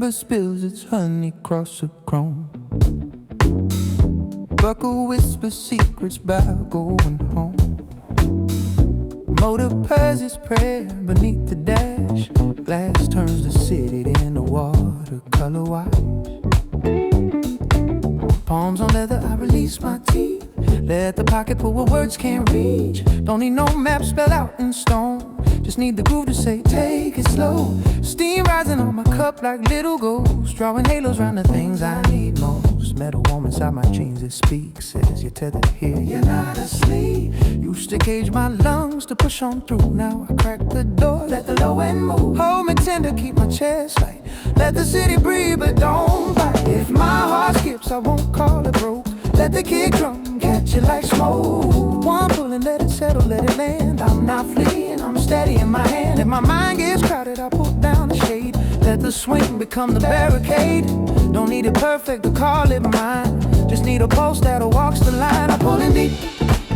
amber spills its honey across the chrome. Buckle whispers secrets about going home. Motor purrs its prayer beneath the dash. Glass turns the city into watercolor white. Palms on leather, I release my teeth. Let the pocket pull where words can't reach. Don't need no map spelled out in stone. Just need the groove to say, take it slow. Steam rising on my cup like little ghosts, drawing halos around the things I need most. Metal warm inside my jeans, it speaks. Says you're tethered here, you're not asleep. Used to cage my lungs to push on through. Now I crack the door, let the low end move. Hold me tender, keep my chest light. Let the city breathe, but don't bite. If my heart skips, I won't call it broke. Let the kick drum catch it like smoke. One pull and let it settle, let it land. I'm not fleeing, I'm steady in my hand. If my mind gets crowded, I pull down the shade. Let the swing become the barricade. Don't need it perfect to call it mine. Just need a pulse that'll walks the line. I pull in deep,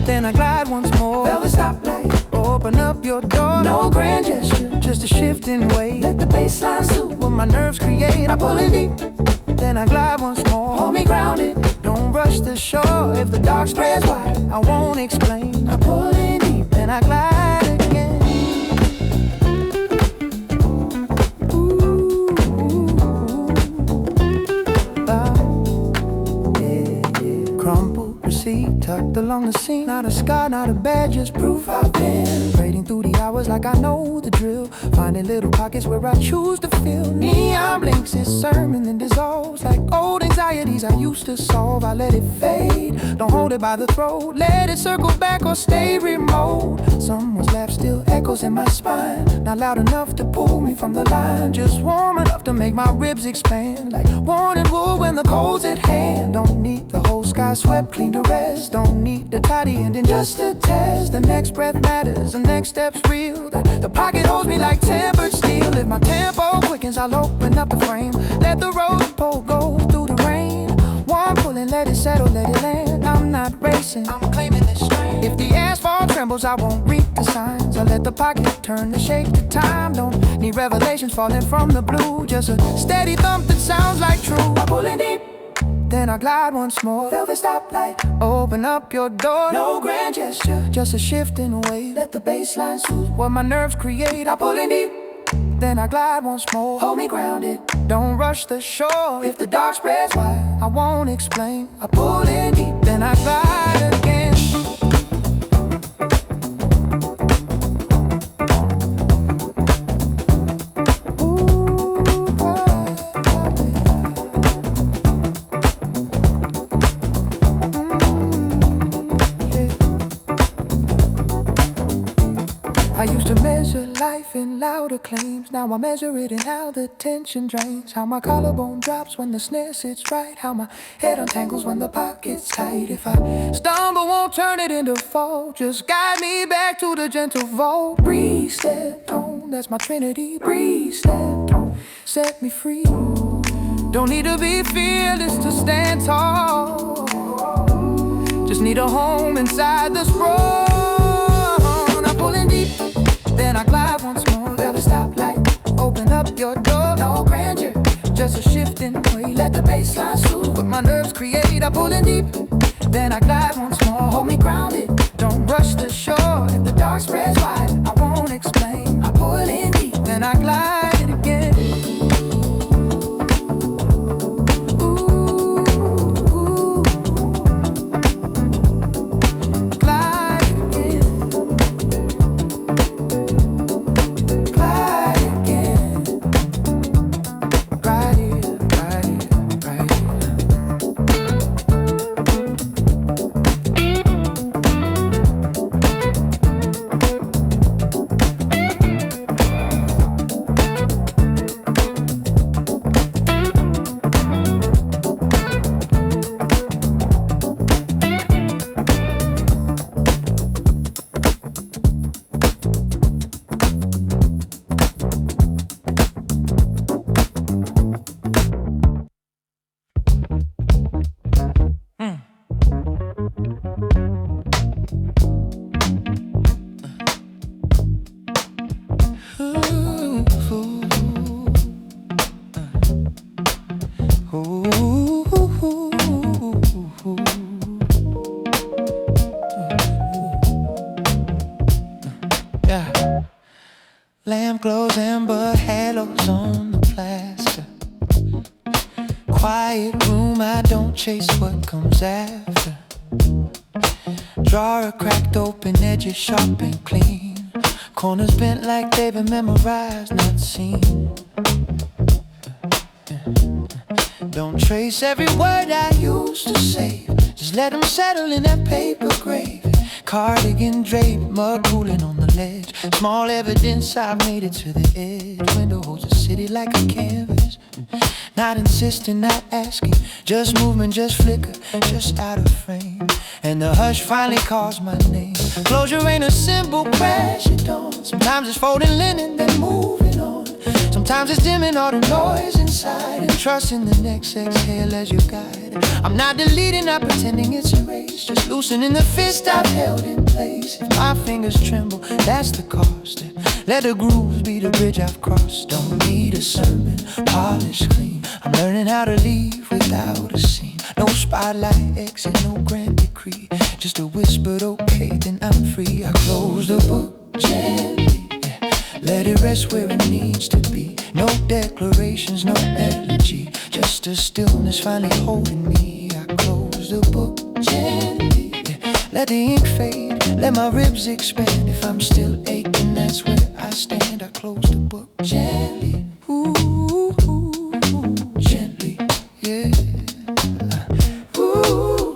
then I glide once more. Velvet stoplight, open up your door. No grand gesture, just a shifting weight. Let the baseline suit what my nerves create. I pull in deep, then I glide once more. Hold me grounded, don't rush the shore. If the dark spreads wide, I won't explain. I pull in deep, then I glide again. Crumpled receipt tucked along the seam. Not a scar, not a badge, just proof I've been raiding through the hours like I know the drill. Finding little pockets where I choose to fill. Neon blinks its sermon and dissolves like old anxieties I used to solve. I let it fade, don't hold it by the throat. Let it circle back or stay remote. Someone's laugh still echoes in my spine. Not loud enough to pull me from the line, just warm enough to make my ribs expand. Like wanted wool when the cold's at hand. Don't need the whole sky swept clean to rest. Don't need the tidy ending just to test. The next breath matters, the next step's real. The pocket holds me like tempered steel. If my tempo quickens, I'll open up the frame. Let the road pole go through the rain. One pull and let it settle, let it land. I'm not racing, I'm claiming this strain. If the asphalt trembles, I won't read the signs. I let the pocket turn to shake the time. Don't need revelations falling from the blue. Just a steady thump that sounds like true. I pull in deep, then I glide once more. Velvet stoplight, open up your door. No grand gesture, just a shifting weight. Let the baseline soothe what my nerves create. I pull in deep, then I glide once more. Hold me grounded, don't rush the shore. If the dark spreads wide, I won't explain. I pull in deep, then I glide again. I used to measure life in louder claims. Now I measure it in how the tension drains. How my collarbone drops when the snare sits right. How my head untangles when the pocket's tight. If I stumble, won't turn it into fall. Just guide me back to the gentle vault. Breathe, step on, that's my trinity. Breathe, step on, set me free. Don't need to be fearless to stand tall. Just need a home inside this road. I'm pulling deep, then I glide once more. Velvet stoplight, open up your door. No grandeur, just a shifting way. Let the baseline soothe what my nerves create. I pull in deep, then I glide once more. Hold me grounded, don't rush the shore. If the dark spreads wide, I won't explain. I pull in deep, then I glide again. Lamp glows amber halos on the plaster. Quiet room, I don't chase what comes after. Drawer cracked open, edges sharp and clean. Corners bent like they've been memorized, not seen. Don't trace every word I used to say. Just let them settle in that paper grave. Cardigan draped, mud cooling on the ledge. Small evidence I've made it to the edge. Window holds a city like a canvas. Not insisting, not asking. Just movement, just flicker, just out of frame. And the hush finally calls my name. Closure ain't a simple crash at dawn. Sometimes it's folding linen, then moving on. Sometimes it's dimming all the noise inside and trusting the next exhale as your guide. I'm not deleting, not pretending it's erased. Just loosening the fist I've held in place. If my fingers tremble, that's the cost. Let the grooves be the bridge I've crossed. Don't need a sermon, polished clean. I'm learning how to leave without a scene. No spotlight, exit, no grand decree. Just a whispered okay, then I'm free. I close the book gently. Let it rest where it needs to be. No declarations, no elegy. Just a stillness finally holding me. I close the book gently. Let the ink fade, let my ribs expand. If I'm still aching, that's where I stand. I close the book gently. Ooh, ooh, ooh, gently, yeah. Ooh,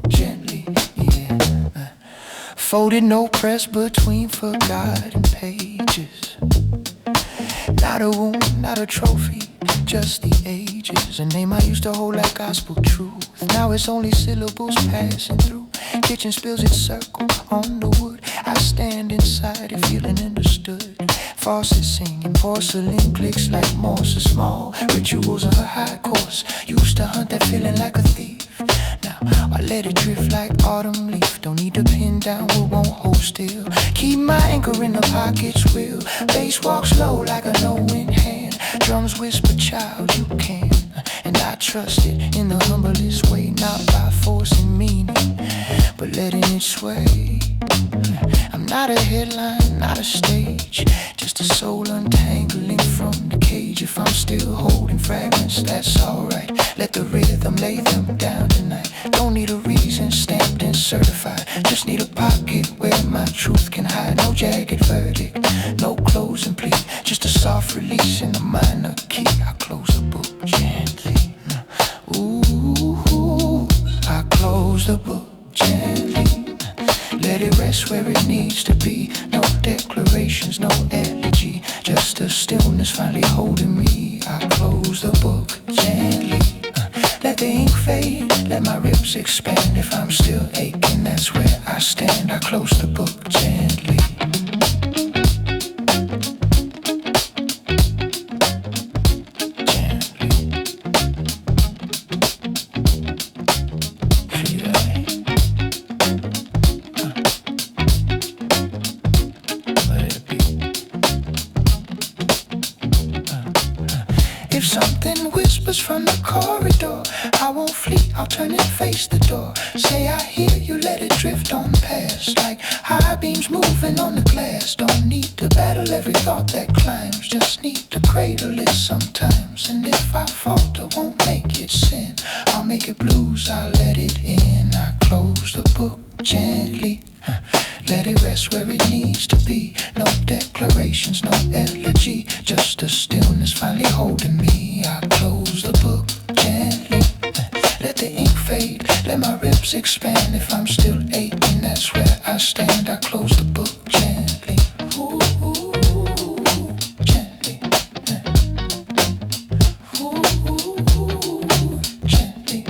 gently, yeah. Folded, no press between forgotten pages. Not a wound, not a trophy, just the ages. A name I used to hold like gospel truth. Now it's only syllables passing through. Kitchen spills its circle on the wood. I stand inside it feeling understood. Faucet singing, porcelain clicks like moss. A small rituals of a high course. Used to hunt that feeling like a thief. Now I let it drift like autumn leaf. Don't need to pin down what won't hold still. Keep my anchor in the pocket's will. Bass walks low like a knowing hand. Drums whisper, child, you can. And I trust it in the humblest way. Not by force and meaning, but letting it sway. I'm not a headline, not a stage. Just a soul untangling from the cage. If I'm still holding fragments, that's alright. Let the rhythm lay them down tonight. Don't need a reason, stamped and certified. Just need a pocket where my truth can hide. No jagged verdict, no closing plea. Just a soft release in a minor key. I close the book gently. Ooh, I close the book gently. Let it rest where it needs to be. No declarations, no elegy. Just a stillness finally holding me. I close the book gently. Let the ink fade, let my ribs expand. If I'm still aching, that's where I stand. I close the book gently. If something whispers from the corridor, I won't flee, I'll turn and face the door. Say I hear you, let it drift on past. Like high beams moving on the glass. Don't need to battle every thought that climbs. Just need to cradle it sometimes. And if I falter, won't make it sin. I'll make it blues, I'll let it in. I close the book gently. Let it rest where it needs to be. No declarations, no elegy. Just a stillness finally holding me. I close the book gently. Let the ink fade, let my ribs expand. If I'm still aching, that's where I stand. I close the book gently. Ooh, gently. Ooh, gently.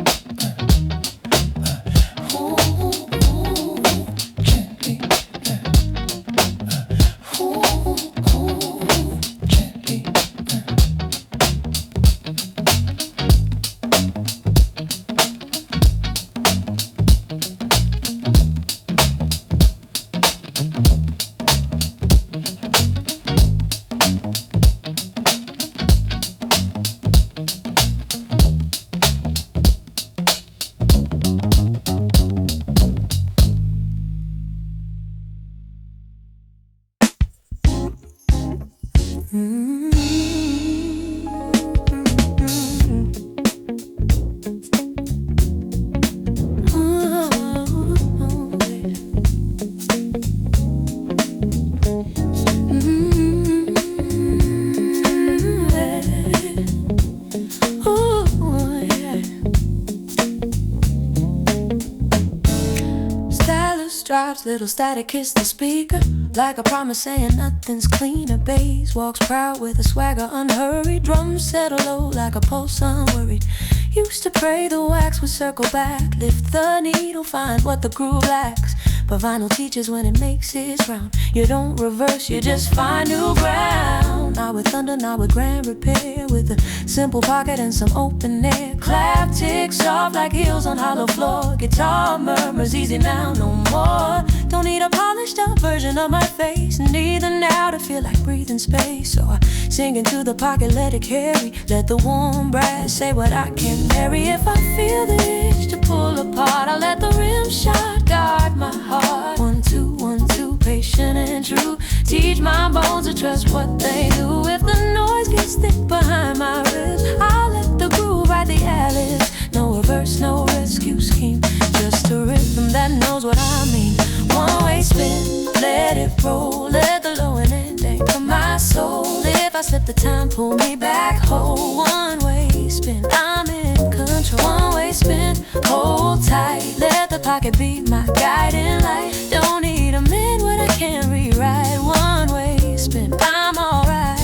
Drops little static, kiss the speaker like a promise saying nothing's cleaner. Bass walks proud with a swagger unhurried. Drums settle low like a pulse unworried. Used to pray the wax would circle back. Lift the needle, find what the groove lacks. But vinyl teaches when it makes its round. You don't reverse, you just find new ground. Not with thunder, not with grand repair. With a simple pocket and some open air. Clap ticks off like heels on hollow floor. Guitar murmurs easy now, no more. Don't need a polished up version of my face. Neither now to feel like breathing space. So I sing into the pocket, let it carry. Let the warm brass say what I can carry. If I feel the itch to pull apart, I let the rim shot guard my heart. 1, 2, 1, 2, patient and true. Teach my bones to trust what they do. If the noise gets thick behind my ribs, I'll let the groove write the alice. No reverse, no rescue scheme. Just a rhythm that knows what I mean. One-way spin, let it roll. Let the low and end anchor my soul. If I slip the time, pull me back whole. One-way spin, I'm in control. One-way spin, hold tight. Let the pocket be my guiding light. Don't need a man when I can't rewrite. One-way spin, I'm alright.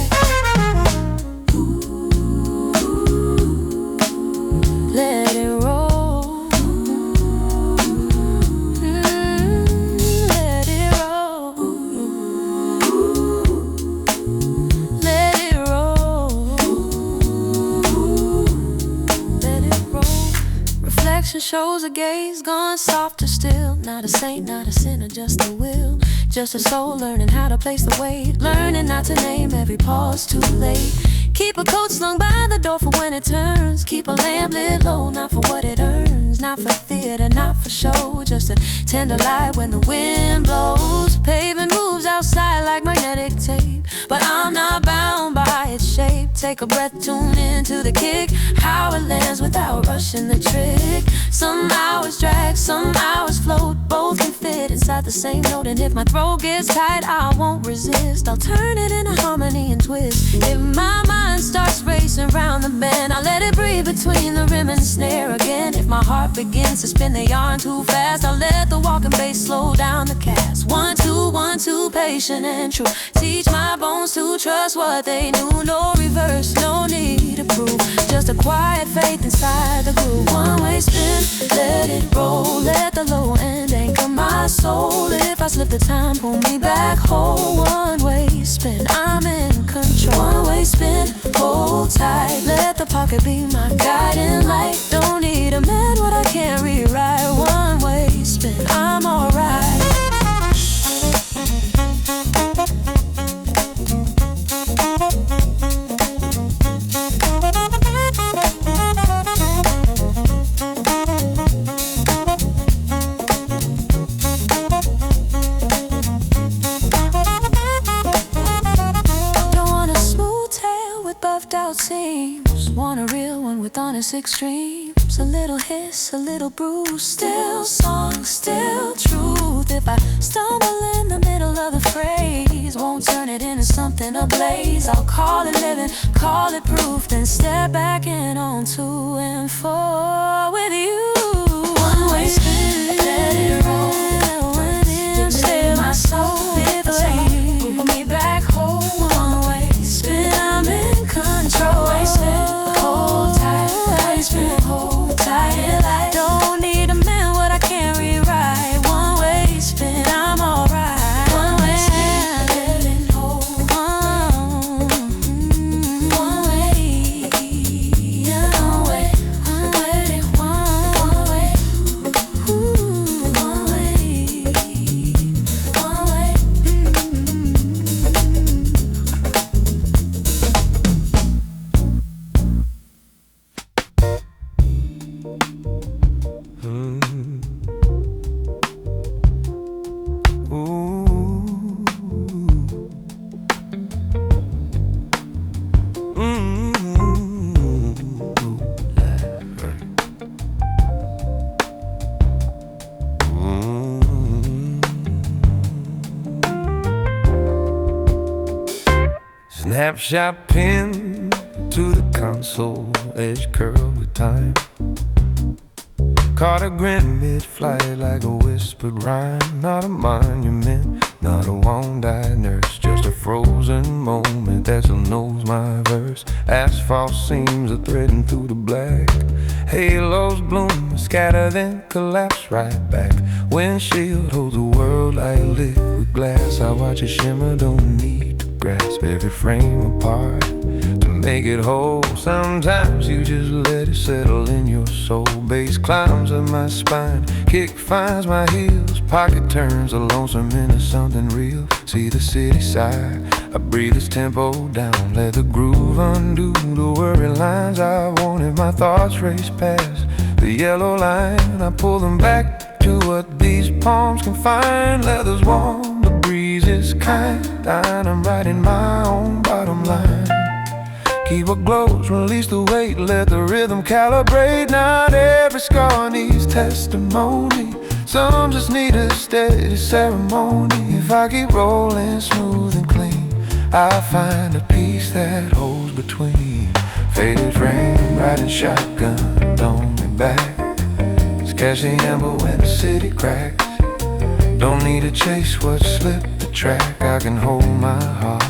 Let it roll. Shows a gaze gone softer still. Not a saint, not a sinner, just a will. Just a soul learning how to place the weight. Learning not to name every pause too late. Keep a coat slung by the door for when it turns. Keep a lamp lit low, not for what it earns. Not for theater, not for show. Just a tender light when the wind blows. Pavement moves outside like magnetic tape. But I'm not bound by its shape. Take a breath, tune into the kick. How it lands without rushing the trick. Some hours drag, some hours float. Both can fit inside the same note. And if my throat gets tight, I won't resist. I'll turn it into harmony and twist. If my mind starts racing round the bend, I'll let it breathe between the rim and snare again. If my heart begins to spin the yarn too fast, I'll let the walking bass slow down the cast. 1, 2, 1, 2, patient and true. Teach my bones to trust what they knew. No reverse, no need to prove. Just a quiet faith inside the groove. One-way spin, let it roll. Let the low end anchor my soul. If I slip the time, pull me back whole. One-way spin, I'm in control. One-way spin, hold tight. Let the pocket be my guiding light. Don't need a man what I can't rewrite. One-way spin, I'm alright. Seams. Want a real one with honest extremes. A little hiss, a little bruise. Still song, still truth. If I stumble in the middle of the phrase, won't turn it into something ablaze. I'll call it living, call it proof. Then step back in on 2 and 4 with you. One-way spin, let it roll. When in, still my soul. If I pull me back whole. One-way spin, I'm in control. I spin, hold tight. I spin, hold tight. Don't need a man what I can't rewrite. One-way spin, I'm alright. One-way spin, let it hold. One-way, yeah. One-way, one-way, one-way. One-way, one-way. Snapshot pin to the console, edge curled with time. Caught a grin mid-flight like a whispered rhyme. Not a monument, not a worn-eyed nurse, just a frozen moment that still knows my verse. Asphalt seams are threading through the black. Halos bloom, scatter then collapse right back. Windshield holds the world like liquid glass. I watch it shimmer, don't need to grasp every frame apart to make it whole. Sometimes you just let it settle in your soul. Bass climbs up my spine, kick finds my heels. Pocket turns a lonesome into something real. See the city side, I breathe its tempo down. Let the groove undo the worry lines I wanted. My thoughts race past the yellow line. I pull them back to what these palms can find. Leather's warm, the breeze is kind, and I'm writing my own bottom line. Keep what glows, release the weight, let the rhythm calibrate. Not every scar needs testimony, some just need a steady ceremony. If I keep rolling smooth and clean, I find a peace that holds between. Faded frame, riding shotgun, don't be back. Catch the amber when the city cracks. Don't need to chase what slipped the track. I can hold my heart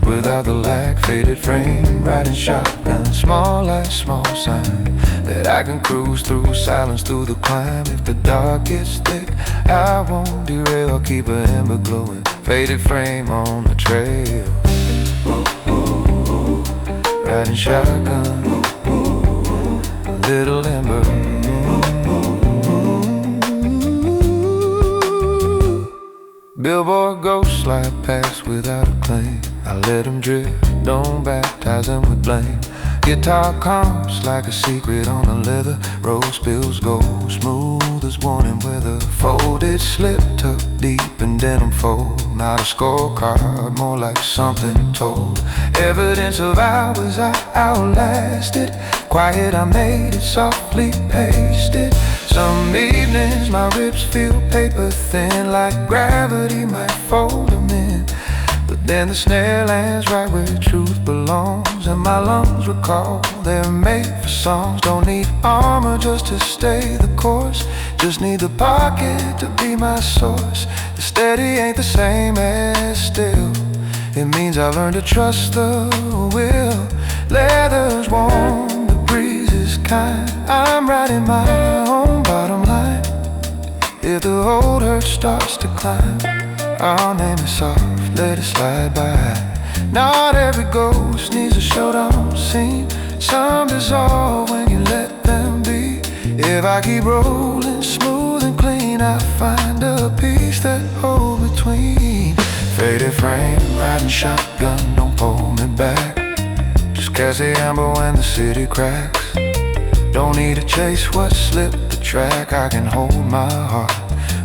without the lack. Faded frame, riding shotgun, small light, small sign that I can cruise through silence through the climb. If the dark gets thick, I won't derail. I'll keep an ember glowing. Faded frame on the trail. Riding shotgun, little ember. Billboard ghosts slide past without a claim. I let them drift, don't baptize them with blame. Guitar calms like a secret on a leather. Rose spills gold, smooth as warning weather. Folded, slipped up deep in denim fold. Not a scorecard, more like something told. Evidence of hours I outlasted. Quiet, I made it, softly pasted. Some evenings my ribs feel paper thin, like gravity might fold them in. But then the snare lands right where truth belongs, and my lungs recall they're made for songs. Don't need armor just to stay the course, just need the pocket to be my source. The steady ain't the same as still. It means I learned to trust the will. Leather's warm, the breeze is kind. I'm riding my own bottom line. If the old hurt starts to climb, I'll name it soft, let it slide by. Not every ghost needs a showdown scene. Some dissolve when you let them be. If I keep rolling smooth and clean, I find a peace that holds between. Faded frame, riding shotgun, don't pull me back. Just catch the amber when the city cracks. Don't need to chase what slipped the track. I can hold my heart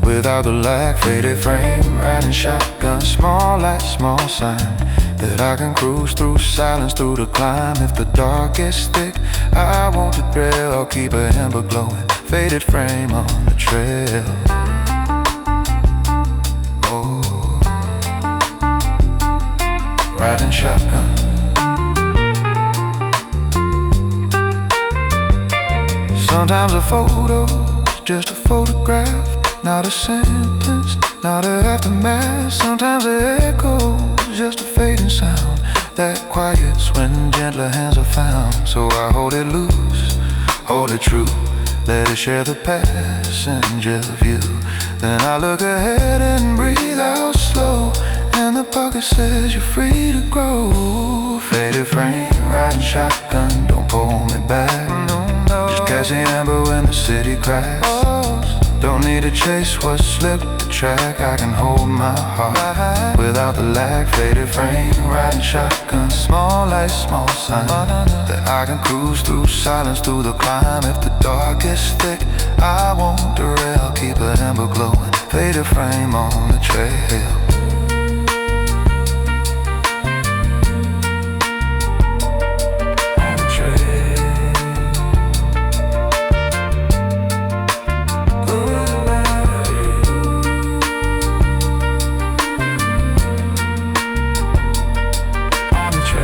without the lack. Faded frame, riding shotgun, small light, small sign that I can cruise through silence through the climb. If the dark gets thick, I won't derail. I'll keep an ember glowing. Faded frame on the trail. Oh, riding shotgun. Sometimes a photo's just a photograph, not a sentence, not an aftermath. Sometimes an echo's just a fading sound that quiets when gentler hands are found. So I hold it loose, hold it true, let it share the passenger view. Then I look ahead and breathe out slow, and the pocket says you're free to grow. Faded frame, riding shotgun, don't pull me back. Just catch the amber when the city cracks. Don't need to chase what slipped the track. I can hold my heart without the lack. Faded frame, riding shotgun, small light, small sign that I can cruise through silence through the climb. If the dark gets thick, I won't derail. Keep an amber glowing. Faded frame on the trail. On the trail.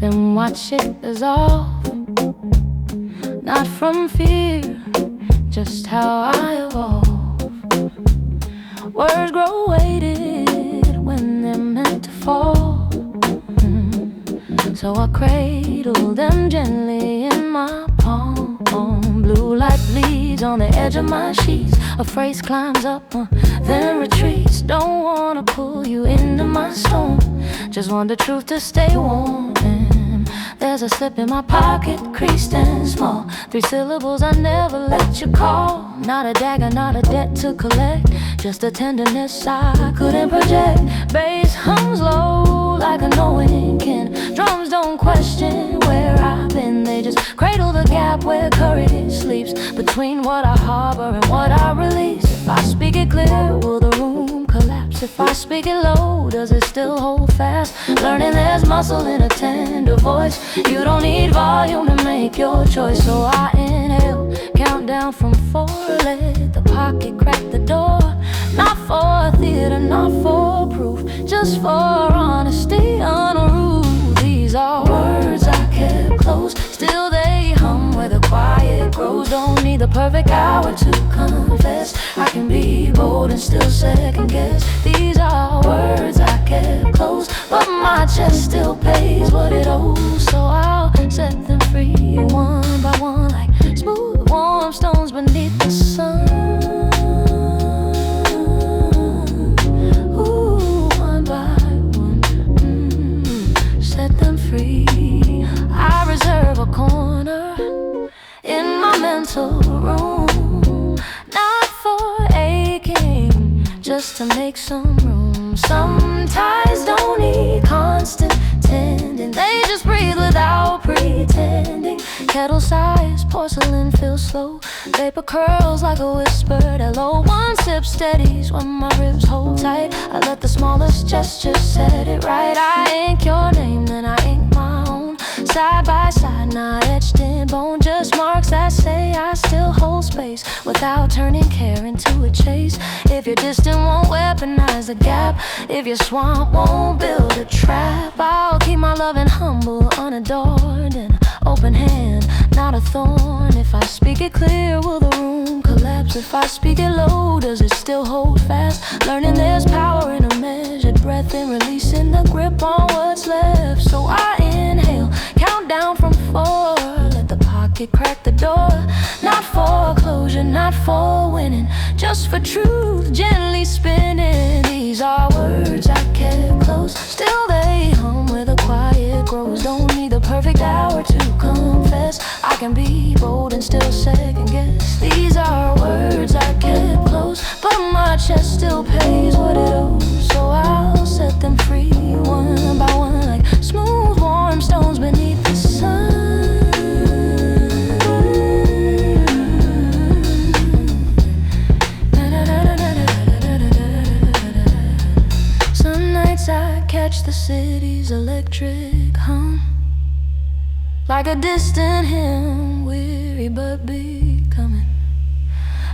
then watch it dissolve. Not from fear, just how I evolve. Words grow weighted when they're meant to fall. So I cradle them gently in my palm. Blue light bleeds on the edge of my sheets. A phrase climbs up, then retreats. Don't wanna pull you into my storm, just want the truth to stay warm. There's a slip in my pocket, creased and small. 3 syllables I never let you call. Not a dagger, not a debt to collect, just a tenderness I couldn't project. Bass hums low like a knowing kin. Drums don't question where I've been, they just cradle the gap where courage sleeps. Between what I harbor and what I release. If I speak it clear, will the room collapse? If I speak it low, does it still hold fast? Learning there's muscle in a tender voice. You don't need volume to make your choice. So I inhale, count down from 4. Let the pocket crack the door. Not for theater, not for proof, just for honesty on a roof. These are words I kept close, still they hum where the quiet grows. Don't need the perfect hour to confess, I can be bold and still second guess. These are words I kept close, but my chest still pays what it owes. So I'll set them free one by one, like smooth warm stones beneath the sun. Ooh, one by one, set them free. I reserve a corner in my mental room, not for aching, just to make some room. Some ties don't need constant tending, they just breathe without pretending. Kettle size, porcelain feels slow, vapor curls like a whispered hello. One sip steadies when my ribs hold tight, I let the smallest gesture set it right. I ink your name, then I ink my own. Side by side, not etched in bone, just marks that say I still hold space without turning care into a chase. If you're distant, won't weaponize the gap. If your swamp won't build a trap, I'll keep my loving humble, unadorned, and open hand, not a thorn. If I speak it clear, will the room collapse? If I speak it low, does it still hold fast? Learning there's power in a measured breath and releasing the grip on what's left. So I inhale, count down from 4. Let the pocket crack the door. Not for closure, not for winning, just for truth, gently spinning. These are words I kept close, still they hum where the quiet grows. Don't need the perfect hour to confess, I can be bold and still second guess. These are words I kept close, but my chest still pays what it owes. So I'll set them free one by one, like smooth warm stones beneath the sun. Some nights I catch the city's electric hum, like a distant hymn, weary but becoming.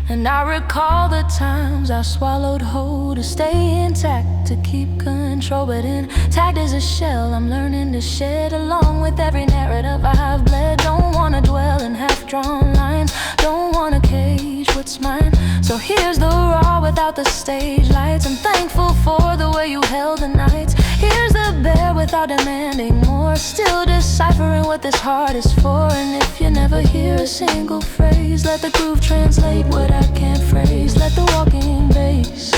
And I recall the times I swallowed whole to stay intact, to keep control. But intact as a shell I'm learning to shed, along with every narrative I've bled. Don't wanna dwell in half-drawn lines, don't wanna cage what's mine. So here's the raw without the stage lights. I'm thankful for the way you held the nights. Here's the bare without demanding more, still deciphering what this heart is for. And if you never hear a single phrase, let the groove translate what I can't phrase. Let the walking bass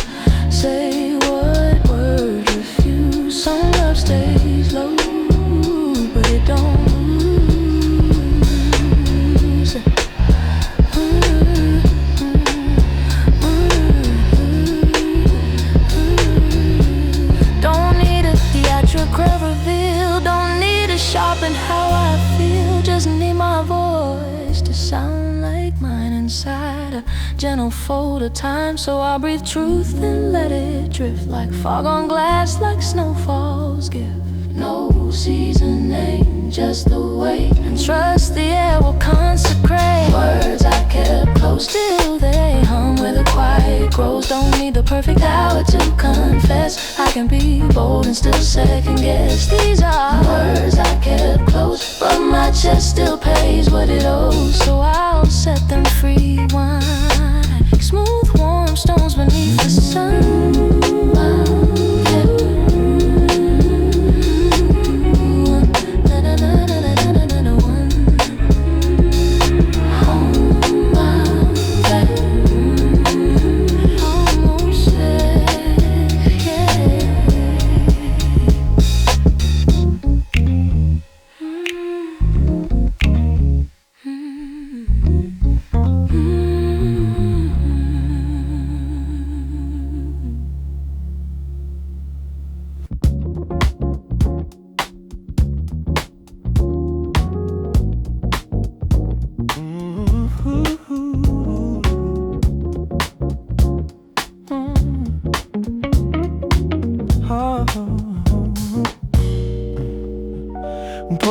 say what words refuse. Some love stays low, but it don't lose. Don't need a theatrical reveal, don't need to sharpen how I feel. Just need my voice to sound like mine inside a gentle fold of time. So I'll breathe truth and let it drift, like fog on glass, like snowfalls give no seasoning, just the weight. And trust the air will consecrate. Words I kept close, still they hum where the quiet grows. Don't need the perfect hour to confess, I can be bold and still second guess. These are words I kept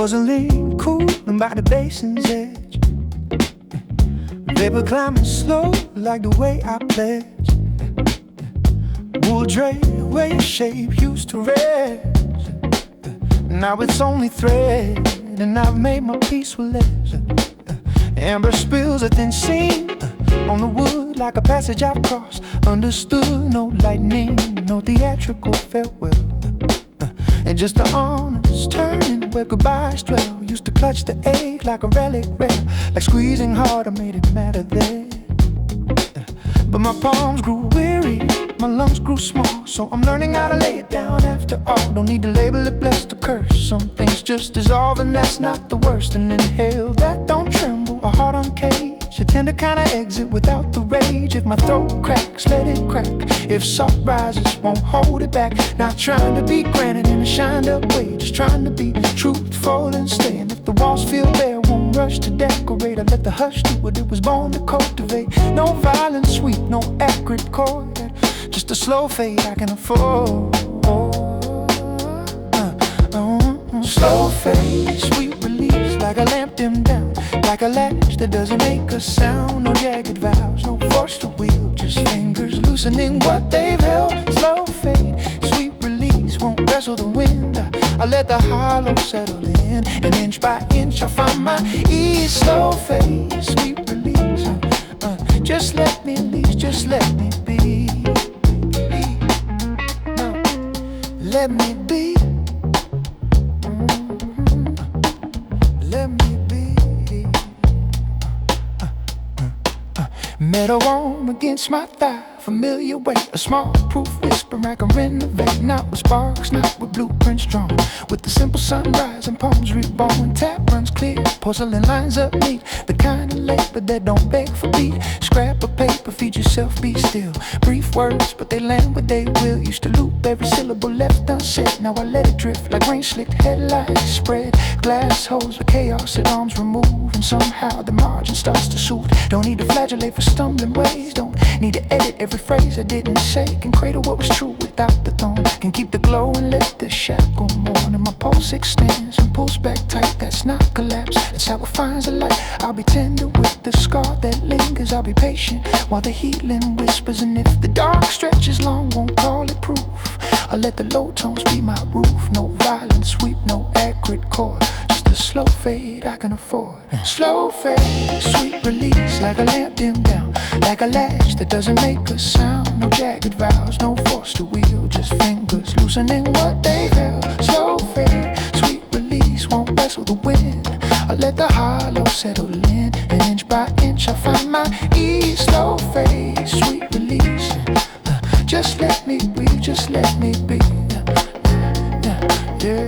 Puzzling, cooling by the basin's edge. Vapor climbing slow like the way I pledge. Wool drape where your shape used to rest. Now it's only thread, and I've made my peace with less. Amber spills a thin seam on the wood like a passage I've crossed. Understood, no lightning, no theatrical farewell. And just the honest turning where goodbyes dwell. Used to clutch the egg like a relic rare. Like squeezing hard, I made it matter there. But my palms grew weary, my lungs grew small. So I'm learning how to lay it down after all. Don't need to label it blessed or cursed. Some things just dissolve and that's not the worst. And inhale that don't tremble, a heart uncaged. A tender kind of exit without the rage. If my throat cracks, let it crack. If salt rises, won't hold it back. Not trying to be granted in a shined up way. Just trying to be truthful and stay. And if the walls feel bare, won't rush to decorate. I let the hush do what it was born to cultivate. No violent sweep, no acrid chord. Just a slow fade I can afford. Slow fade, sweet release, like a lamp dimmed down, like a latch that doesn't make a sound. No jagged vows, no force to wheel, just fingers loosening what they've held. Slow fade, sweet release, won't wrestle the wind. I let the hollow settle in, and inch by inch I find my ease. Slow fade, sweet release, just let me leave, just let me be. No, let me be. Let me be. Metal warm against my thigh, familiar weight, a small proof whisper I can renovate. Not with sparks, not with blueprints drawn, with the simple sunrise and palms reborn. Tap runs clear, porcelain lines up neat, the kind of labor that don't beg for beat. Scrap of paper, feed yourself, be still. Brief words, but they land where they will. Used to loop every syllable left unsaid. Now I let it drift like rain-slicked headlights spread. Glass holes with chaos at arms removed, and somehow the margin starts to soothe. Don't need to flagellate for stumbling ways. Don't need to edit every phrase I didn't say. Can cradle what was true without the thorn. Can keep the glow and let the shackle mourn. And my pulse extends and pulls back tight. That's not collapse, that's how it finds the light. I'll be tender with the scar that lingers. I'll be patient while the healing whispers. And if the dark stretches long, won't call it proof. I'll let the low tones be my roof. No violent sweep, no acrid chord, just a slow fade I can afford. Slow fade, sweet release, like a lamp dimmed down, like a latch that doesn't make a sound. No jagged vows, no force to wheel, just fingers loosening what they've held. Slow fade, sweet release, won't wrestle the wind. I let the hollow settle in, and inch by inch I find my ease. Slow fade, sweet release, just let me breathe, just let me be. Yeah.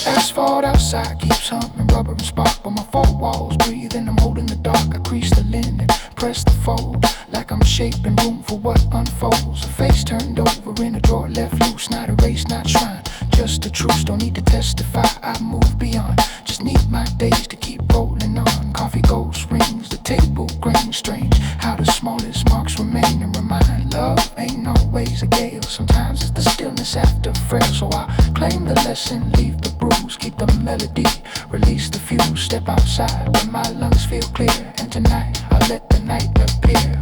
Asphalt outside keeps humming, rubber and spark, but my four walls breathing. I'm holding the dark, I crease the linen, press the fold, like I'm shaping room for what unfolds. A face turned over in a drawer left loose, not erased, not shrine, just the truth. Don't need to testify, I move beyond. Just need my days to keep rolling on. Coffee ghost rings, the table grains strange. How the smallest marks remain and remind love ain't always a gale. Sometimes it's the stillness after frail. So I claim the lesson, leave the bruise, keep the melody, release the fuse. Step outside when my lungs feel clear, and tonight I'll let the night appear.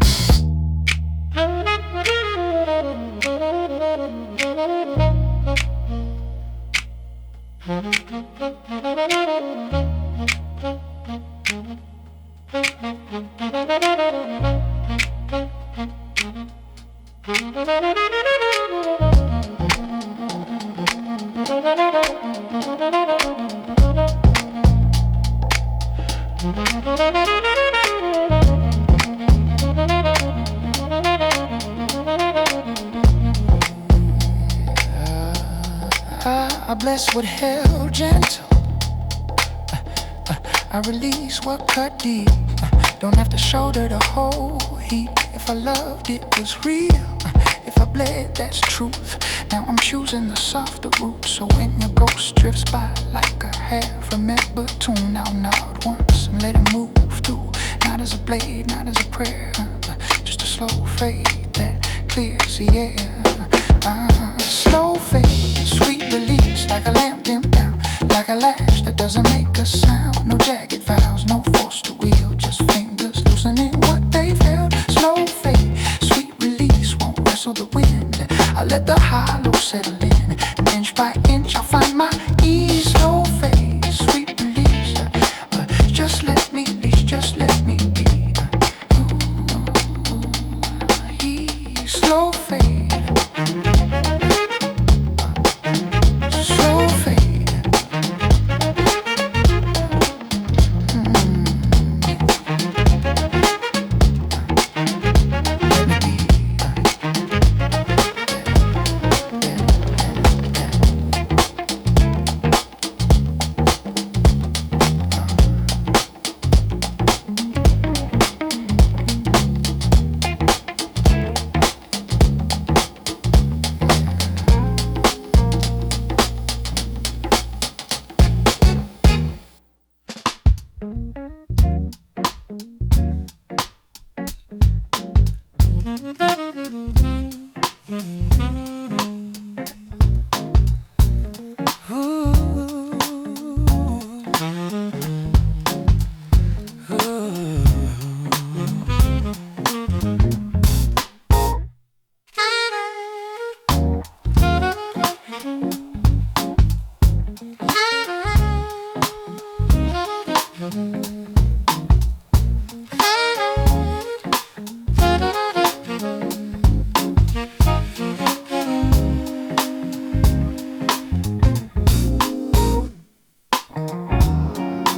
I bless what held gentle. I release what cut deep. Don't have to shoulder the whole heat. If I loved, it was real. If I bled, that's truth. Now I'm choosing the softer route. So when your ghost drifts by like a half remembered tune, I'll nod once and let it move through. Not as a blade, not as a prayer, just a slow fade that clears the air. Slow fade, sweet release, like a lamp dimmed down, like a lash that doesn't make a sound. No jagged vows, no force to wheel, just fingers loosening what they've held. Slow fade, sweet release, won't wrestle the wind. I let the hollow settle in, and inch by inch I'll find my ease. Slow fade, sweet release, but just let me leash, just let me be. Slow fade, slow fade. Let me be.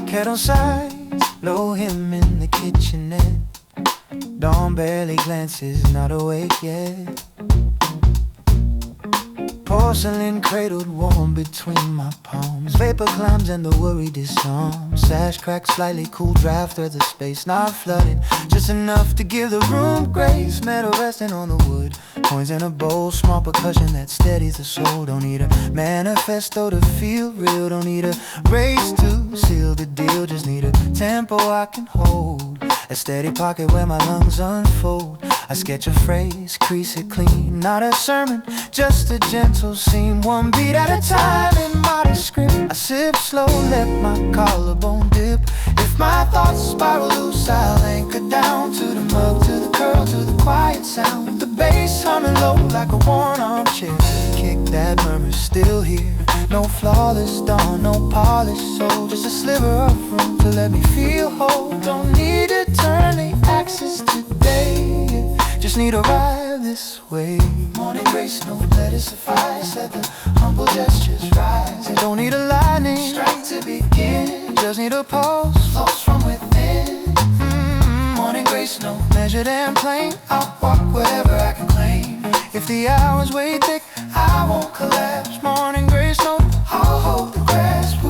Kettle sides, blow him in the kitchenette. Dawn barely glances, not awake yet. Porcelain cradled warm between my palms. Vapor climbs and the worry disarms. Sash cracks slightly, cool draft through the space. Not flooded, just enough to give the room grace. Metal resting on the wood, coins in a bowl. Small percussion that steadies the soul. Don't need a manifesto to feel real. Don't need a race to seal the deal. Just need a tempo I can hold, a steady pocket where my lungs unfold. I sketch a phrase, crease it clean. Not a sermon, just a gentle scene. One beat at a time in modest script. I sip slow, let my collarbone dip. If my thoughts spiral loose, I'll anchor down to the mug, to the curl, to the quiet sound. The bass humming low like a worn armchair. Kick that murmur still here. No flawless dawn, no polished soul. Just a sliver of room to let me feel whole. Don't need to turn the axis today, just need to ride this way. Morning grace, no let it suffice. Let the humble gestures rise. Don't need a lightning strike to begin, just need a pulse, flows from within. Morning grace, no measured and plain. I'll walk wherever I can claim. If the hours weigh thick, I won't collapse. Morning grace, no, I'll hold the grasp.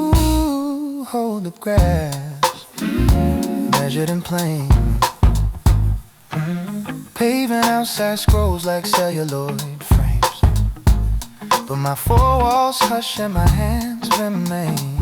Ooh, hold the grasp. Measured and plain. Paving outside scrolls like celluloid frames, but my four walls hush and my hands remain.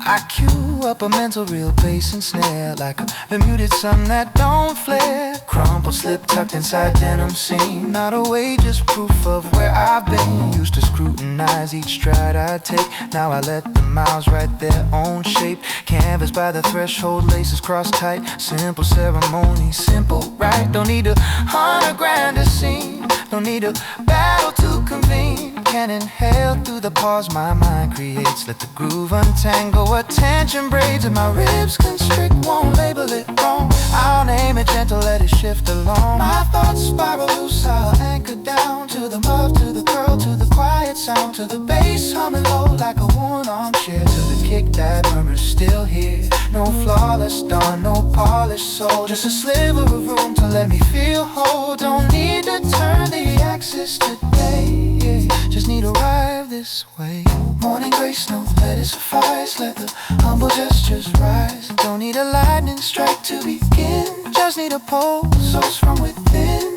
I cue up a mental real bass and snare, like a muted sun that don't flare. Crumple slip tucked inside denim seam. Not a way, just proof of where I've been. Used to scrutinize each stride I take. Now I let the miles write their own shape. Canvas by the threshold, laces cross tight. Simple ceremony, simple right. Don't need a 100 grand to sing. Don't need a battle to convene. Can inhale through the pause my mind creates. Let the groove untangle attention braids, and my ribs constrict, won't label it wrong. I'll name it gentle, let it shift along. My thoughts spiral loose, I'll anchor down to the muff, to the curl, to the quiet sound, to the bass humming low like a worn armchair, to the kick that murmur's still here. No flawless dawn, no polished soul, just a sliver of room to let me feel whole. Don't need to turn the axis today, just need to arrive this way. Morning grace, no let it suffice. Let the humble gestures rise. Don't need a lightning strike to begin, just need a pulse, source from within.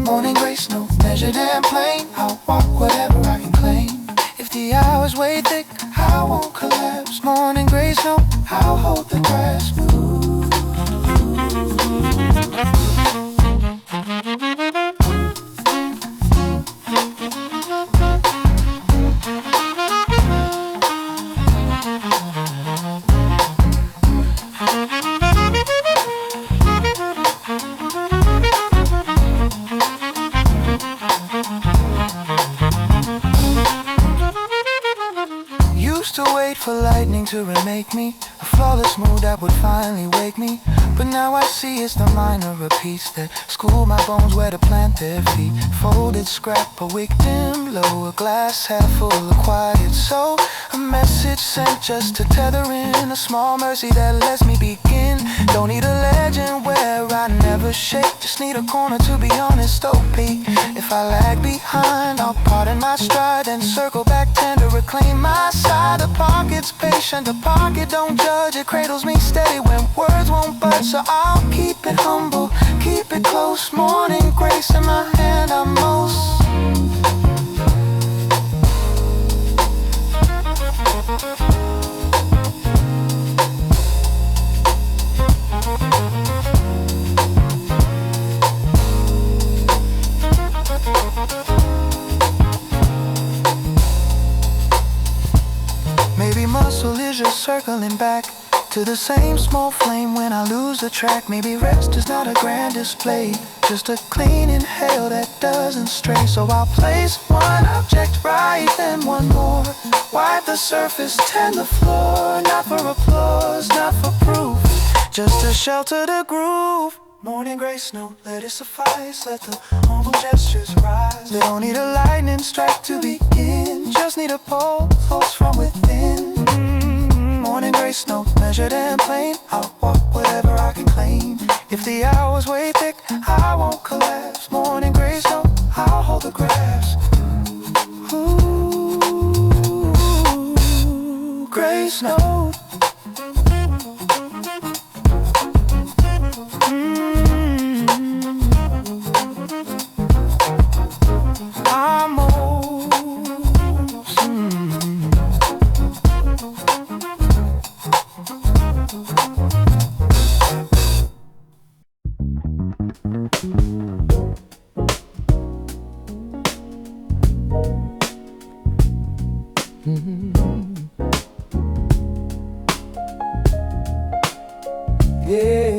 Morning grace, no measured and plain. I'll walk whatever I can claim. If the hours weigh thick, I won't collapse. Morning grace, no, I'll hold the grasp. wait for lightning to remake me, a flawless mood that would finally wake me. But now I see it's the minor repeats that school my bones where to plant their feet. Folded scrap, a wick dim low, a glass half full of quiet soul. A message sent just to tether in a small mercy that lets me begin. Don't need a legend where I never shake, just need a corner to be honest, OP. If I lag behind, I'll pardon my stride and circle back tender, reclaim my side. The pocket's patient, the pocket don't judge, it cradles me steady when words won't budge. So I'll keep it humble, keep it close. Morning grace in my hand, I'm most. Maybe muscle is just circling back to the same small flame when I lose the track. Maybe rest is not a grand display, just a clean inhale that doesn't stray. So I'll place one object right, then one more. Wipe the surface, tend the floor. Not for applause, not for proof, just to shelter the groove. Morning grace, no, let it suffice. Let the humble gestures rise. They don't need a lightning strike to begin, just need a pulse from within. Morning grace, no, measured and plain. I'll walk whatever I can claim. If the hours weigh thick, I won't collapse. Morning grace, no, I'll hold the grasp. Ooh, grace, no. I'm yeah.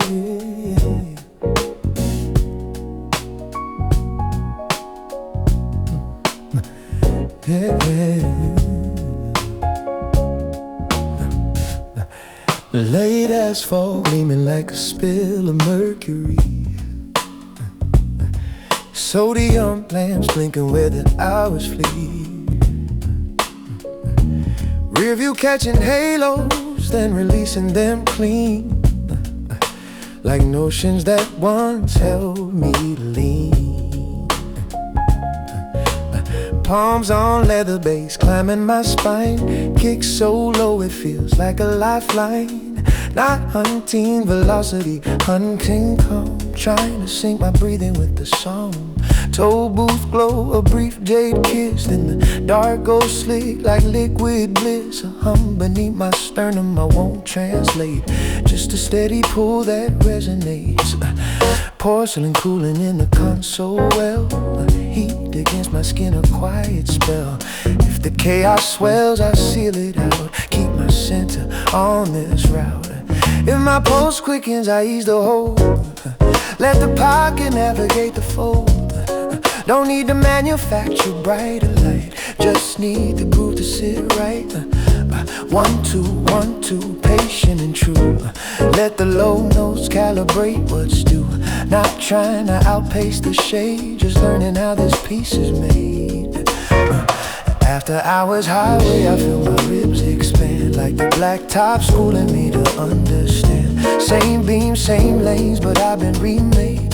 Late asphalt gleaming like a spill of mercury. Sodium lamps blinking where the hours flee. Rear view catching halos, then releasing them clean, like notions that once held me lean. Palms on leather base, climbing my spine. Kick so low it feels like a lifeline. Not hunting velocity, hunting calm. Trying to sync my breathing with the song. Toll booth glow, a brief jade kiss, then the dark goes slick like liquid bliss. A hum beneath my sternum I won't translate, just a steady pull that resonates. Porcelain cooling in the console well, heat against my skin, a quiet spell. If the chaos swells, I seal it out, keep my center on this route. If my pulse quickens, I ease the hold, let the pocket navigate the fold. Don't need to manufacture brighter light, just need the groove to sit right. 1, 2, 1, 2, patient and true. Let the low notes calibrate what's due. Not trying to outpace the shade, just learning how this piece is made. After hours highway, I feel my ribs expand, like the blacktop schooling me to understand. Same beam, same lanes, but I've been remade.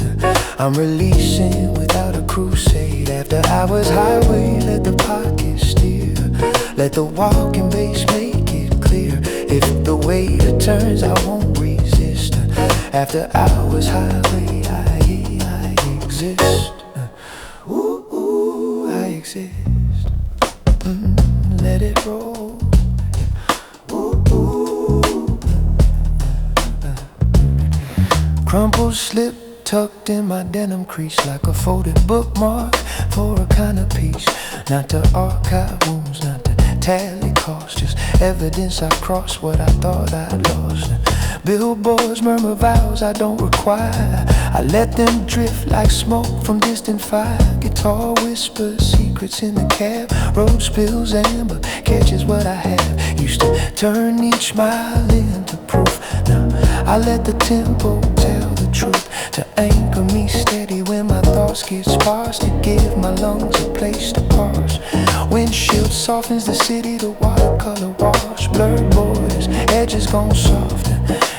I'm releasing without a crusade. After hours highway, let the pocket steer. Let the walking bass make it clear. If the weight turns, I won't resist. After hours highway, I exist. Ooh, I exist. Let it roll. Ooh. Crumpled slip tucked in my denim crease, like a folded bookmark for a kind of piece. Not to archive wounds, not to tally costs, just evidence I crossed what I thought I'd lost. Billboards murmur vows I don't require. I let them drift like smoke from distant fire. Guitar whispers secrets in the cab. Road spills amber, catches what I have. Used to turn each mile into proof. Now I let the tempo tell the truth, to anchor me steady when my thoughts get sparse, to give my lungs a place to parse. Windshield softens the city, the watercolor wash. Blurred borders, edges gone softer.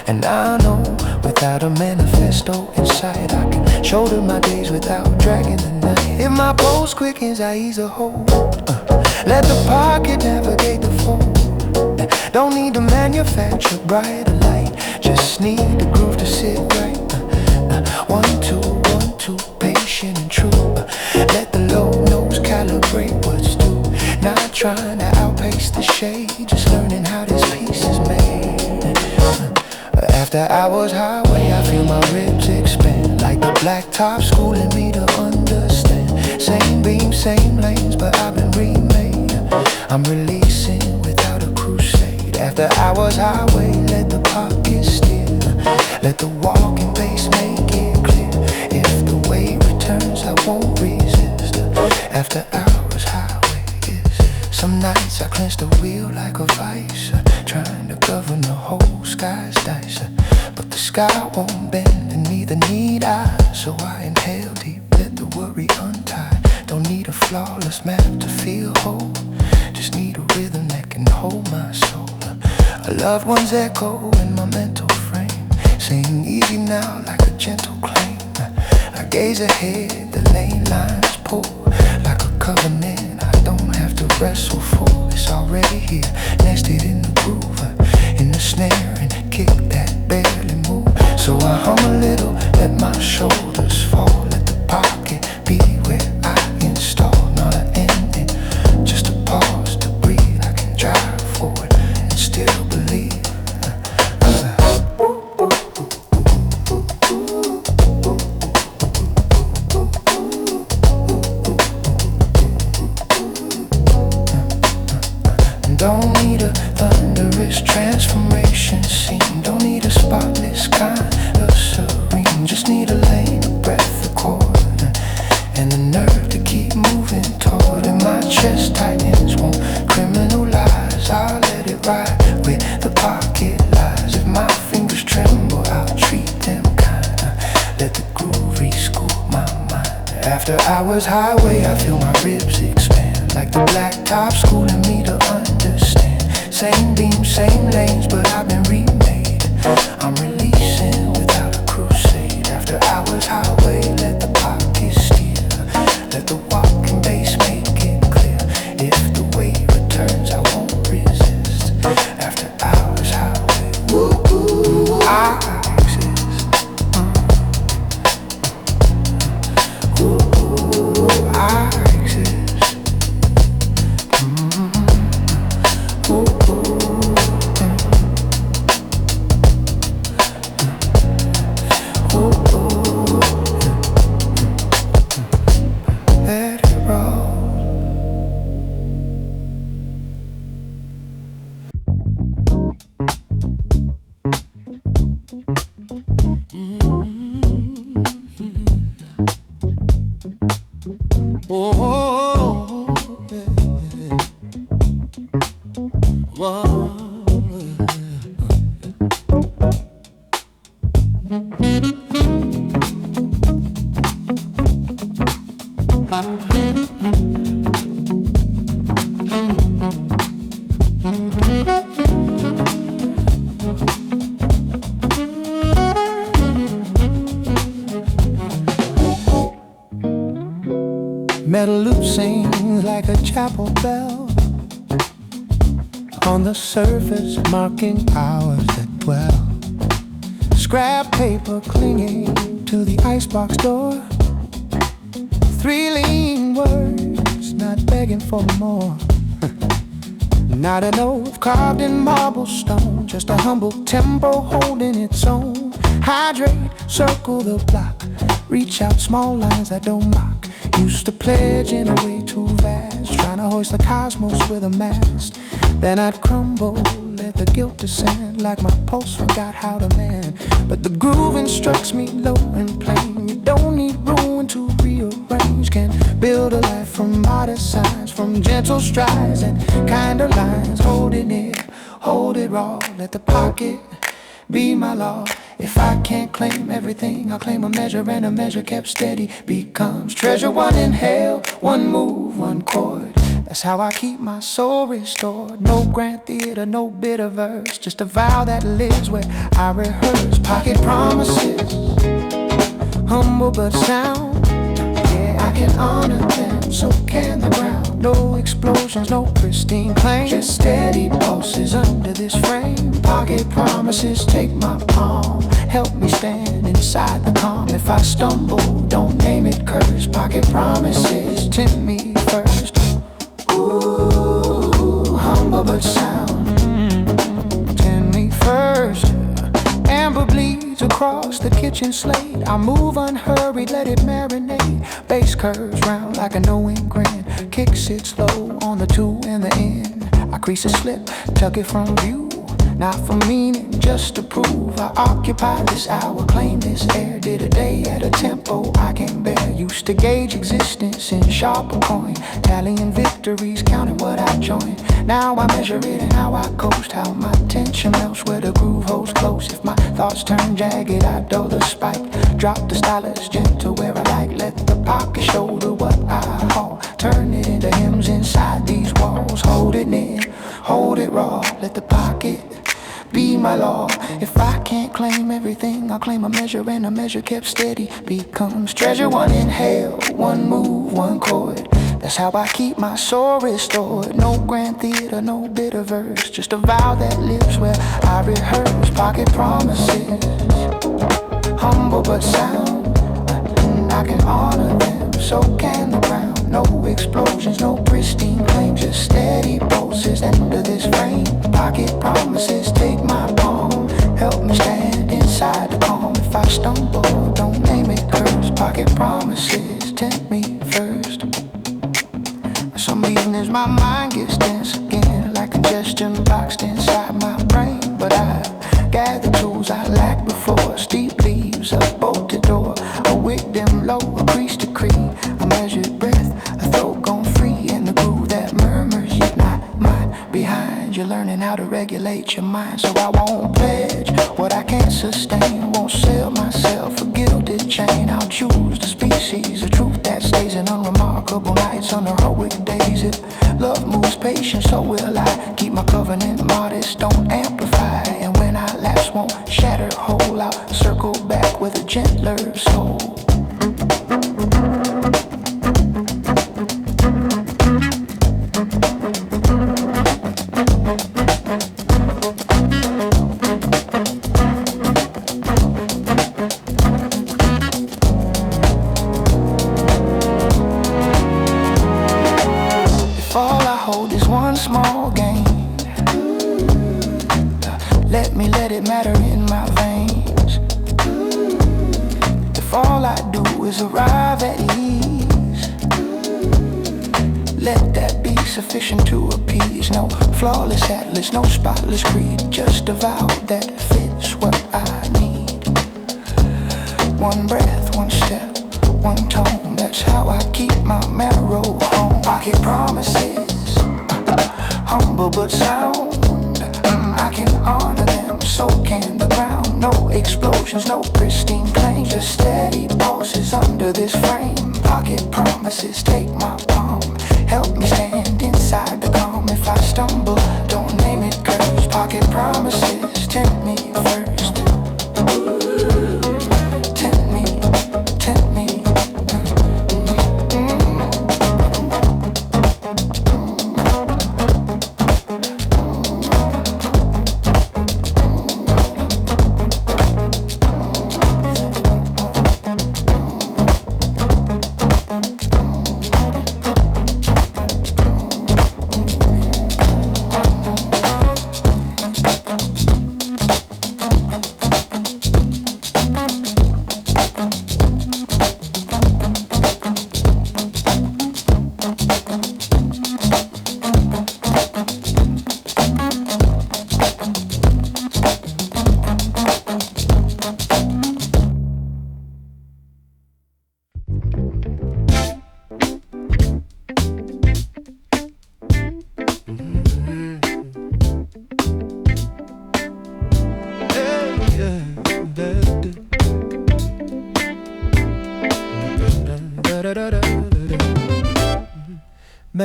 And I know without a manifesto in sight, I can shoulder my days without dragging the night. If my pulse quickens, I ease a hold. Let the pocket navigate the fold. Don't need to manufacture brighter light, just need the groove to sit right. 1, 2, 1, 2, patient and true. Let the low nose calibrate what's due. Not trying to outpace the shade, just learning how this piece is made. After hours highway, I feel my ribs expand, like the blacktop schooling me to understand. Same beam, same lanes, but I've been remade. I'm releasing without a crusade. After hours highway, let the pocket steer. Let the walking pace make it clear. If the weight returns, I won't resist. After hours highway is some nights I clench the wheel like a vice, trying to govern the whole sky's dice. But the sky won't bend and neither need I. So I inhale deep, let the worry untie. Don't need a flawless map to feel whole, just need a rhythm that can hold my soul. A loved one's echo in my mental frame, saying easy now like a gentle claim. I gaze ahead, the lane lines pull like a covenant I don't have to wrestle for. It's already here, nested in the groove, in the snare and kick that barely move. So I hum a little, let my shoulders fall. Let the pocket be where I install. Not an ending, just a pause to breathe. I can drive forward and still believe. Don't need a thunderous transformation scene. Don't need a spotless kind of serene. Just need a lane, a breath, a chord, and the nerve to keep moving toward it. My chest tightens, won't criminalize. I'll let it ride where the pocket lies. If my fingers tremble, I'll treat them kind. Let the groove reschool my mind. After hours highway, I feel my ribs expand, like the blacktop schooling me to understand. Same beam, same lanes, but I've been remade. I'm releasing without a crusade. After hours highway, let the pocket steer. Let the walking bass make it clear. If the weight returns, I won't resist. After hours highway, I exist. I exist. Metal loop sings like a chapel bell, on the surface marking hours that dwell. Scrap paper clinging to the icebox door. Thrilling words, not begging for more. Not an oath carved in marble stone, just a humble tempo holding its own. Hydrate, circle the block, reach out small lines that don't mock. Used to pledge in a way too vast, trying to hold voice the cosmos with a mast. Then I'd crumble, let the guilt descend, like my pulse forgot how to mend. But the groove instructs me low and plain. You don't need ruin to rearrange. Can build a life from modest signs, from gentle strides and kinder lines. Hold it near, hold it raw, let the pocket be my law. If I can't claim everything, I'll claim a measure, and a measure kept steady becomes treasure. One inhale, one move, one chord. That's how I keep my soul restored. No grand theater, no bitter verse, just a vow that lives where I rehearse. Pocket promises, humble but sound. Yeah, I can honor them, so can the ground. No explosions, no pristine claims, just steady pulses under this frame. Pocket promises take my palm, help me stand inside the calm. If I stumble, don't name it curse. Pocket promises tempt me first. Ooh, humble but sound, tempt me first. Amber bleeds across the kitchen slate. I move unhurried, let it marinate. Bass curves round like a knowing grin. Kicks it slow on the two and the end. I crease a slip, tuck it from view. Not for meaning, just to prove I occupy this hour, claim this air. Did a day at a tempo I can bear. Used to gauge existence in sharper coin, tallying victories, counting what I joined. Now I measure it in how I coast, how my tension melts where the groove holds close. If my thoughts turn jagged, I dull the spike. Drop the stylus gentle where I like. Let the pocket shoulder what I haul. Turn it into hymns inside these walls. Hold it near, hold it raw. Let the pocket be my law. If I can't claim everything, I'll claim a measure, and a measure kept steady becomes treasure. One inhale, one move, one chord. That's how I keep my soul restored. No grand theater, no bitter verse, just a vow that lives where I rehearse. Pocket promises, humble but sound. I can honor them, so can the ground. No explosions, no pristine claims, just steady pulses under this frame. Pocket promises take my palm, help me stand inside the calm. If I stumble, don't name it curse. Pocket promises tempt me first. Some evenings my mind gets dense again, like congestion boxed inside my brain. But I gather tools I lacked before. Steep leaves, a bolted door, a wick dim low, a crease decree, a measured breath, a throat gone free, and the groove that murmurs yet not mine. Behind you learning how to regulate your mind, so I won't pledge what I can't sustain. Won't sell myself a gilded chain. I'll choose the species, the truth that stays in unremarkable nights, on heroic days. If love moves patient, so will I. Keep my covenant modest, don't amplify. And when I lapse, won't shatter whole. I'll circle back with a gentler soul. If all I hold is one small gain, let it matter in my veins. If all I do is arrive at ease, let that be sufficient to appease. No flawless atlas, no spotless creed, just a vow that fits what I need. One breath, one step, one tone, that's how I keep my marrow home. Pocket promises, humble but sound. I can honor them, so can the ground. No explosions, no pristine claims, just steady pulses under this frame. Pocket promises take my palm, help me stand inside the calm. If I stumble, don't name it curse. Pocket promises tempt me first. Tempt me, tempt me.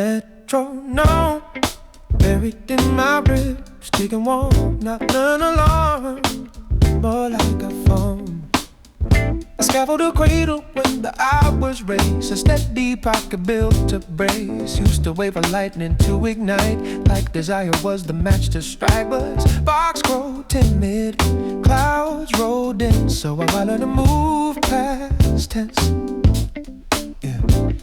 metronome buried in my ribs, ticking warm, not an alarm, more like a phone. I scaffold a cradle when the hours race, a steady pocket built to brace. Used to wait for lightning to ignite, like desire was the match to strike. But sparks grow timid, clouds rolled in, so I learned to move past tense.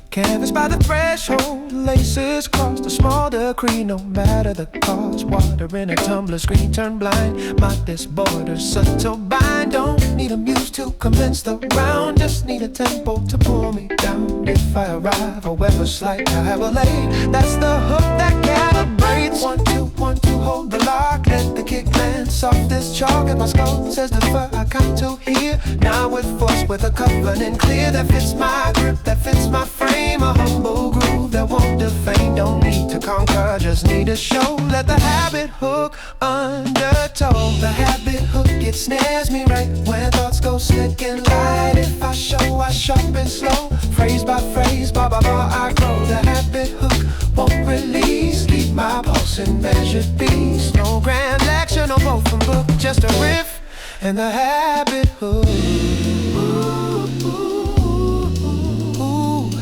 Canvas by the threshold, laces across the small decree. No matter the cost, water in a tumbler, screen turned blind. Modest borders, subtle bind. Don't need a muse to convince the round, just need a tempo to pull me down. If I arrive, however slight, however late, that's the hook that calibrates. 1, 2, 1, 2, hold the lock, let the kick land. Soft as chalk, and my skull says defer. I come to here now with force, with a covenant clear that fits my grip, that fits my frame. A humble groove that won't defame. Don't need to conquer, just need to show. Let the habit hook undertow. The habit hook, it snares me right when thoughts go slick and light. If I show, I sharpen slow. Phrase by phrase, bar by bar, I grow. The habit hook won't release. Keep my pulse in measured beats. No grand lecture, no both from book, just a riff and the habit hook.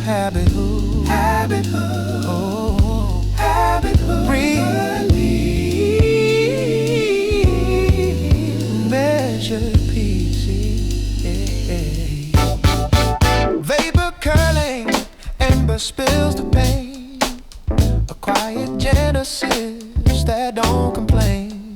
Habit hook, habit hook, oh, habit hook. Release, measured pieces. Vapor curling, ember spills the pain. A quiet genesis that don't complain.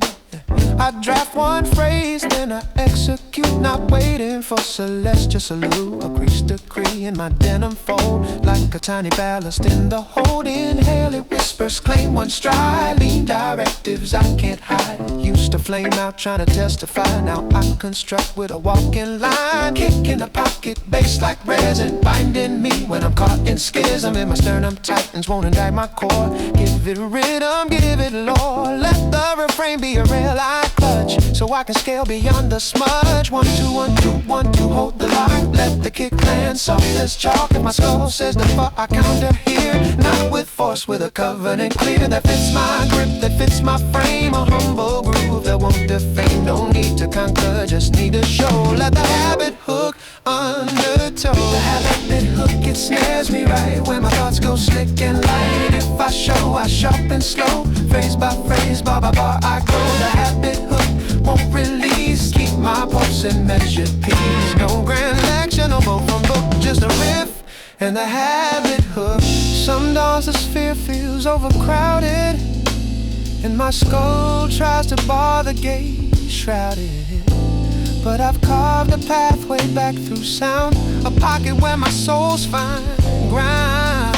I draft one phrase, then I execute, not waiting for celestial salute. A priest decree in my denim fold, like a tiny ballast in the hold. Inhale, it whispers, claim one stride. Lean directives I can't hide. Used to flame out, trying to testify. Now I construct with a walking line. Kick in the pocket, bass like resin, binding me when I'm caught in schism. In my sternum tightens, won't indict my core. Give it rhythm, give it lore. Let the refrain be a real clutch, so I can scale beyond the smudge. 1, 2, 1, 2, 1, 2, hold the line. Let the kick land, soft as chalk. And my skull says defer, I counter here. Not with force, with a covenant clear that fits my grip, that fits my frame. A humble groove that won't defame. No need to conquer, just need to show. Let the habit hook undertow. The habit hook, it snares me right when my thoughts go slick and light. If I show, I sharpen slow. Phrase by phrase, bar by bar, I grow. The habit hook won't release. Keep my pulse in measured peace. No grand lecture, no bow from book, just a riff and the habit hook. Some days the sphere feels overcrowded, and my skull tries to bar the gate, shrouded. But I've carved a pathway back through sound, a pocket where my soul's find ground.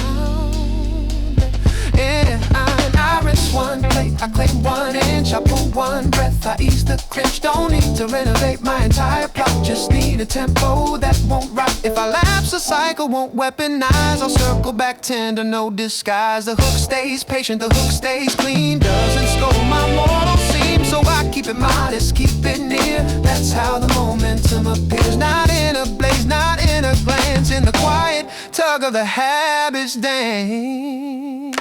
Yeah, I rinse one plate, I claim 1 inch, I pull one breath, I ease the clinch. Don't need to renovate my entire plot, just need a tempo that won't rock. If I lapse a cycle, won't weaponize, I'll circle back tender, no disguise. The hook stays patient, the hook stays clean, doesn't scold my mortal seam, so I keep it modest, keep it near. That's how the momentum appears, not in a blaze, not in a glance, in the quiet tug of the habits dance.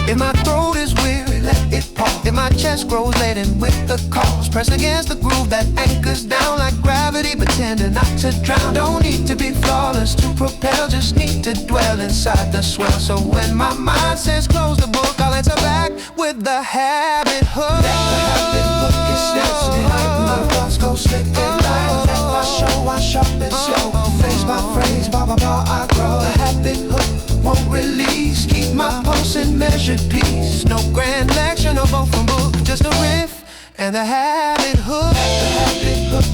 If my throat is weary, let it pause. If my chest grows laden with the cause, press against the groove that anchors down like gravity, pretending not to drown. Don't need to be flawless to propel, just need to dwell inside the swell. So when my mind says close the book, I'll answer back with the habit hook. Let the habit hook, it snaps me like my thoughts go slick and light. Let my show, I sharpen slow. Phrase by phrase, bar by bar, I grow. The habit hook won't release, keep my pulse in measured peace. No grand lecture, no bow from book, just a riff and the habit hook. The habit hook,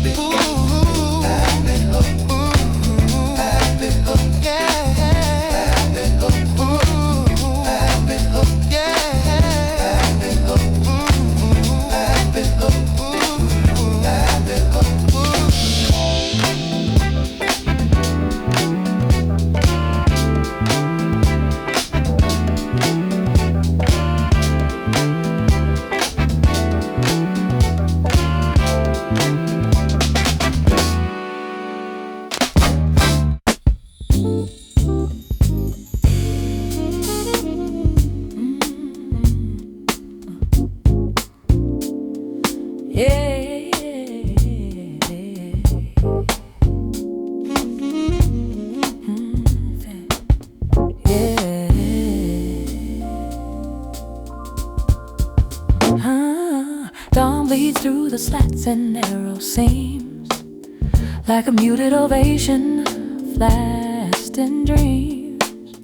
habit hook, habit hook, yeah. Habit hook, habit hook, yeah. Habit hook, habit hook, habit hook. bleeds through the slats and narrow seams, like a muted ovation, flashed in dreams.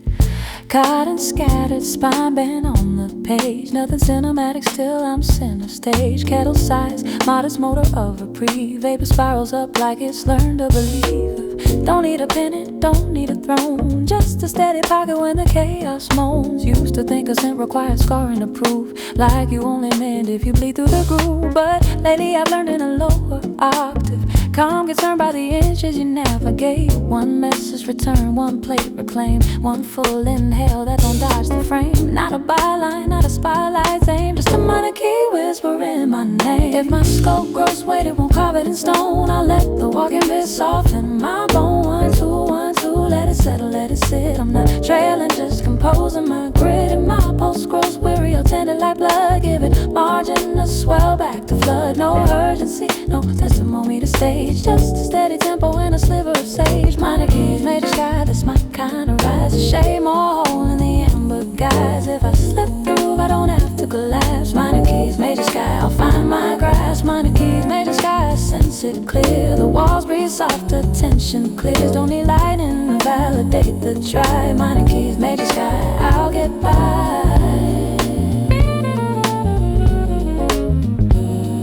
Caught and scattered, spine bent on the page. Nothing cinematic, still I'm center stage. Kettle size, modest motor of reprieve. Vapor spirals up like it's learned to believe. Don't need a pennant, don't need a throne, just a steady pocket when the chaos moans. Used to think ascent required scarring to prove, like you only mend if you bleed through the groove. But lately I've learned in a lower octave, calm concerned by the inches you navigate. One message return, one plate reclaim, one full inhale that don't dodge the frame. Not a byline, not a spotlight's aim, just a minor key whispering my name. If my scope grows weight, it won't carve it in stone. I'll let the walking bit soften my bone. 1, 2, 1, 2, let it settle, let it sit. I'm not trailing, just composing my grid. And my pulse grows weary, or tender like blood. Give it margin to swell back to flood. No urgency, no testimony to stage, just a steady tempo and a sliver of sage. Minor keys, major sky, that's my kind of rise. A shade more hole in the amber guise. If I slip through, I don't have to collapse. Minor keys, major sky, I'll find my grasp. Minor keys, major sky, sense it clear. The walls breathe soft, the tension clears. Don't need lightning to validate the try. Minor keys, major sky, I'll get by.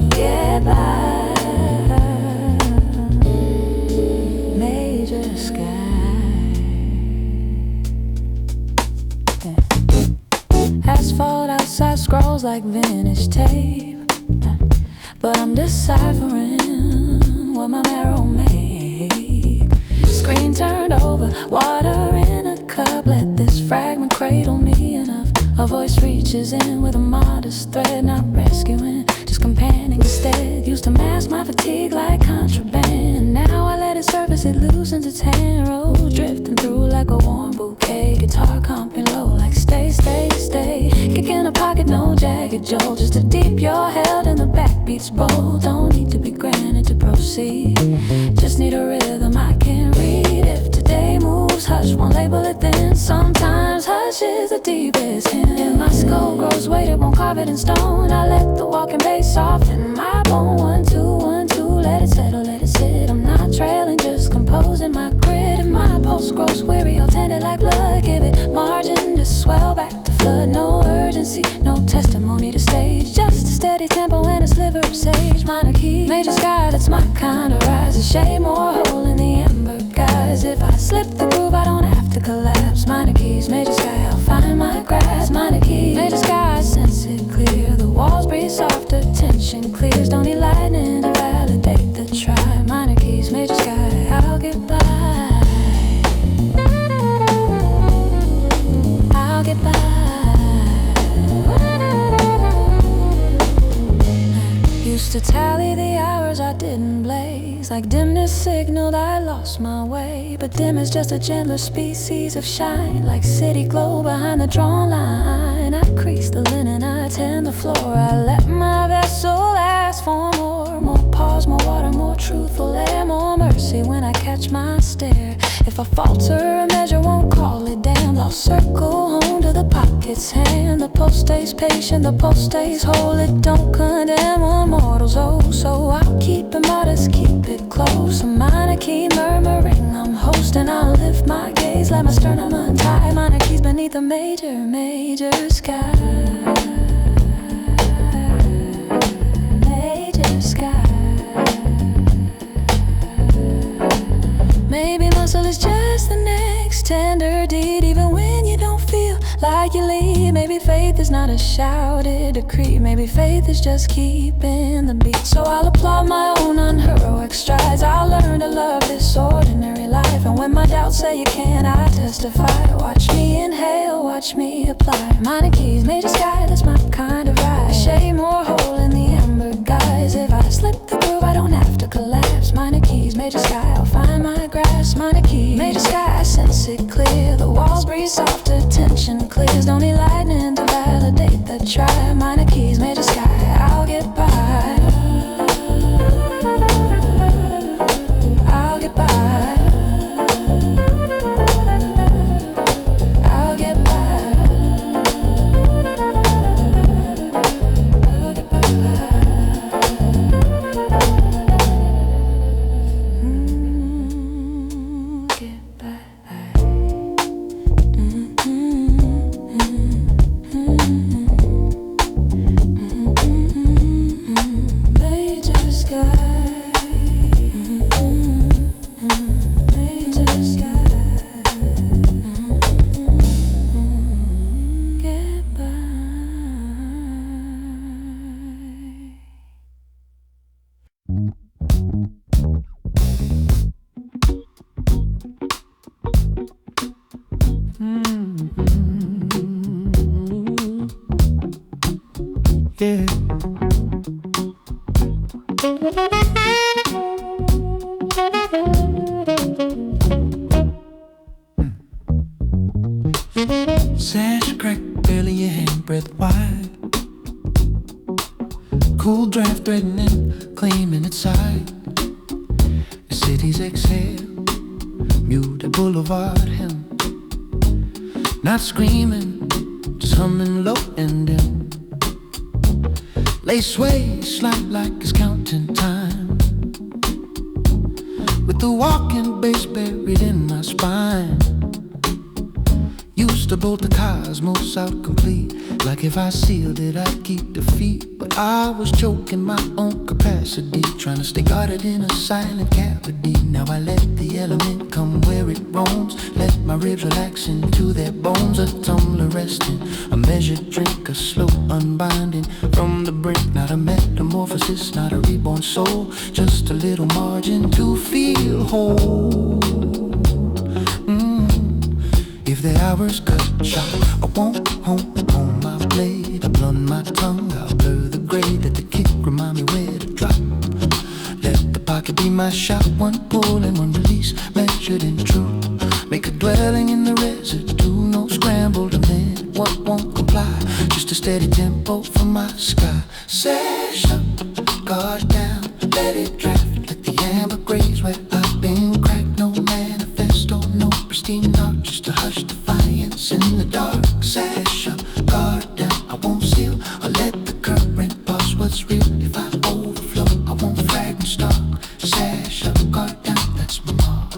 Get by. Major sky. Asphalt outside scrolls like vintage tape, but I'm deciphering what my marrow make. Screen turned over, water in a cup. Let this fragment cradle me enough. A voice reaches in with a modest thread, not rescuing, just companioning instead. Used to mask my fatigue like contraband. Now I let it surface, it loosens its hand. Road drifting through like a warm bouquet. Guitar comping low like stay, stay, stay. Kick in a pocket, no jagged jolt, just a deep you're held and the backbeats bold. Don't need to be granted to proceed, just need a rhythm I can read. If today moves, hush, won't label it then. Sometimes hush is the deepest hint. If my skull grows weight, it won't carve it in stone. I let the walking bass soften my bone. 1, 2, 1, 2, let it settle, let it sit. I'm not trailing, just composing my grid. If my pulse grows weary, I'll tend it like blood. Give it margin to swell back to flood. No urgency, no testimony to stage, just a steady tempo and a sliver of sage. Minor key, major sky, that's my kind of rise. A shade more hole in the amber guise. If I slip the groove, I don't have to collapse. Minor keys, major sky, I'll find my grasp. Minor key, major sky, sense it clear. The walls breathe softer, tension clears. Don't need lightning to validate the try. Minor keys, major sky, I'll get by. I'll get by. Used to tally the hours I didn't blaze, like dimness signaled I lost my way. But dim is just a gentler species of shine, like city glow behind the drawn line. I crease the linen, I tend the floor. I let my vessel last for more pause, more water, more truthful air, more mercy when I catch my stare. If I falter, a measure won't call it damn. Lost circle home to the pocket's hand. The pulse stays patient, the pulse stays whole. It don't condemn a mortal's oh. So I'll keep it modest, keep it close. A minor key murmuring, I'm hosting. I'll lift my gaze, let my sternum untie. Minor keys beneath the major sky. Major sky. Maybe muscle is just the next tender deed, even when you don't feel like you lead. Maybe faith is not a shouted decree. Maybe faith is just keeping the beat. So I'll applaud my own unheroic strides. I'll learn to love this ordinary life. And when my doubts say you can't, I testify. Watch me inhale, watch me apply. Minor keys, major sky, that's my kind of ride. A shade more hole in the amber guise. If I slip the groove, I don't have to collapse. Minor keys, major sky, I'll find my grasp. Minor keys, major sky, sense it clear. The walls breathe softer, tension clears. Don't need lightning to validate the try. Minor keys, major sky, I'll get by. I'll get by. I'll get by. I'll get by. yeah. Sash crack, barely your hand breadth wide. Cool draft threatening, claiming its side. The city's exhale, muted boulevard hymn. Not screaming, just humming low and dim. Lace waist slide like it's counting time, with the walking bass buried in my spine. Used to bolt the cosmos out complete, like if I sealed it I'd keep defeat. But I was choking my own capacity, trying to stay guarded in a silent cavity. Now I let the element come where it roams, let my ribs relax into their bones. A tumbler resting, a measured drink, a slow unbinding from the brink. Not a metamorphosis, not a reborn soul, just a little margin to feel whole. If the hours cut short, I won't hone my blade. I blunt my tongue, I'll blur the grade. Let the kick remind me where to drop. Let the pocket be my shot. One pull and one release, measured and true. Make a dwelling in the residue. No scramble to mend what won't comply. Just a steady tempo from my sky. Sash up, guard down, let it draft. Let the amber graze where I've been cracked. No manifesto, no pristine art, just a hushed defiance in the dark. Sash up, guard down, I won't seal or let the current pass what's real. If I overflow, I won't frag and stock. Sash up, guard down, that's my mark.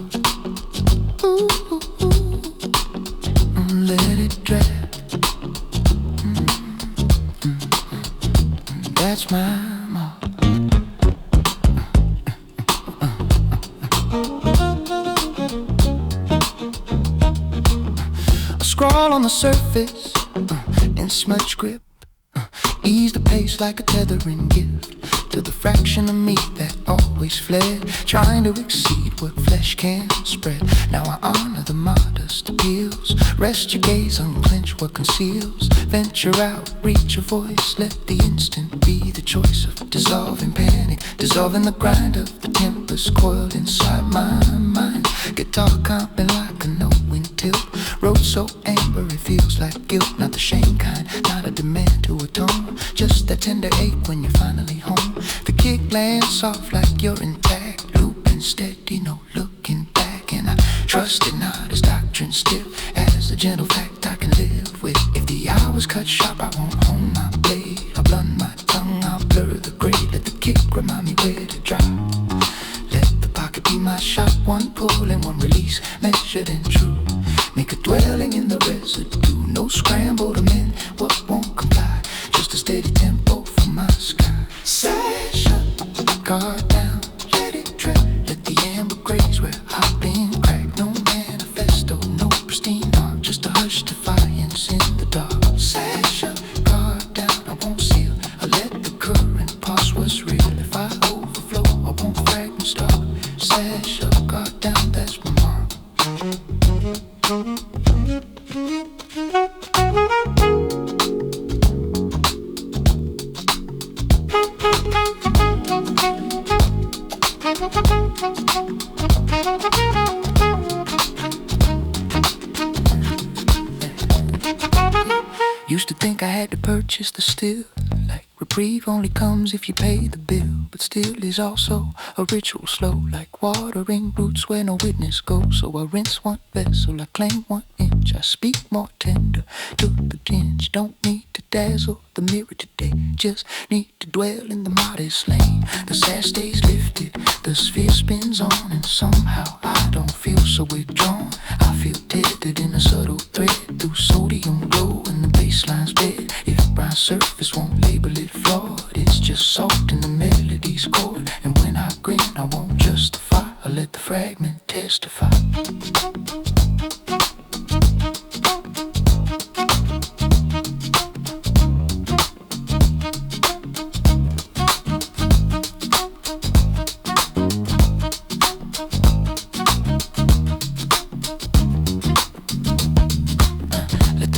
Ooh, ooh, ooh. Let it drag. That's my mark. Scrawl on the surface, in smudge grip. Ease the pace like a tethering gift to the fraction of me that always fled, trying to exceed what flesh can spread. Now I honor the modest appeals. Rest your gaze, unclench what conceals. Venture out, reach a voice. Let the instant be the choice of dissolving panic, dissolving the grind of the tempest coiled inside my mind. Guitar comping like a knowing tilt. Rhodes so amber it feels like guilt, not the shame kind, not a demand to atone, just that tender ache when you're finally home. The kick lands soft like you're intact, looping steady, no looking back. And I trust it not as doctrine still, as a gentle fact I can live with. If the hours cut sharp, I won't hone my blade. I'll blunt my tongue, I'll blur the grade. Let the kick remind me where to drop. Let the pocket be my shot. One pull and one release, measured and true. Make a dwelling in the residue. No scramble to mend what won't comply, just a steady tempo from my sky. Sash up, guard down, let it drip. Let the amber graze where I've been cracked. No manifesto, no pristine art, just a hushed defiance in the dark. Sash up, guard down, I won't seal. I let the current pass what's real. If I overflow, I won't frag and stop. Sash up, guard down, that's my mark. Used to think I had to purchase the still, like reprieve only comes if you pay the bill. But still is also a ritual slow, like watering roots where no witness goes. So I rinse one vessel, I claim 1 inch. I speak more tender to the tinge. Don't need to dazzle the mirror today, just need to dwell in the modest lane. The sash stays lifted, the sphere spins on, and somehow I don't feel so withdrawn. I feel tethered in a subtle thread through sodium glow, and the baseline's dead. If brown surface won't label it flawed, it's just salt in the melody's chord. And when I grin, I won't justify, I let the fragment testify.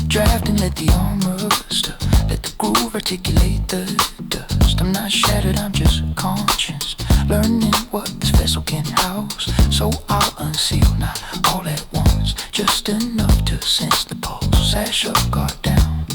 Draft and let the arm rust. Let let the groove articulate the dust. I'm not shattered, I'm just conscious, learning what this vessel can house. So I'll unseal, not all at once, just enough to sense the pulse. Sash up, guard down,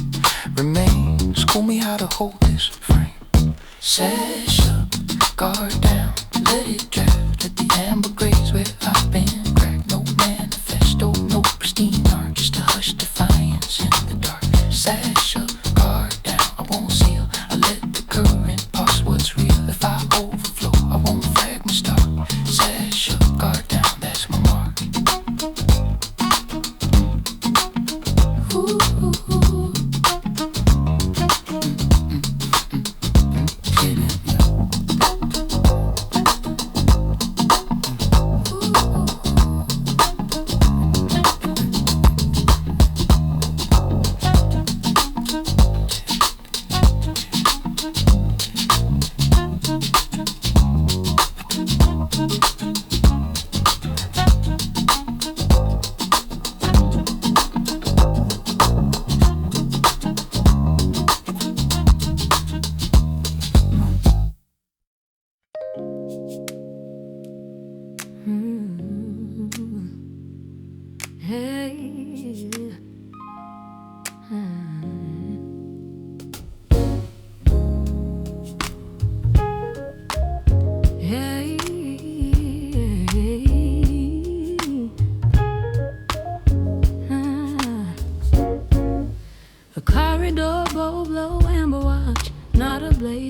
remain, school me how to hold this frame. Sash up, guard down, let it draft, let the amber graze where I've been cracked. No manifesto, no pristine art, just a hushed defiance in the dark. Sash up, guard down, I won't seal, I let the current pass what's real. If I overflow, I won't frag my star. Sash up, guard down, that's my mark. Ooh, ooh, ooh.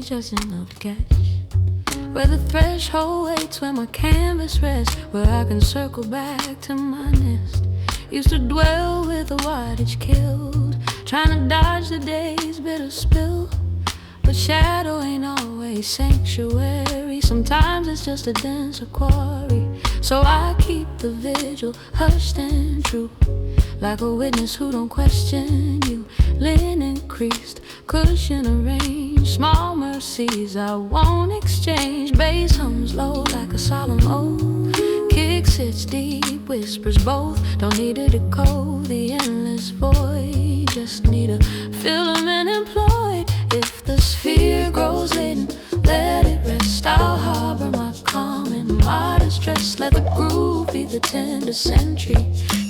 Just enough to catch where the threshold waits, where my canvas rests, where I can circle back to my nest. Used to dwell with the wattage killed, trying to dodge the day's bitter spill. But shadow ain't always sanctuary, sometimes it's just a denser quarry. So I keep the vigil hushed and true, like a witness who don't question you. Linen creased, cushion arranged, small mercies I won't exchange. Bass hums low like a solemn oath, kick sits deep, whispers both. Don't need to decode the endless void, just need a filament employed. If the sphere grows laden, let it rest. I'll harbor my calm in modest dress. Let the groove be the tender sentry,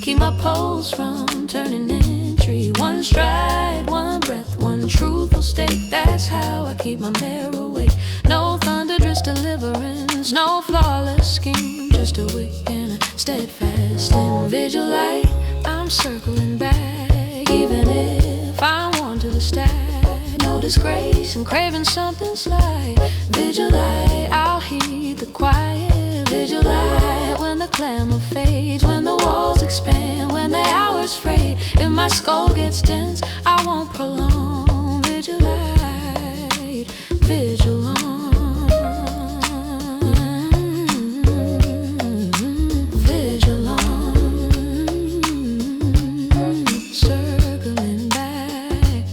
keep my pulse from turning entry. One stride, one breath, one truthful state. That's how I keep my mare awake. No thunderous deliverance, no flawless scheme, just a wick and a steadfast and vigil light. I'm circling back, even if I'm worn to the stack. No disgrace and craving something slight. Vigil light, I'll heed the quiet. Vigil light, when the clamor fades, when the walls expand, when the hours fade. If my skull gets tense, I won't prolong. Vigil light, vigil on. Vigil on. Circling back.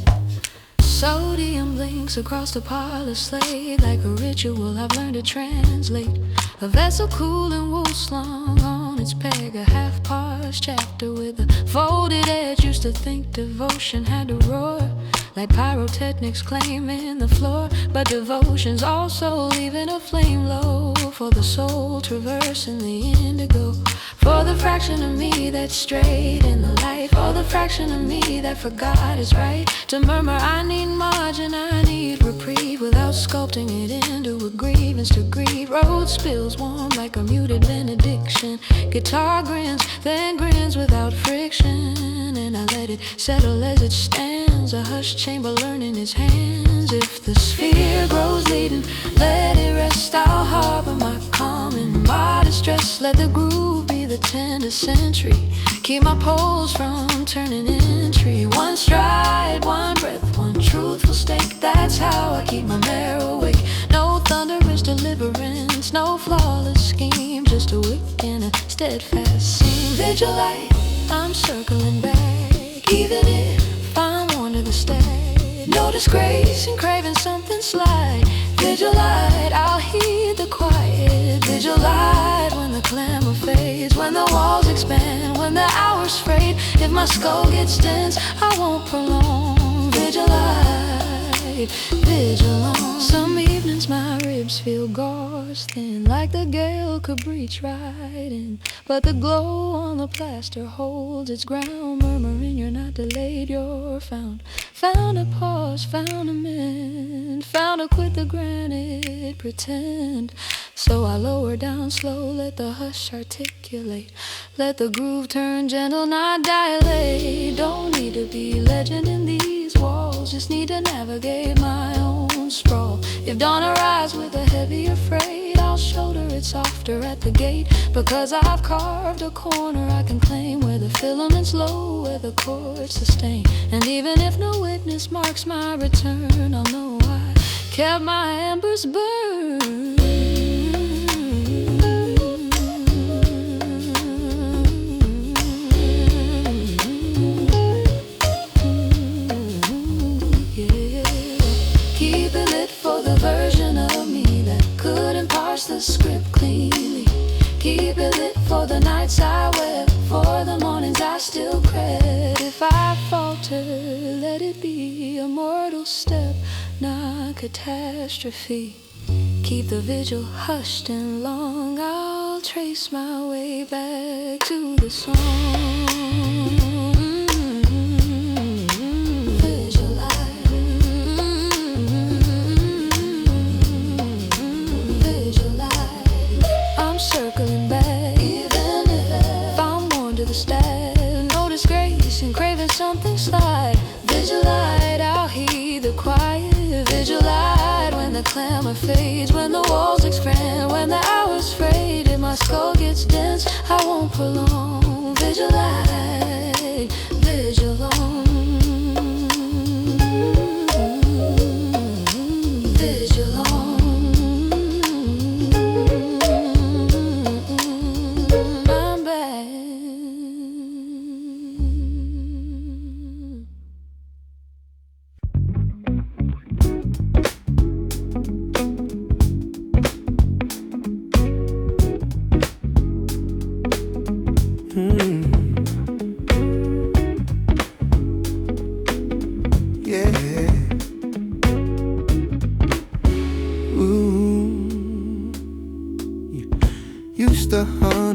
Sodium blinks across the parlor slate, like a ritual I've learned to translate. A vessel cool and wool slung on its peg, a half-parsed chapter with a folded edge. Used to think devotion had to roar, like pyrotechnics claiming the floor. But devotion's also leaving a flame low, for the soul traversing the indigo. For the fraction of me that's straight in the light, for the fraction of me that forgot is right. To murmur I need margin, I need reprieve, without sculpting it into a grievance to grieve. Rhodes spills warm like a muted benediction. Guitar grins, then grins without friction. And I let it settle as it stands, a hushed chamber learning its hands. If the sphere grows leading, let it rest. I'll harbor my calm in modest dress. Let the groove be the tender sentry, keep my pulse from turning entry. One stride, one breath, one truthful stake. That's how I keep my mare awake. No thunderous deliverance, no flawless scheme, just a wick and a steadfast seam. Vigil light, I'm circling back, even if I'm worn to the stack. No disgrace in craving something slight. Vigil light, I'll heed the quiet. Vigil light, when the clamor fades, when the walls expand, when the hours frayed. If my skull gets tense, I won't prolong. Vigil light. it vigil on. Some evenings my ribs feel gauze thin, like the gale could breach right in. But the glow on the plaster holds its ground, murmuring you're not delayed, you're found. Found a pause, found a mend, found to quit the granite pretend. So I lower down slow, let the hush articulate, let the groove turn gentle, not dilate. Don't need to be legend in these walls, just need to navigate my own sprawl. If dawn arrives with a heavier freight, I'll shoulder it softer at the gate, because I've carved a corner I can claim, where the filament's low, where the chords sustain. And even if no witness marks my return, I'll know I kept my embers burned. Version of me that couldn't parse the script cleanly. Keep it lit for the nights I wept, for the mornings I still cred. If I falter, let it be a mortal step, not catastrophe. Keep the vigil hushed and long, I'll trace my way back to the song. Circling back, even if I'm worn to the staff. No disgrace in craving something slight. Vigilite, I'll heed the quiet. Vigilite when the clamor fades, when the walls expand, when the hours fade. If my skull gets dense, I won't prolong. Vigilite, vigil on. Vigil on.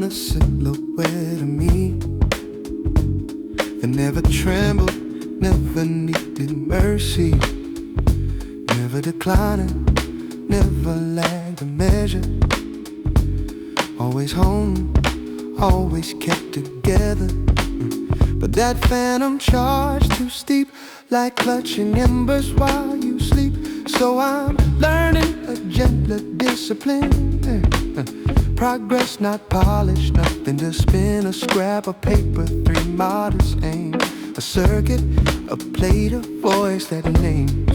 A silhouette of me that never trembled, never needed mercy, never declining, never lagged a measure, always home, always kept together. But that phantom charge too steep, like clutching embers while you sleep. So I'm learning a gentler discipline. Progress not polished, nothing to spin. A scrap of paper, 3 models aim. A circuit, a plate, a voice that names.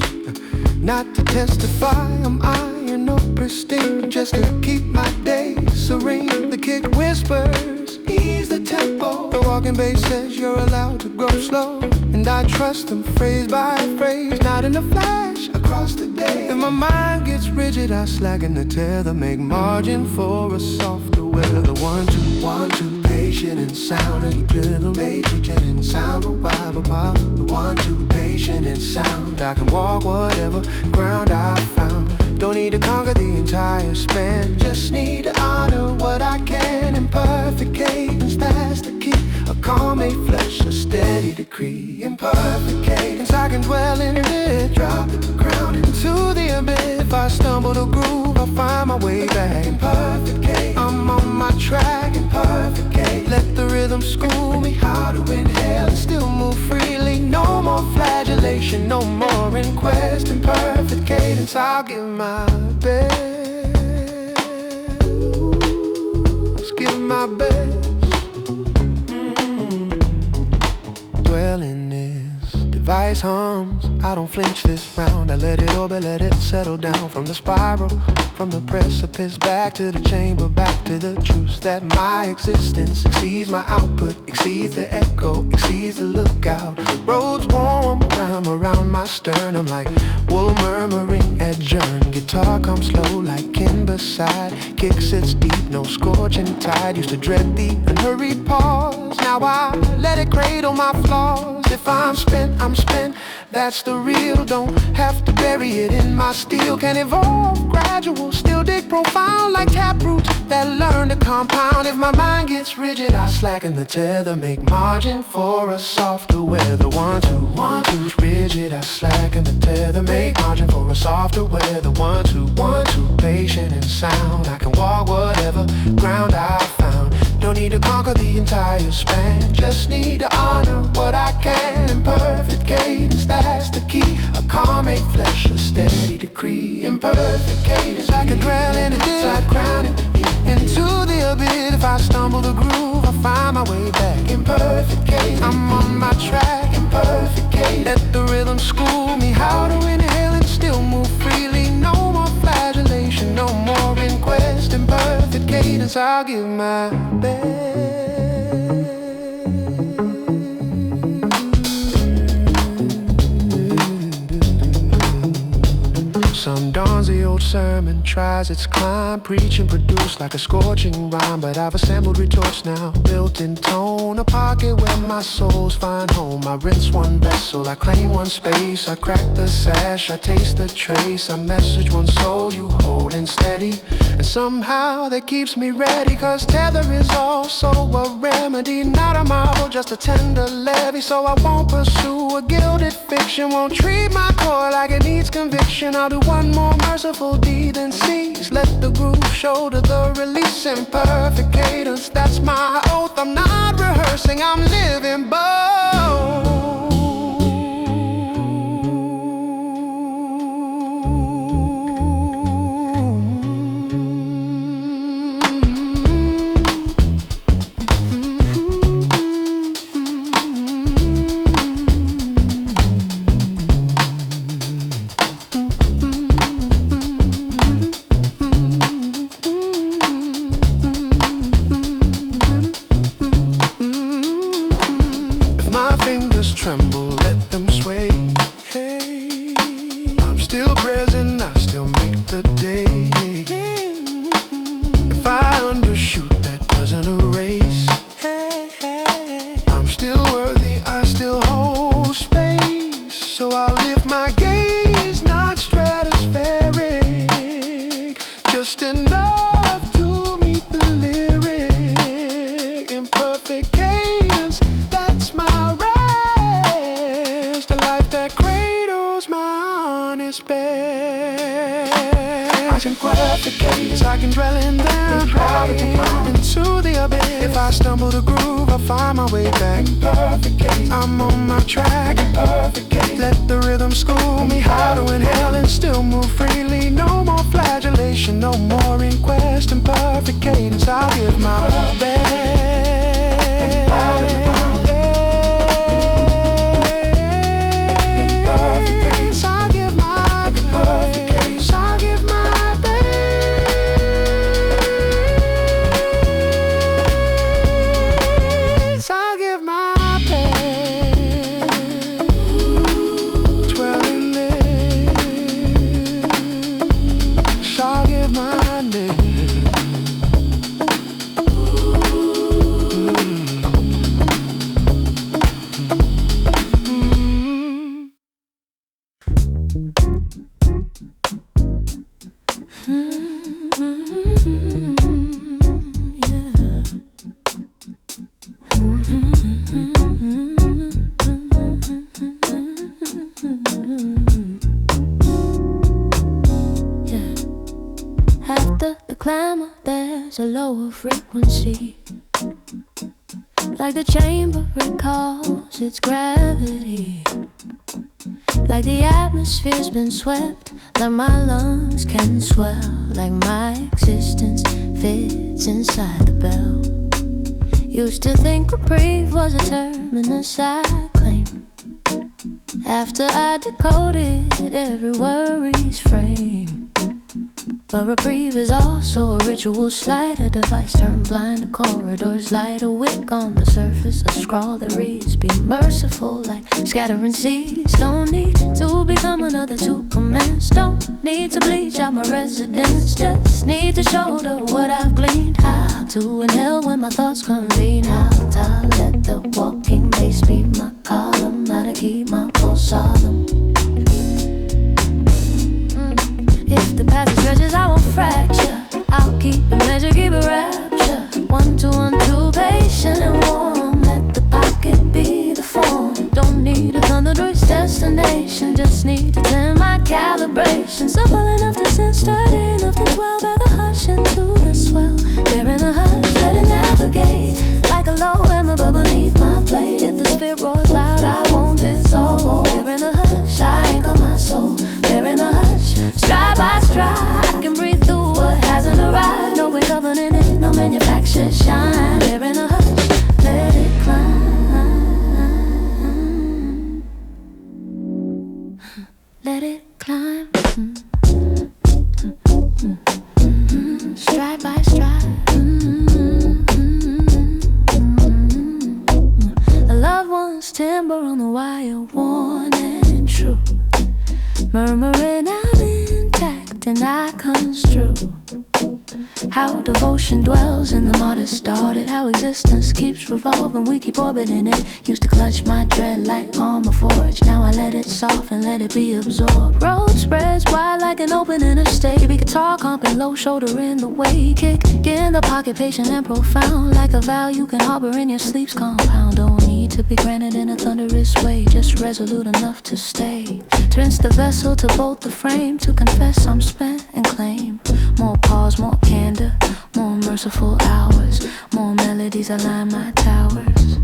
Not to testify, I'm iron or pristine, just to keep my day serene. The kick whispers, ease the tempo. The walking bass says you're allowed to grow slow, and I trust them phrase by phrase, not in a flash across the day. If my mind gets rigid, I slacken the tether, make margin for a softer weather. The 1-2, patient and sound, and rhythm, matrix and sound, revival pop. The 1-2, patient and sound, I can walk whatever ground I found. Don't need to conquer the entire span, just need to honor what I can. Imperfect cadence, that's the key. A calm made flesh, a steady decree. Imperfect cadence, I can dwell in it, drop to the ground into the abyss. If I stumble to groove, I'll find my way back. Imperfect cadence, I'm on my track. Imperfect cadence, let the rhythm school me how to inhale and still move freely. No more flagellation, no more inquest. Imperfect cadence, I'll give my best. Let's give my best. Dwell in this device hums, I don't flinch this round. I let it orbit, let it settle down. From the spiral, from the precipice, back to the chamber, back to the truth that my existence exceeds my output, exceeds the echo, exceeds the lookout. Rhodes warm, rhyme around my sternum like wool murmuring adjourn. Guitar comes slow like kin beside, kick sits deep, no scorching tide. Used to dread the unhurried pause, now now I let it cradle my flaws. If I'm spent, I'm spent, that's the real. Don't have to bury it in my steel. Can evolve, gradual, still dig profound like taproots that learn to compound. If my mind gets rigid, I slacken the tether, make margin for a softer weather. 1, 2, 1, 2's rigid, I slacken the tether, make margin for a softer weather. 1, 2, 1, 2, patient and sound. I can walk whatever ground I found. Don't need to conquer the entire span, just need to honor what I can. Imperfect cadence, that's the key. A calm make flesh, a steady decree. Imperfect cadence, like a drown in a dip, like crowning into the abyss. If I stumble the groove, I find my way back. Imperfect cadence, I'm on my track. Imperfect cadence, let the rhythm school me how to inhale and still move freely. No more flagellation, no more inquest. Imperfect cadence, I'll give my best. Some dawns the old sermon, tries its climb, preach and produce like a scorching rhyme. But I've assembled retorts now, built in tone, a pocket where my souls find home. I rinse one vessel, I claim one space, I crack the sash, I taste the trace, I message one soul you holding steady. And somehow that keeps me ready, cause tether is also a remedy, not a marvel, just a tender levy. So I won't pursue a gilded fiction, won't treat my core like it needs conviction. I'll do one more merciful deed than cease, let the groove shoulder the release. Imperfect cadence, that's my oath, I'm not rehearsing, I'm living both. Tremble, let them sway. Hey, I'm still present, I still make the day. If I undershoot, that doesn't erase. I'm still worthy, I still hold space. So I'll lift my gaze, not stratospheric, just enough to meet the lyric. Imperfect cadence, that's my right. I can perfect cadence, I can dwell in them into the abyss. If I stumble the groove, I find my way back. Perfect cadence, I'm on my track. Perfect cadence, let the rhythm school me how to inhale and still move freely. No more flagellation, no more inquest. Imperfect cadence, I'll give my best. Clamor, there's a lower frequency, like the chamber recalls its gravity, like the atmosphere's been swept, like my lungs can swell, like my existence fits inside the bell. Used to think reprieve was a terminus I claimed, after I decoded every worry's frame. A reprieve is also a ritual slide, a device turned blind to corridors, light a wick on the surface, a scrawl that reads, be merciful like scattering seeds. Don't need to become another Superman, don't need to bleach out my residence, just need to shoulder what I've gleaned. How to inhale when my thoughts convene, how to let the walking bass be my column, how to keep my pulse solemn. If the passage stretches, I won't fracture. I'll keep the measure, keep it rapture. 1, 2, 1, 2, patient and warm. Let the pocket be the form. Don't need a thunderous destination, just need to tend my calibration. Simple enough to sense, sturdy enough to dwell by the hush into the swell. There in the hush, let it navigate like a low ember beneath my plate. If the spit roars loud, I won't dissolve. There in the hush, I anchor my soul. There in the hush, stride by stride, I can breathe through what hasn't arrived. No way governing it, no manufactured shine. There in the hush, let it climb. Let it climb. Stride by stride. A loved one's timber on the wire, worn and true. Murmuring out intact and I construe how devotion dwells in the modest started, how existence keeps revolving, we keep orbiting it. Used to clutch my dread like armor forge, now I let it soften, let it be absorbed. Road spreads wide like an open interstate, be guitar comping, low shoulder in the way. Kick in the pocket, patient and profound, like a vow you can harbor in your sleep's compound. Don't need to be granted in a thunderous way, just resolute enough to stay. Turns the vessel to bolt the frame, to confess I'm spent and claim more pause, more candor, more merciful hours, more melodies align my towers.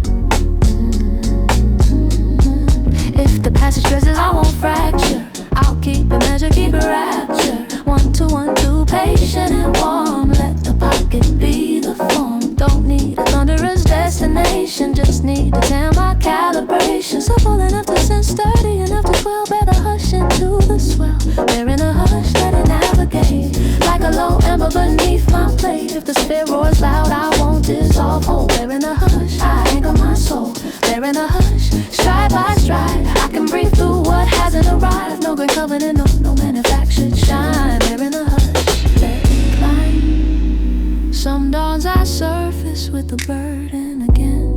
If the passage stresses, I won't fracture. I'll keep a measure, keep it rapture. 1, 2, 1, 2, patient and warm. Let the pocket be the form. Don't need a thunderous destination, just need to tend my calibration. Simple enough to sense, sturdy enough to swell. Bear the hush into the swell. There in a hush, let it navigate like a low ember beneath my plate. If the spit roars loud, I won't dissolve. Oh, there in the hush, I anchor my soul. There in the hush, stride by stride, I can breathe through what hasn't arrived. No great covenant, no manufactured shine. There in the hush, let it climb. Some dawns I surface with the burden again,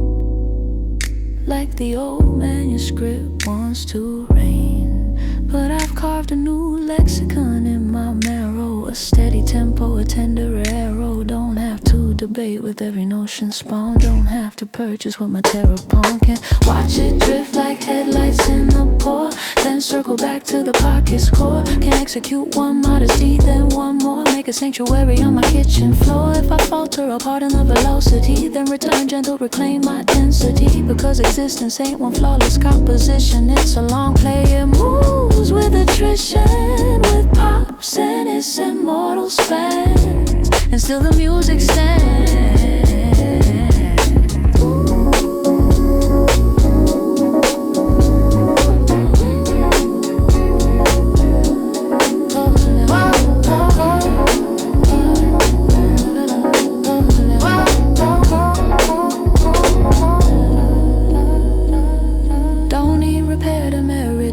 like the old manuscript wants to rain. But I've carved a new lexicon in my marrow, a steady tempo, a tender arrow. Don't have to debate with every notion spawned, don't have to purchase what my terror pawn can. Watch it drift like headlights in the pour, then circle back to the pocket's core. Can execute one modesty, then one more, make a sanctuary on my kitchen floor. If I falter or pardon the velocity, then return gentle, reclaim my density. Because existence ain't one flawless composition, it's a long play, it moves with attrition, with pops and its immortal span, and still the music stands.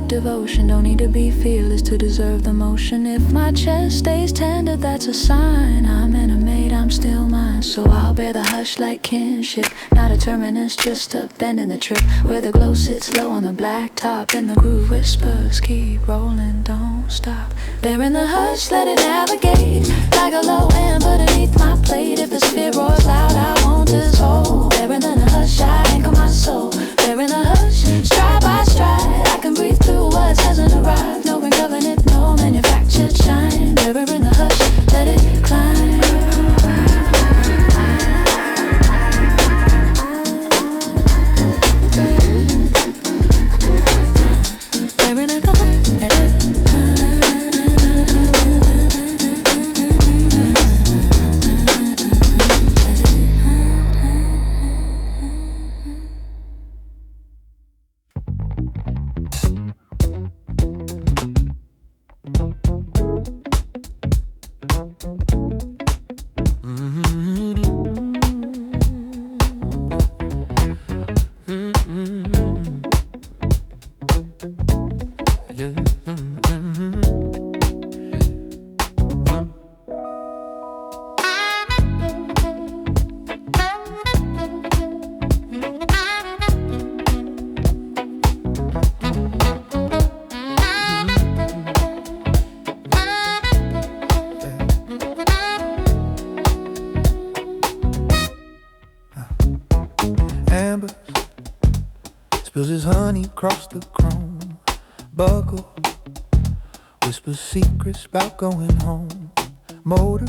Devotion, don't need to be fearless to deserve the motion. If my chest stays tender, that's a sign I'm animate, I'm still mine. So I'll bear the hush like kinship, not a terminus, just a bend in the trip, where the glow sits low on the black top and the groove whispers keep rolling, don't stop. There in the hush, let it navigate like a low end beneath my plate. If the spit roars loud, I won't dissolve. There in the hush, I anchor my soul. There in the hush, stride by stride, I can breathe through what hasn't arrived. No ring covenant, no manufactured shine. There in the hush, let it climb. Amber spills his honey across the chrome buckle, whispers secrets about going home. Motor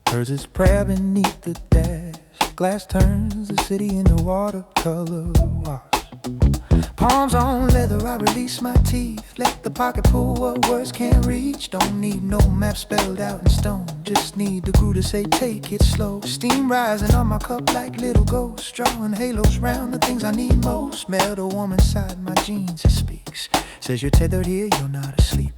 purrs his prayer beneath the dash. Glass turns the city into watercolor wash. Palms on leather, I release my teeth. Let the pocket pull what words can't reach. Don't need no map spelled out in stone. Just need the crew to say take it slow. Steam rising on my cup like little ghosts, drawing halos round the things I need most. Smell the warm inside my jeans, it speaks. Says you're tethered here, you're not asleep.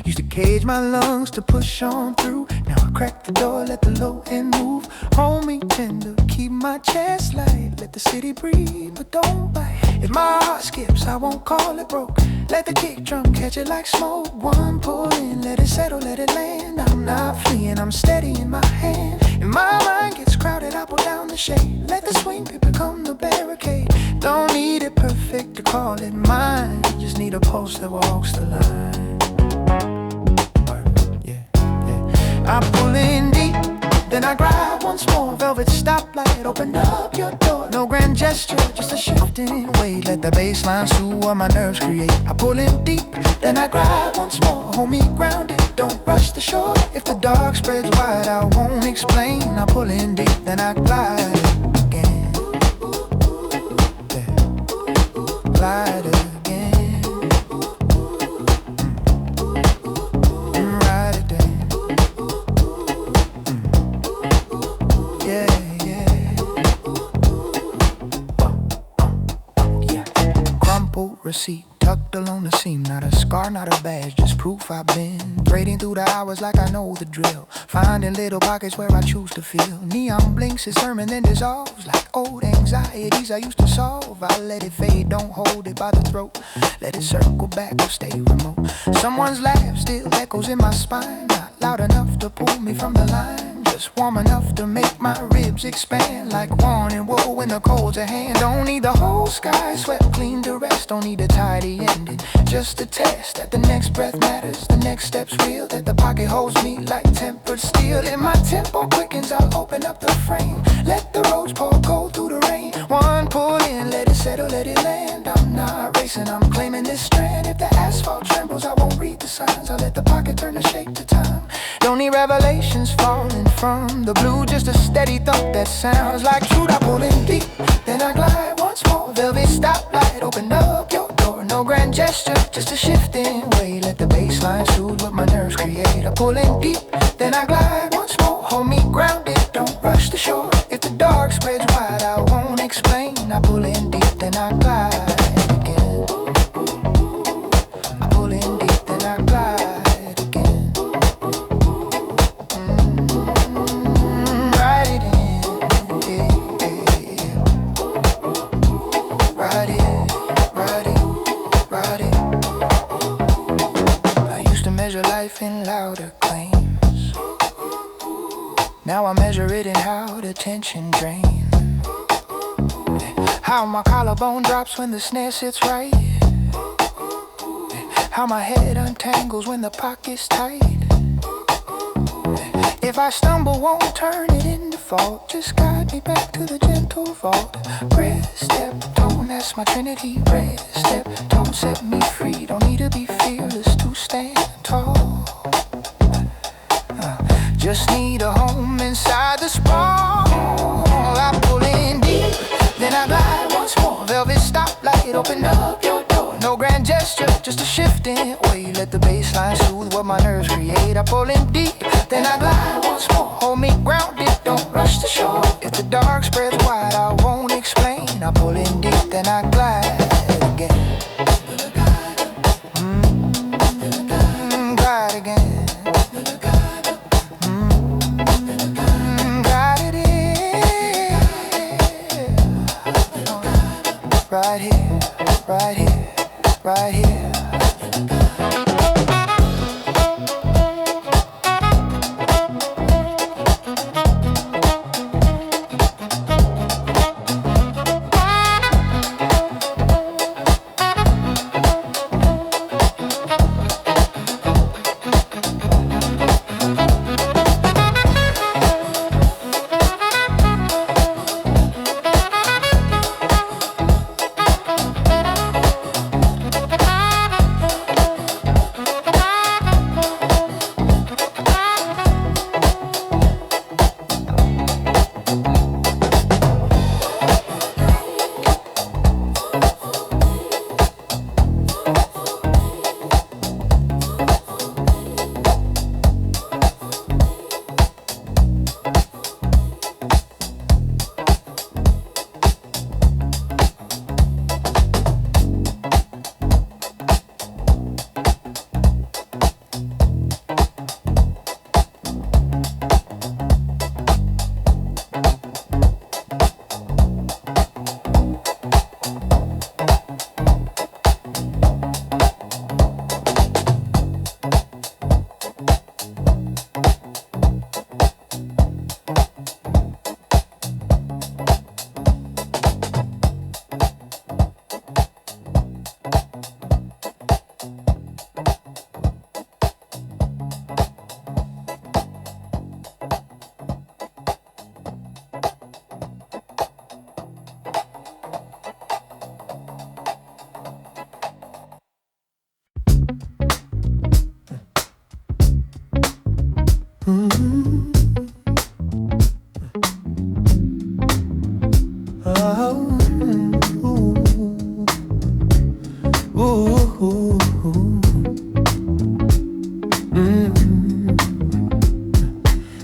Used to cage my lungs to push on through. Now I crack the door, let the low end move. Hold me tender, keep my chest light. Let the city breathe, but don't bite. If my heart skips, I won't call it broke. Let the kick drum catch it like smoke. One pull in, let it settle, let it land. I'm not fleeing, I'm steady in my hand. If my mind gets crowded, I pull down the shade. Let the swing pit become the barricade. Don't need it perfect to call it mine. Just need a pulse that walks the line. I pull in deep, then I grab once more. Velvet stoplight, open up your door. No grand gesture, just a shifting weight. Let the bass line soothe what my nerves create. I pull in deep, then I grab once more. Hold me grounded, don't rush the shore. If the dark spreads wide, I won't explain. I pull in deep, then I glide again. Yeah. Glide again. Ride it down. Receipt tucked along the seam, not a scar, not a badge, just proof I've been braiding through the hours like I know the drill, finding little pockets where I choose to feel. Neon blinks, his sermon then dissolves like old anxieties I used to solve. I let it fade, don't hold it by the throat, let it circle back or stay remote. Someone's laugh still echoes in my spine, not loud enough to pull me from the line, just warm enough to make my ribs expand like warning wool when the cold's at hand. Don't need the whole sky swept clean to rest, don't need a tidy ending, just a test that the next breath matters, the next step's real, that the pocket holds me like tempered steel. If my tempo quickens, I'll open up the frame, let the roads pour gold through the rain. One pull in, let it settle, let it land. I'm not racing, I'm claiming this strand. If the asphalt trembles, I won't read the signs, I'll let the pocket turn to shape to time. Don't need revelations falling from the blue, just a steady thump that sounds like truth. I pull in deep, then I glide once more. Velvet stoplight, open up your door. No grand gesture, just a shifting weight. Let the bass line soothe what my nerves create. I pull in deep, then I glide once more. Hold me grounded, don't rush the shore. If the dark spreads wide, I won't explain. I pull in deep, then I glide again. I pull in deep, then I glide again. Ride it in, yeah. Ride it, ride it, ride it. I used to measure life in louder claims. Now I measure it in how the tension drains. How my collarbone drops when the snare sits right. How my head untangles when the pocket's tight. If I stumble, won't turn it into fault. Just guide me back to the gentle vault. Breath, step, tone, that's my trinity. Breath, step, tone, set me free. Don't need to be fearless to stand tall. Just need a home inside the sprawl. I pull in deep, then I glide once more. Velvet stoplight, open up your door. No grand gesture, just a shifting weight. Let the bass line soothe what my nerves create. I pull in deep, then I glide once more. Hold me grounded, don't rush the shore. If the dark spreads wide, I won't explain. I pull in deep, then I glide again. Glide again. Right here, right here, right here.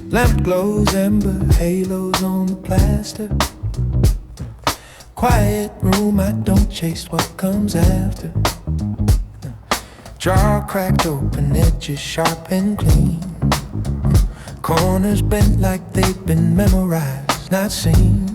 Lamp glows, ember halos on the plaster. Quiet room, I don't chase what comes after. Jaw cracked open, edges sharp and clean. Corners bent like they've been memorized, not seen.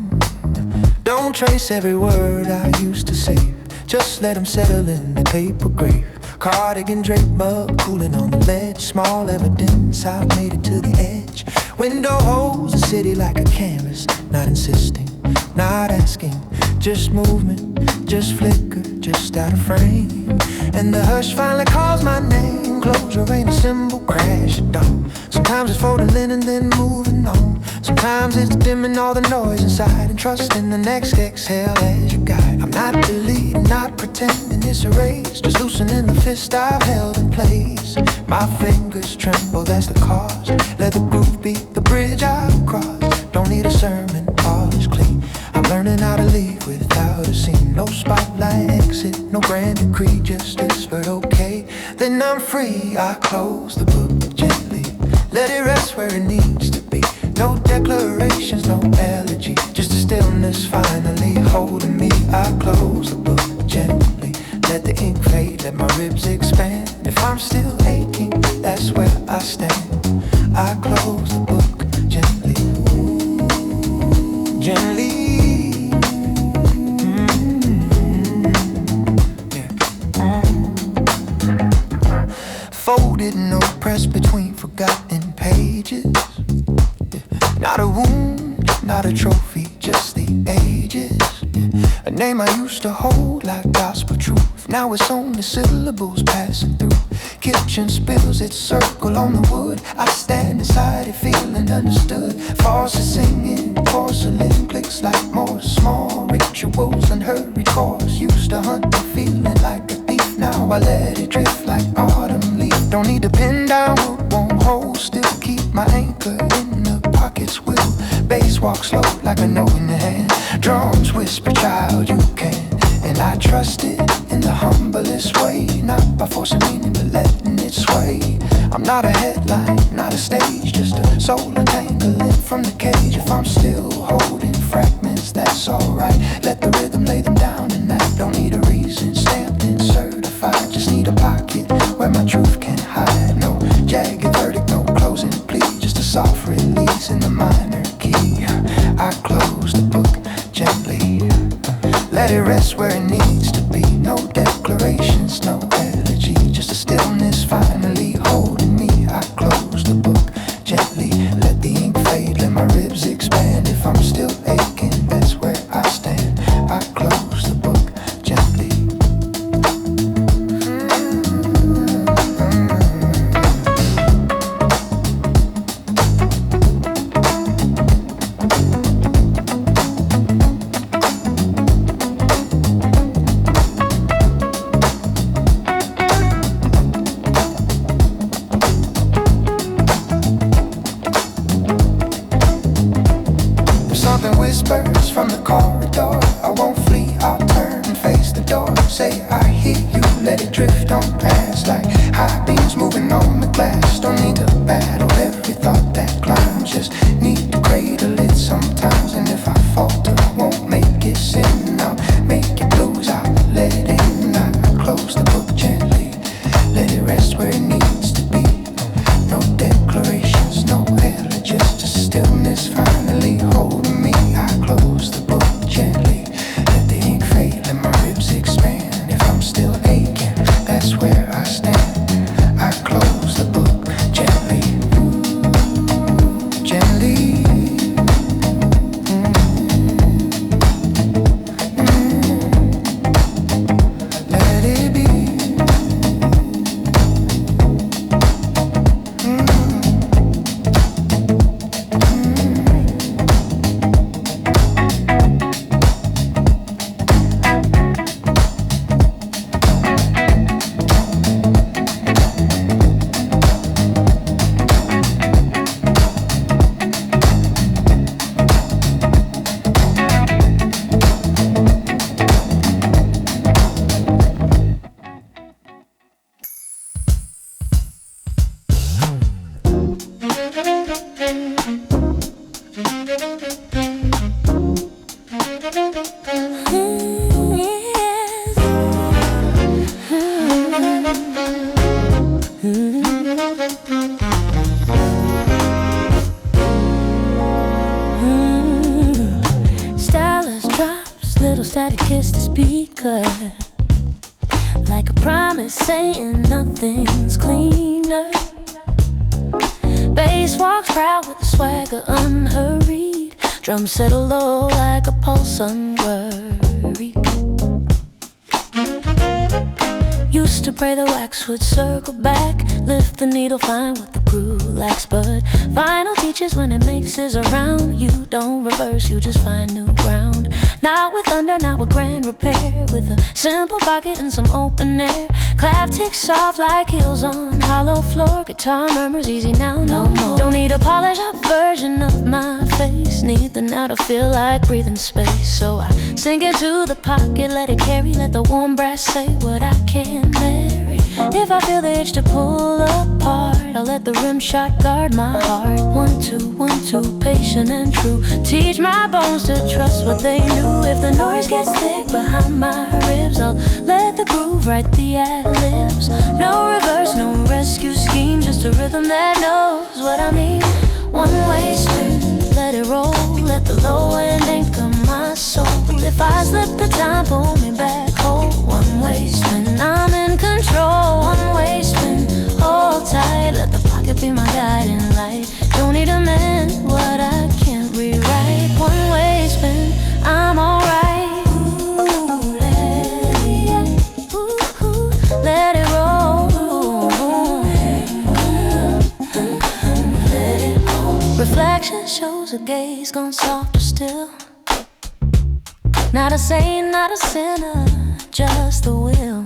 Don't trace every word I used to say. Just let them settle in the paper grave. Cardigan drape mug, cooling on the ledge. Small evidence, I've made it to the edge. Window holds the city like a canvas. Not insisting, not asking. Just movement, just flicker, just out of frame. And the hush finally calls my name. Closure ain't a symbol, crash at dawn. Sometimes it's folding linen, then moving on. Sometimes it's dimming all the noise inside and trusting the next exhale as your guide. I'm not deleting, not pretending it's erased. Just loosening the fist I've held in place. My fingers tremble, that's the cause. Let the groove be the bridge I've crossed. Don't need a sermon, all is clean. I'm learning how to leave without a scene. No spotlight exit, no grand decree, just whispered okay. Then I'm free, I close the book gently. Let it rest where it needs to be. No declarations, no elegy, just a stillness finally holding me. I close the book gently. Let the ink fade, let my ribs expand. If I'm still aching, that's where I stand. I close the book gently. Gently. Folded, no press between forgotten pages. Not a wound, not a trophy, just the ages. A name I used to hold like gospel truth. Now it's only syllables passing through. Kitchen spills its circle on the wood. I stand inside it feeling understood. Faucet singing, porcelain clicks like more small rituals and hurried chords. Used to hunt the feeling like a thief. Now I let it drift like autumn leaf. Don't need to pin down what won't hold. Still keep my anchor in the pockets will. Bass walk slow like a note in the hand. Drums whisper, child, you can. And I trust it in the humblest way. Not by forcing meaning, but letting it sway. I'm not a headline, not a stage. Just a soul entangling from the cage. If I'm still holding fragments, that's alright. Let the rhythm lay them down, and I don't need a reason. Stamped and certified. Just need a pocket where my truth can hide. No jagged verdict, no closing plea. Just a soft release in the minor key. I close the book gently. Let it rest where it needs to be. No declarations, no elegy, just high beams moving on the glass. Don't need to battle every thought that climbs. Just need to cradle it sometimes. And if I falter, I won't make it sin. I'll make it blues, I'll let it in. I close the book gently, let it rest where it needs to be. No declarations, no hell, just a stillness finally holding me. I close the book gently, let the ink fade, let my ribs expand. If I'm still aching, that's where I stand. I close the book gently, gently. Let it be. Stylus drops, little static kiss the speaker, like a promise saying nothing's cleaner. Bass walks proud with a swagger unhurried. Drums settle low like a pulse unworried. Used to pray the wax would circle back, lift the needle, find what the groove lacks. But vinyl teaches when it mixes around, you don't reverse, you just find new ground. Not with thunder, not with grand repair, with a simple pocket and some open air. Clap ticks soft like heels on hollow floor. Guitar murmurs easy now, no more. Don't need a polished up version of my face, need the now to feel like breathing space. So I sink into the pocket, let it carry, let the warm brass say what I can marry. If I feel the itch to pull apart, I'll let the rim shot guard my heart. 1, 2, 1, 2, patient and true. Teach my bones to trust what they knew. If the noise gets thick behind my ribs, I'll let the groove write the ad-libs. No reverse, no rescue scheme, just a rhythm that knows what I mean. One-way spin, let it roll, let the low end anchor my soul. If I slip the time, pull me back, hold. One-way spin, I'm in control. One-way spin, hold tight, let the pocket be my guiding light. Don't need to mend what I can't rewrite. One-way spin, I'm alright. Ooh, let it roll. Reflection shows a gaze gone softer still. Not a saint, not a sinner, just the will.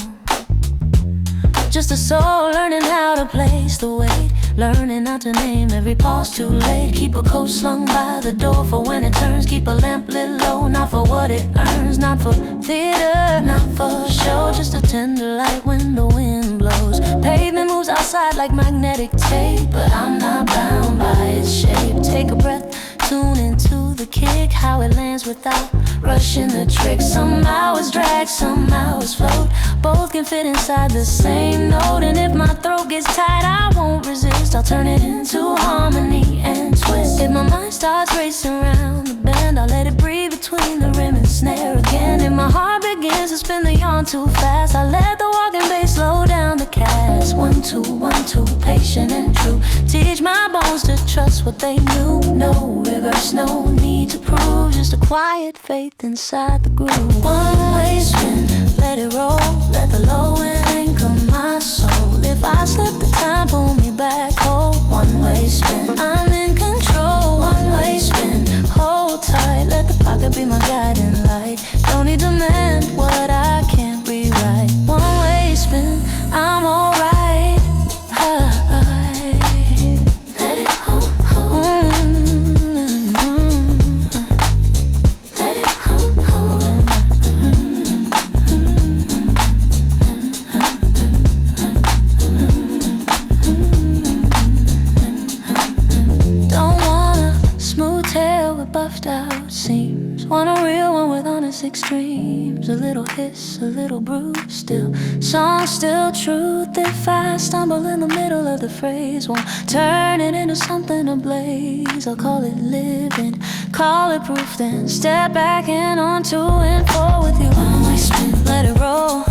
Just a soul learning how to place the weight, learning not to name every pause too late. Keep a coat slung by the door for when it turns. Keep a lamp lit low, not for what it earns. Not for theater, not for show, just a tender light when the wind blows. Pavement moves outside like magnetic tape, but I'm not bound by its shape. Take a breath, tune into the kick, how it lands without rushing the trick. Some hours drag, some hours float, both can fit inside the same note. And if my throat gets tight, I won't resist, I'll turn it into harmony and twist. If my mind starts racing around the bend, I'll let it breathe between the rim and snare again. If my heart begins to spin the yarn too fast, I let the walking bass slow down the cast. 1, 2, 1, 2, patient and true. Teach my bones to trust what they knew. No reverse, no need to prove, just a quiet faith inside the groove. One-way spin, let it roll, let the low end anchor my soul. If I slip the time, pull me back, hold. One-way spin, I'm in control. One-way spin, hold tight, let the pocket be my guiding light. Don't need to mend what I can't rewrite. One-way spin, I'm alright. Let it go. Let it go. endless extremes. A little hiss, a little bruise. Still, song still truth. If I stumble in the middle of the phrase, won't turn it into something ablaze. I'll call it living, call it proof, then step back and on to and forth with you. One-way spin, let it roll.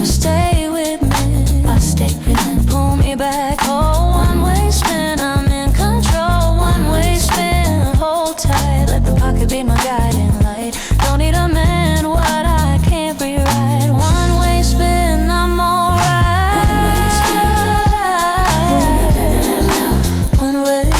Stay with me, I stay with me. Pull me back, oh, one-way spin, I'm in control. One-way spin, hold tight, let the pocket be my guiding light. Don't need a man, what I can't rewrite. One-way spin, I'm alright. One-way,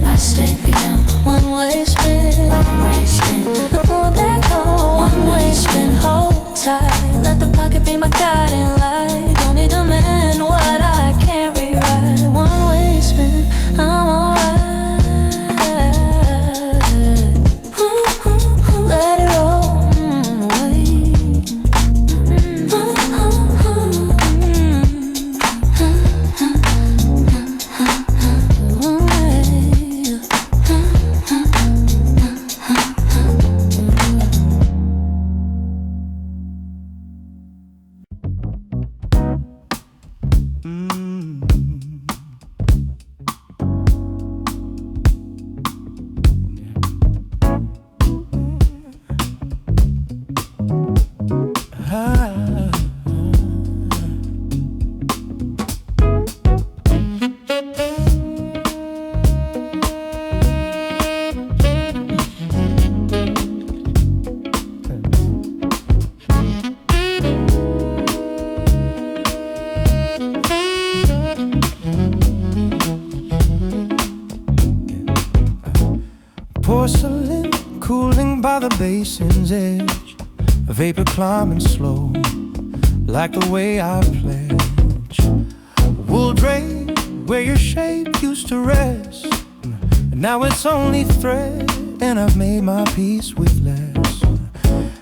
I stay with you. One-way spin, one-way spin. Pull that go, one-way spin, hold tight, let the pocket be my guiding light. Don't need a man, what I can't rewrite. One-way spin, I'm alright. Let it roll. Porcelain cooling by the basin's edge, a vapor climbing slow, like the way I pledge. Wool drape where your shape used to rest, and now it's only thread, and I've made my peace with less.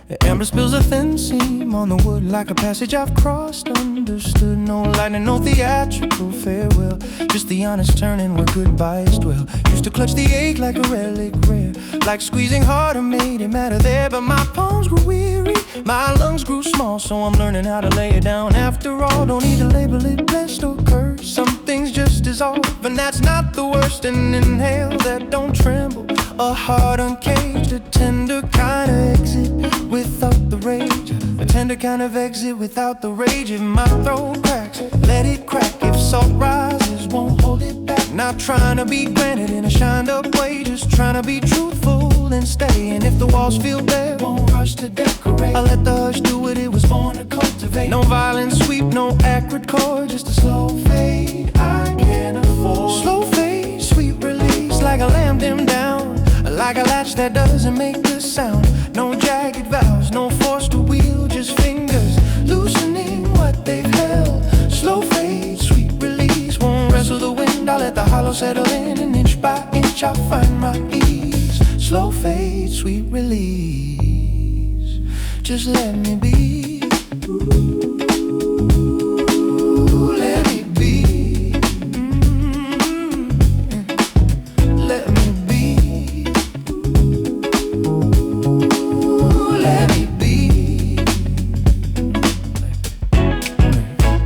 The amber spills a thin seam on the wood like a passage I've crossed, understood. No lightning, no theatrical farewell, just the honest turning where goodbyes dwell. Used to clutch the ache like a relic rare, like squeezing harder made it matter there. But my palms grew weary, my lungs grew small, so I'm learning how to lay it down after all. Don't need to label it blessed or cursed, some things just dissolve, and that's not the worst. And inhale that don't tremble, a heart uncaged, a tender kind of exit without the rage, a tender kind of exit without the rage. If my throat cracks, let it crack. If salt rises, won't hold it back. Not trying to be granted in a shined up way, just trying to be truthful and steady. And if the walls feel bare, won't rush to decorate. I let the hush do what it was born to cultivate. No violent sweep, no acrid chord, just a slow fade I can't afford. Slow fade, sweet release, like a lamb dimmed down, like a latch that doesn't make a sound. No jagged vows, no force to wheel, just fingers loosening what they've held. Slow fade, sweet release, won't wrestle the wind. I let the hollow settle in, and inch by inch I'll find my ease. Slow fade, sweet release, just let me be. Ooh, let me be. Let me be.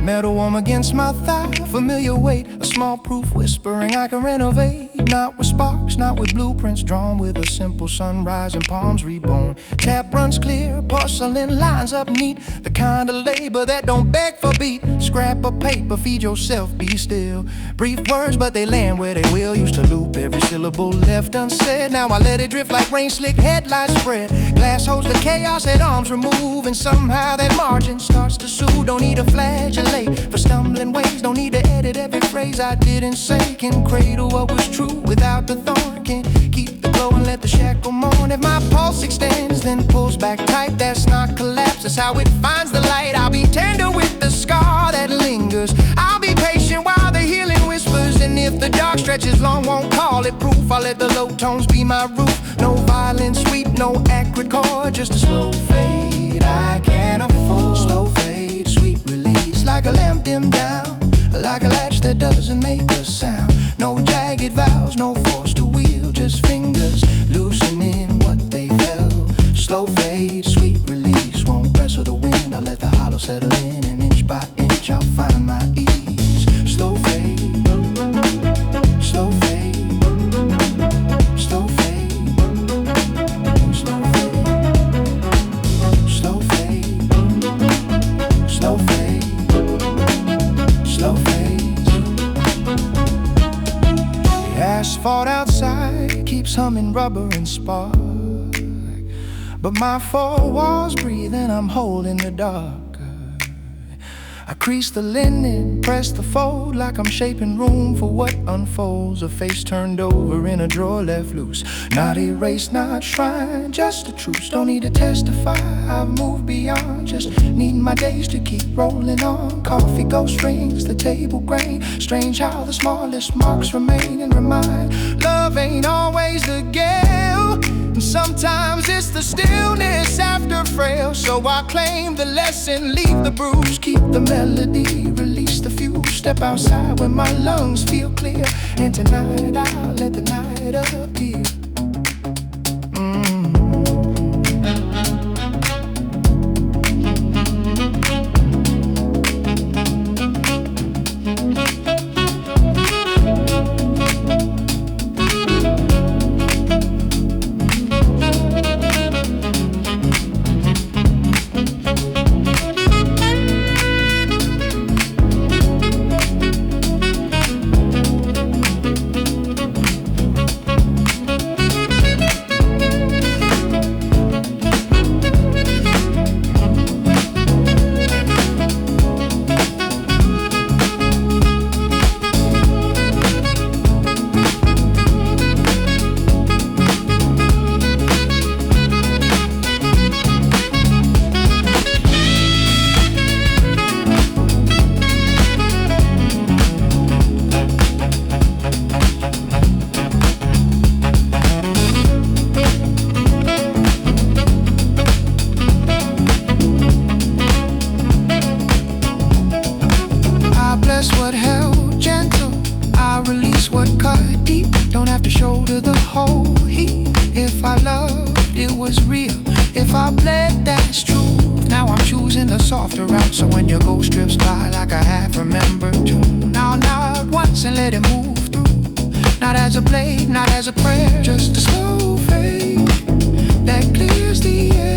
Metal warm against my thigh, familiar weight, a small proof whispering I can renovate. Not with sparks, not with blueprints, drawn with a simple sunrise and palms reborn. Tap runs clear, porcelain lines up neat, the kind of labor that don't beg for beat. Scrap of paper, feed yourself, be still. Brief words, but they land where they will. Used to loop every syllable left unsaid, now I let it drift like rain slick headlights spread. Glass holds the chaos at arms remove, and somehow that margin starts to soothe. Don't need a flagellate for stumbling ways, don't need to edit every phrase I didn't say. Can cradle what was true without the thorn, can keep the glow and let the shackle mourn. If my pulse extends, then pulls back tight, that's not collapse, that's how it finds the light. I'll be tender with the scar that lingers, I'll be patient while the healing whispers. And if the dark stretches long, won't call it proof, I'll let the low tones be my roof. No violent sweep, no acrid chord, just a slow fade I can't afford. Slow fade, sweet release, like a lamp dimmed down, like a latch that doesn't make a sound. No jagged vows, no force to wheel, just fingers loosening what they felt. Slow fade find my ease. Slow fade, slow fade, slow fade, slow fade, slow fade, slow fade, slow fades. The asphalt outside keeps humming rubber and spark, but my four walls breathe and I'm holding the dark. I crease the linen, press the fold like I'm shaping room for what unfolds. A face turned over in a drawer left loose. Not erased, not shrined, just a truce. Don't need to testify, I've moved beyond. Just need my days to keep rolling on. Coffee ghost rings, the table grain. Strange how the smallest marks remain and remind love ain't always the gale, and sometimes it's the stillness after frail. So I claim the lesson, leave the bruise, keep the melody, release the fuse. Step outside when my lungs feel clear, and tonight I'll let the night appear. What held gentle, I release what cut deep. Don't have to shoulder the whole heat. If I loved, it was real. If I bled, that's true. Now I'm choosing the softer route, so when your ghost drifts by like a half-remembered tune, now nod once and let it move through. Not as a blade, not as a prayer, just a slow fade that clears the air.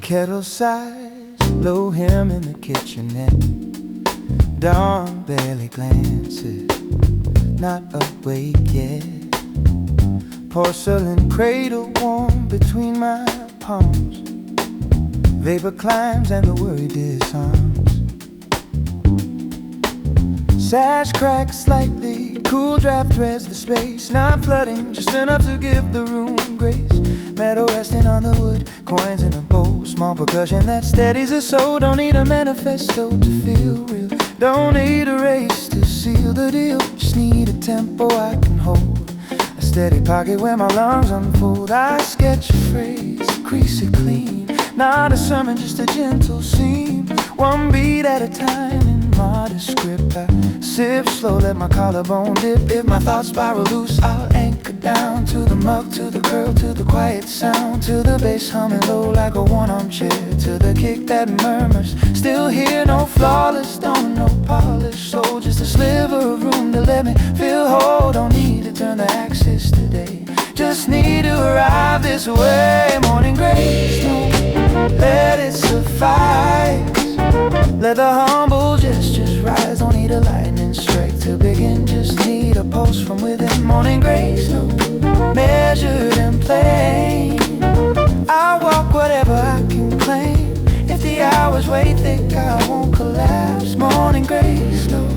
Kettle size, low him in the kitchenette. Dawn barely glances, not awake yet. Porcelain cradle warm between my palms. Vapor climbs and the worry disarms. Sash cracks slightly, cool draft threads the space. Not flooding, just enough to give the room grace. Metal resting on the wood, coins in a bowl. Small percussion that steadies the soul. Don't need a manifesto to feel real. Don't need a race to seal the deal. just need a tempo I can hold, a steady pocket where my lungs unfold. I sketch a phrase, crease it clean, not a sermon, just a gentle scene, one beat at a time in modest script. I sip slow, let my collarbone dip. If my thoughts spiral loose, I'll anchor down to the mug, to the curl, to the quiet sound, to the bass humming low like a one-arm chair, to the kick that murmurs. Still here, no flawless tone, no polished soul, just a sliver of room to let me feel whole. Don't need to turn the axis today, just need to arrive this way. Morning grace, no, let it suffice. Let the humble gestures rise. Don't need a lightning strike to begin, just need a pulse from within. Morning grace, no, measured and plain. I walk whatever I can claim. If the hours weigh thick, I won't collapse. Morning grace, no,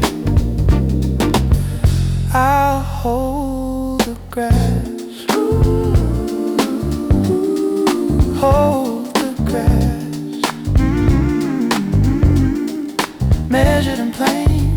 I'll hold the grass. Hold the grass, measured and plain.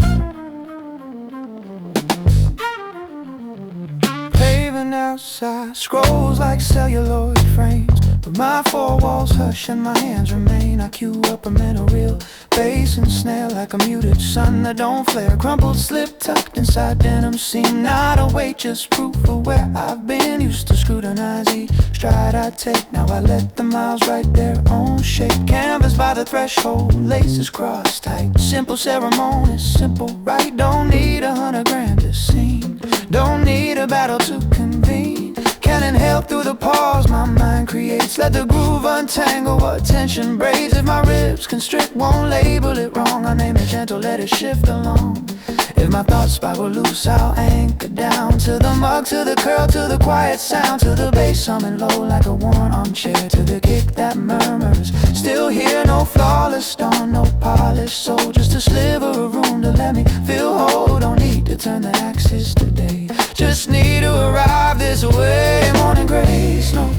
Paving outside scrolls like celluloid frames, but my four walls hush and my hands remain. I cue up a mental reel, bass and snare like a muted sun that don't flare. Crumpled slip tucked inside denim seam, not a weight, just proof of where I've been. Used to scrutinize each stride I take, now I let the miles write their own shape. Canvas by the threshold, laces crossed tight. Simple ceremony, simple right. Don't need 100 grand to sing, don't need a battle to convene. Can inhale through the pause my mind creates. Let the groove untangle what tension braids. If my ribs constrict, won't label it wrong. I name it gentle, let it shift along. If my thoughts spiral loose, I'll anchor down to the mug, to the curl, to the quiet sound, to the bass humming low like a worn-arm chair, to the kick that murmurs. Still here, no flawless stone, no polished soul, just a sliver of room to let me feel whole. Don't need to turn the axis today, just need to arrive this way. Morning grace, no,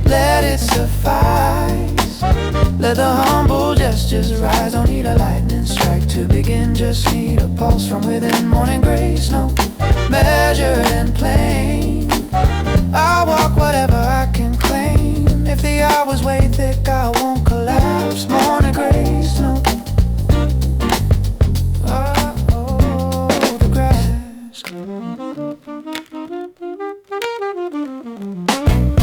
let it suffice. Let the humble gestures rise. Don't need a lightning strike to begin, just need a pulse from within. Morning grace, no, measured and plain. I'll walk whatever I can claim. If the hours weigh thick, I won't collapse. Morning grace, no, oh, the grass.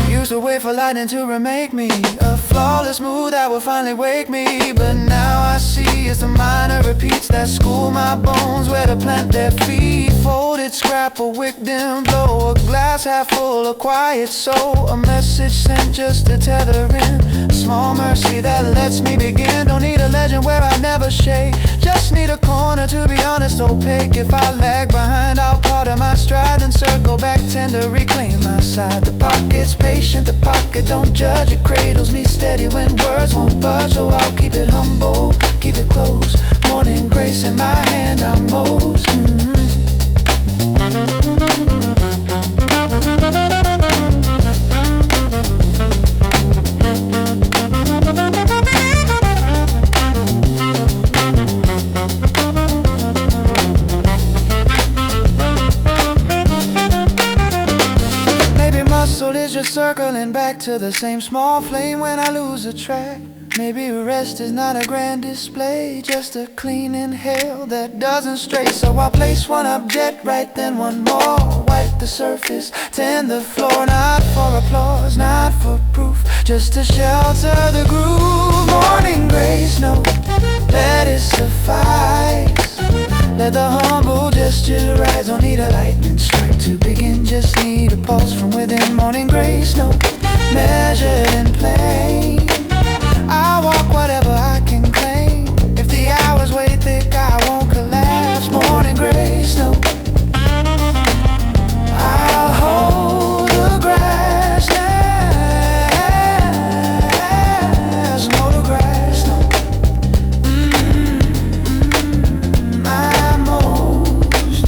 Used to wait for lightning to remake me, a flawless mood that would finally wake me. But now I see it's the minor repeats that school my bones where to plant their feet. Folded scrap, a wick dim blow, a glass half full, a quiet soul, a message sent just to tether in. A small mercy that lets me begin. Don't need a legend where I never shake, just need a corner to be honest, opaque. If I lag behind, I'll pardon my stride and circle back tender, reclaim my side. The pocket's patient, the pocket don't judge. It cradles me steady when words won't budge. So I'll keep it humble, keep it close. Morning grace in my hand, I'm most. Soul is just circling back to the same small flame when I lose a track. Maybe rest is not a grand display, just a clean inhale that doesn't stray. So I'll place one object right, then one more. Wipe the surface, tend the floor. Not for applause, not for proof, just to shelter the groove. Morning grace, no, let it suffice. Let the humble gesture rise. Don't need a lightning strike to begin, just need a pulse from within. Morning grace, no, measured and plain. I walk whatever I can claim. If the hours weigh thick, I won't collapse. Morning grace, no, I'll hold the grass. No, the grass, no. I'm most.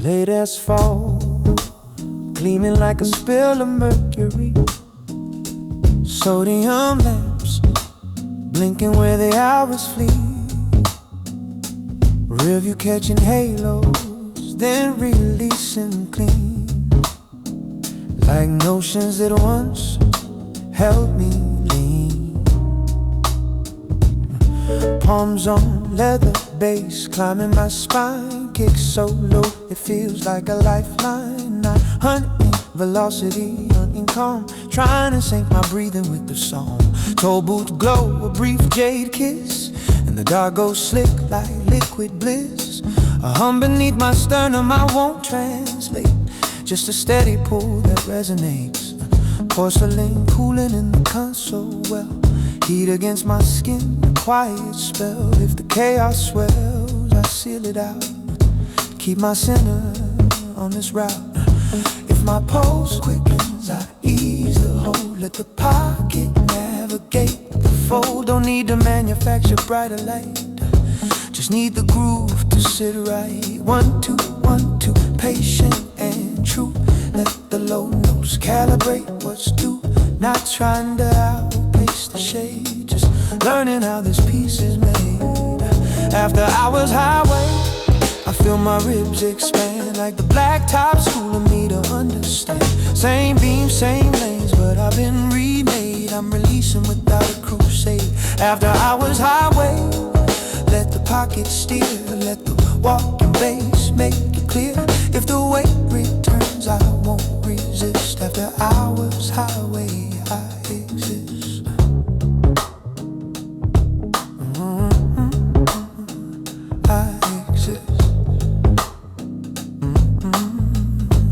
Late as fall, gleaming like a spill of mercury. Sodium lamps, blinking where the hours flee. Rearview catching halos, then releasing clean. Like notions that once held me lean. Palms on leather base, climbing my spine. Kick so low, it feels like a lifeline. Not hunting velocity, hunting calm. Trying to sync my breathing with the song. Toe boots glow, a brief jade kiss, and the dark goes slick like liquid bliss. A hum beneath my sternum I won't translate, just a steady pull that resonates. Porcelain cooling in the console well, heat against my skin, a quiet spell. If the chaos swells, I seal it out. Keep my center on this route. If my pulse quickens, I ease the hold. Let the pocket navigate the fold. Don't need to manufacture brighter light, just need the groove to sit right. 1, 2, 1, 2, patient and true. Let the low notes calibrate what's due. Not trying to outpace the shade, just learning how this piece is made. After hours highway, I feel my ribs expand like the blacktop schooling me to understand. Same beam, same lanes, but I've been remade. I'm releasing without a crusade. After hours highway, let the pocket steer, let the walking bass make it clear. If the weight returns, I won't resist. After hours highway, I exist. I exist.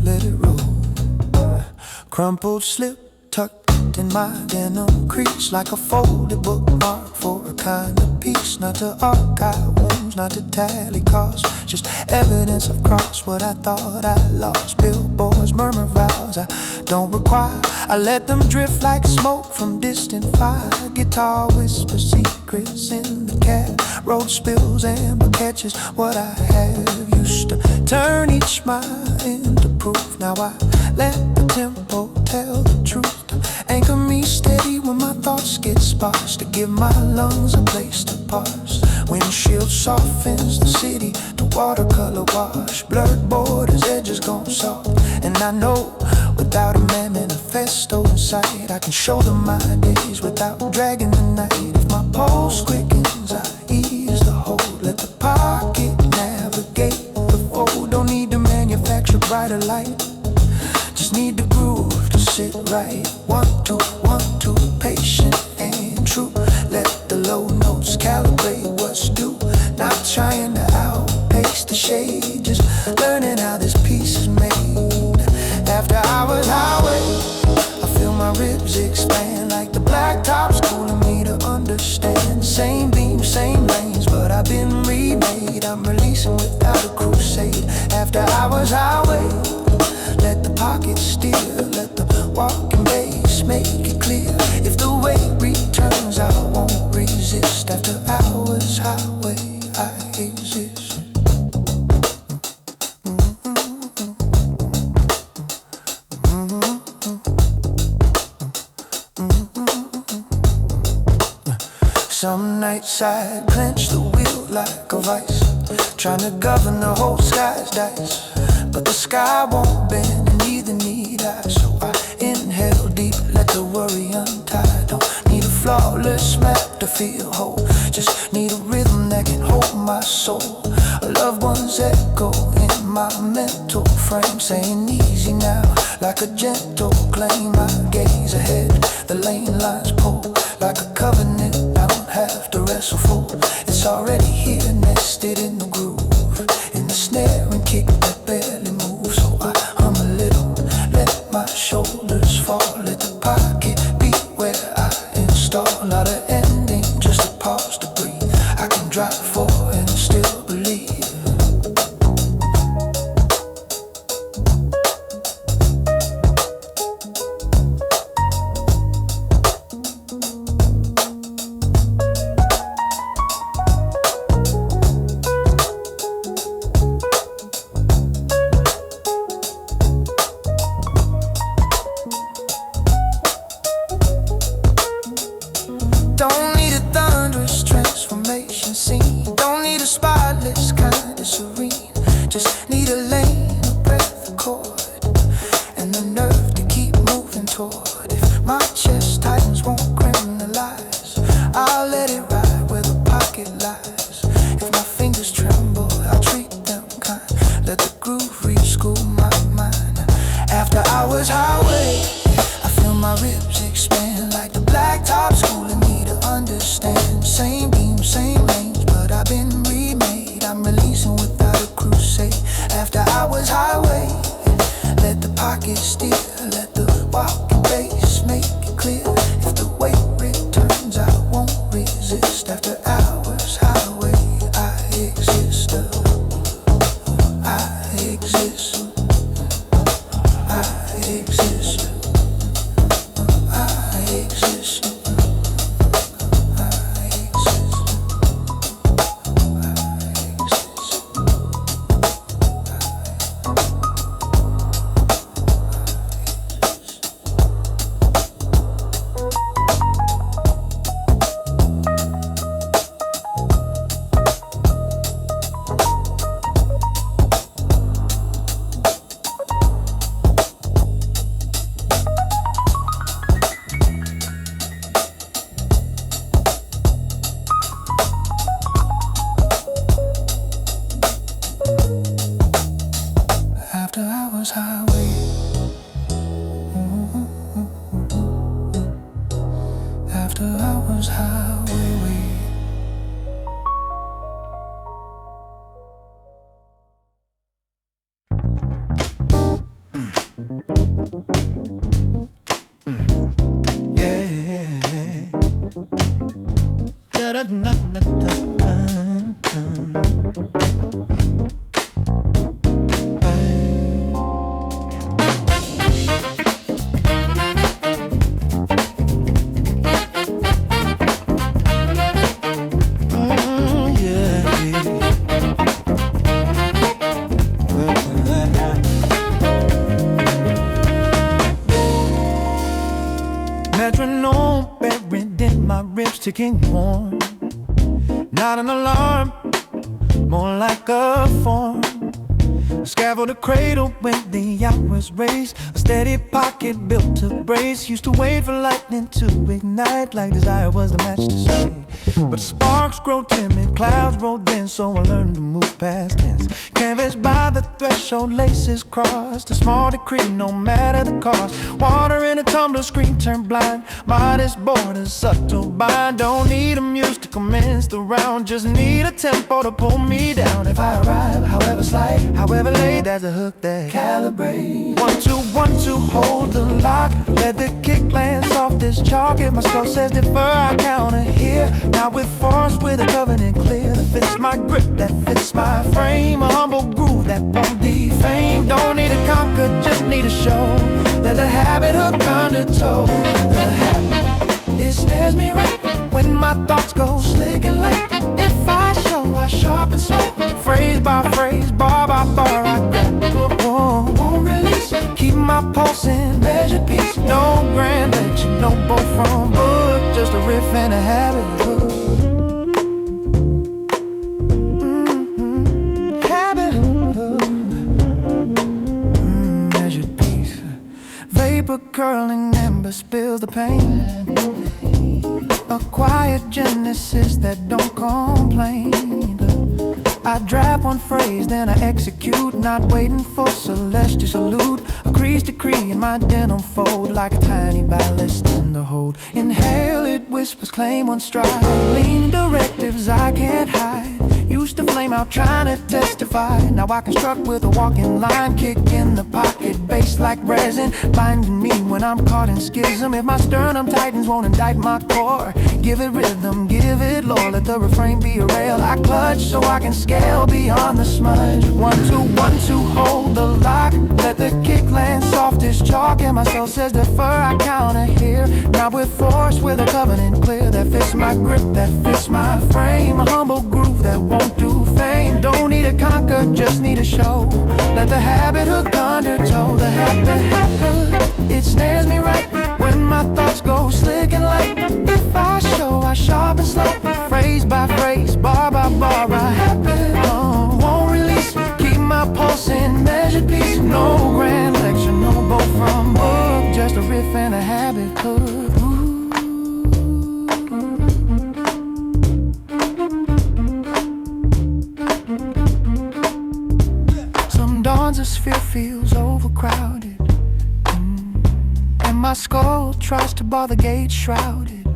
Let it roll. Crumpled slip tucked in my denim crease, like a folded bookmark for a kind of peace. Not to archive wounds, not to tally costs, just evidence I've crossed what I thought I lost. Billboards murmur vows I don't require, I let them drift like smoke from distant fire. Guitar whispers secrets in the cab, Rhodes spills amber catches what I have. Used to turn each mile into proof, now I let the tempo tell the truth. Anchor me steady when my thoughts get sparse, to give my lungs a place to parse. Windshield softens the city to watercolor wash. Blurred borders, edges gone soft. And I know without a manifesto in sight, I can show them my days without dragging the night. If my pulse quickens, I ease the hold. Let the pocket navigate the fold. Don't need to manufacture brighter light, just need the groove to sit right. 1, 2, 1, 2, patient and true. Let the low notes calibrate what's due. Not trying to outpace the shade, just learning how this piece is made. After hours highway, I feel my ribs expand like the blacktop schooling me to understand. Same beam, same lanes, but I've been remade. I'm releasing without a crusade. After hours highway, let the pocket steer, let the walking bass make it clear. If the weight returns, I won't resist. After hours highway, I exist. Some nights I clench the wheel like a vice, trying to govern the whole sky's dice. But the sky won't bend and neither need I. So I inhale deep, let the worry untie. Don't need a flawless map to feel whole, just need a rhythm that can hold my soul. A loved one's echo in my mental frame, saying easy now, like a gentle claim. I gaze ahead, the lane lines pull like a covenant I don't have to wrestle for. It's already here, nested in the groove, in the snare and kick that barely moves. So I hum a little, let my shoulders fall, let the pocket be where I install. Not an ending, just a pause to breathe. I can drive for and still pocket lies. If my fingers tremble, I'll treat them kind. Let the groove re-school my mind. After hours highway, I feel my ribs expand like the blacktop schooling me to understand. Same beam, same range, but I've been remade. I'm releasing without a crusade. After hours highway, let the pocket steer, let the walking bass make it clear. If the weight returns, I won't resist. After hours highway, I exist. I exist. I exist. I exist. After hours highway. After hours highway. Metronome buried in my ribs, ticking warm. Not an alarm, more like a form. Scaffold a cradle when the hours race. A steady pocket built to brace. Used to wait for lightning to ignite, like desire was the match to stay. But sparks grow timid, clouds roll dense, so I learned to move past tense. Canvas by the threshold, laces crossed. A small decree, no matter the cost. Water in a tumbler, screen turned blind. Modest borders, subtle bind. Don't need a muse to commence the round. Just need a tempo to pull me down. If I arrive, however slight, however late, there's a hook that calibrate. 1, 2, hold the lock. Let the kick land soft as chalk. If my skull says defer, I counter here. Now with force, with a covenant clear that fits my grip, that fits my frame. A humble groove that won't defame. Don't need to conquer, just need a show. Let the habit hook undertow. The habit, it snares me right when my thoughts go slick and light. If I show, I sharpen slow. Phrase by phrase, bar by bar, I grab. Won't release. Keep my pulse in measured peace. No grand lecture, no bow from book. Just a riff and a habit hook. Habit hook. Measured peace. Vapor curling, ember spills the pain. A quiet genesis that don't complain. I draft one phrase, then I execute. Not waiting for celestial salute. A crease decree in my denim fold, like a tiny ballast in the hold. Inhale, it whispers, claim one stride. Lean directives I can't hide. Used to flame out trying to testify. Now I construct with a walking line. Kick in the pocket, bass like resin, binding me when I'm caught in schism. If my sternum tightens, won't indict my core. Give it rhythm, give it lore. Let the refrain be a rail I clutch, so I can scale beyond the smudge. 1, 2, hold the lock. Let the kick land soft as chalk. And my soul says defer, I counter here. Now with force, with a covenant clear. That fits my grip, that fits my frame. A humble groove that won't do fame. Don't need to conquer, just need a show. Let the habit hook undertow. The habit, it snares me right when my thoughts go slick and light. If I show, I sharpen slow. Phrase by phrase, bar by bar, I happen. Won't release, keep my pulse in measured peace. No grand lecture, no bow from book. Just a riff and a habit hook. tries to bar the gate shrouded.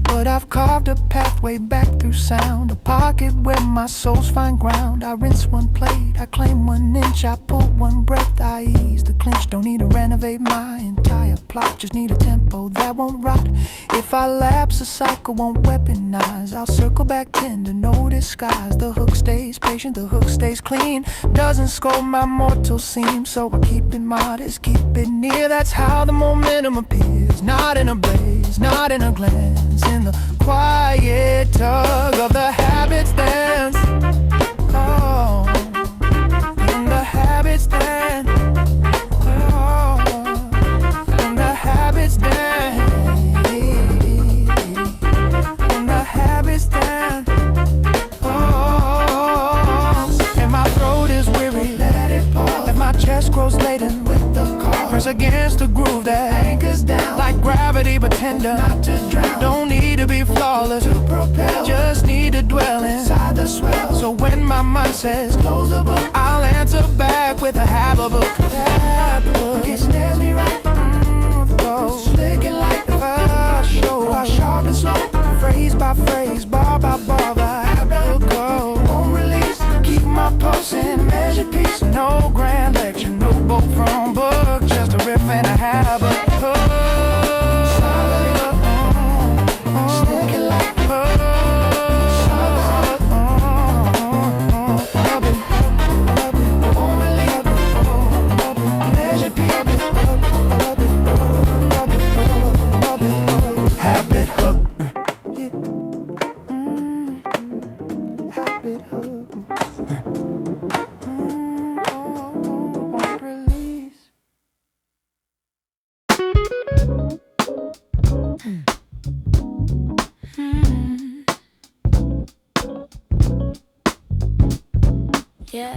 But I've carved a pathway back through sound, a pocket where my soul's find ground. I rinse one plate, I claim 1 inch, I pull one breath, I ease the clinch. Don't need to renovate my entire plot, just need a tempo that won't rot. If I lapse, a cycle won't weaponize. I'll circle back tender, no disguise. The hook stays patient, the hook stays clean, doesn't scold my mortal seam. So I keep it modest, keep it near. That's how the momentum appears, not in a blaze, not in a glance, in the quiet tug of the habits dance. Oh, and the habits dance. Oh, and the habits dance. And the habits dance. Oh, and my throat is weary, let it pause. And my chest grows laden with the call. Press against the groove that anchors down, like gravity but tender, not to drown. Don't need to be flawless to propel, just need to dwell inside the swell. So when my mind says close the book, I'll answer back with a Habakkuk. It snares me right, slicking like the first show. I sharp and slow, phrase by phrase, bar by bar, by Habakkuk. Won't release, keep my pulse in measured peace. No grand lecture, no book from book, just a riff and a Habakkuk. Yeah.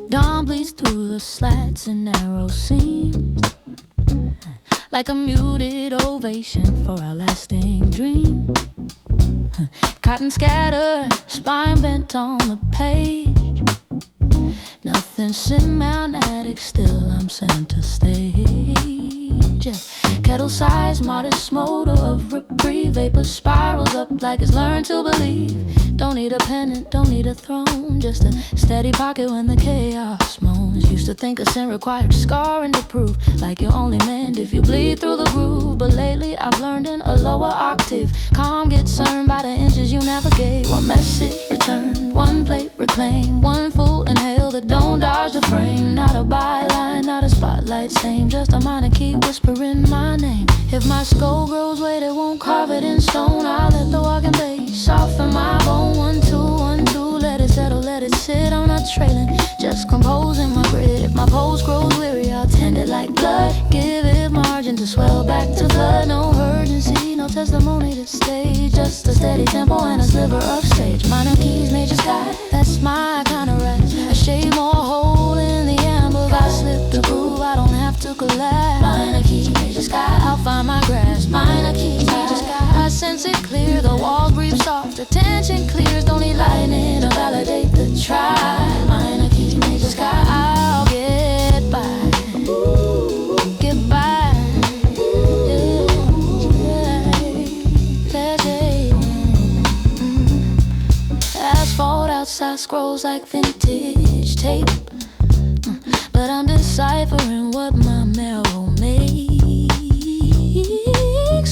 Dawn bleeds through the slats and narrow seams, like a muted ovation for a lasting dream. Cotton scattered, spine bent on the page. Nothing cinematic, still I'm center stage. Kettle size, modest smolder of reprieve. Vapor spirals up like it's learned to believe. Don't need a pennant, don't need a throne, just a steady pocket when the chaos moans. Used to think a sin required scarring to prove, like you're only meant if you bleed through the groove. But lately I've learned in a lower octave, calm gets earned by the inches you navigate. One message returned, one plate reclaimed, one full inhale that don't dodge the frame. Not a byline, not a spotlight stain, just a minor key whispering my name. If my skull grows weight, it won't carve it in stone. I'll let the walking bass soften my bone. 1, 2, 1, 2, let it settle, let it sit. I'm not trailing, just composing my grid. If my pose grows weary, I'll tend it like blood. Give it margin to swell back to flood. No urgency, no testimony to stage, just a steady tempo and a sliver of stage. Minor keys, major sky, that's my kind of rest. A shade more hole in the amber, I slip the groove, I don't have to collapse. Minor keys, major sky, I'll find my grasp. Minor keys, major sky, I sense it clear. The walls breathe soft, the tension clears. Don't need lightning to validate the try. Minor keys, major sky, I'll get by. Get by. Asphalt outside scrolls like vintage tape, but I'm deciphering what my marrow makes.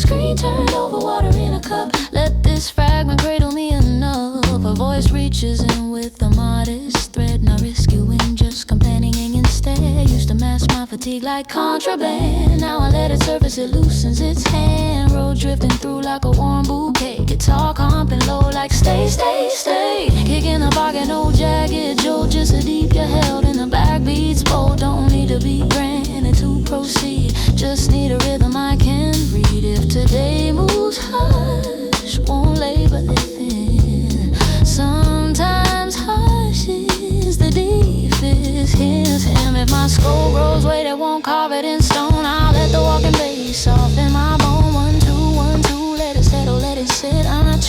Screen turned over, water in a cup. Let this fragment cradle me enough. A voice reaches in with a modest thread, not rescuing, just companioning instead. Used to mask my fatigue like contraband, now I let it surface, it loosens its hand. Road drifting through like a warm bouquet. Guitar comping low like stay, stay, stay. Kick in the pocket, no jagged jolt, just a deep you're held in the backbeats bold. Don't need to be granted to proceed, just need a rhythm I can read. If today moves hush, won't labor it thin. Sometimes hush is the deepest hint. Him, if my skull grows weight, it won't carve it in stone. I'll let the walking bass soften my bone. 1, 2, 1, 2, let it settle, let it sit. I'm not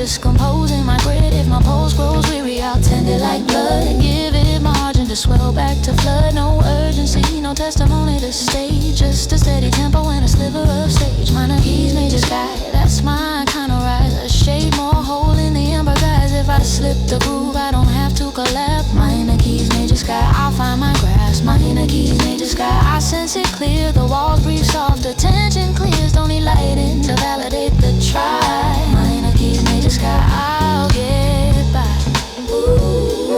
discomposing my grid. If my pulse grows weary, I'll tend it like blood. Give it margin to swell back to flood. No urgency, no testimony to stage. Just a steady tempo and a sliver of stage. Minor keys, major sky, that's my kind of rise. A shade more hole in the amber guys. If I slip the groove, I don't have to collapse. Minor keys, major sky, I'll find my grasp. Minor keys, major sky, I sense it clear. The walls breathe soft, the tension clears. Don't need lighting to validate the try. Minor keys, major sky, I'll get by. Ooh,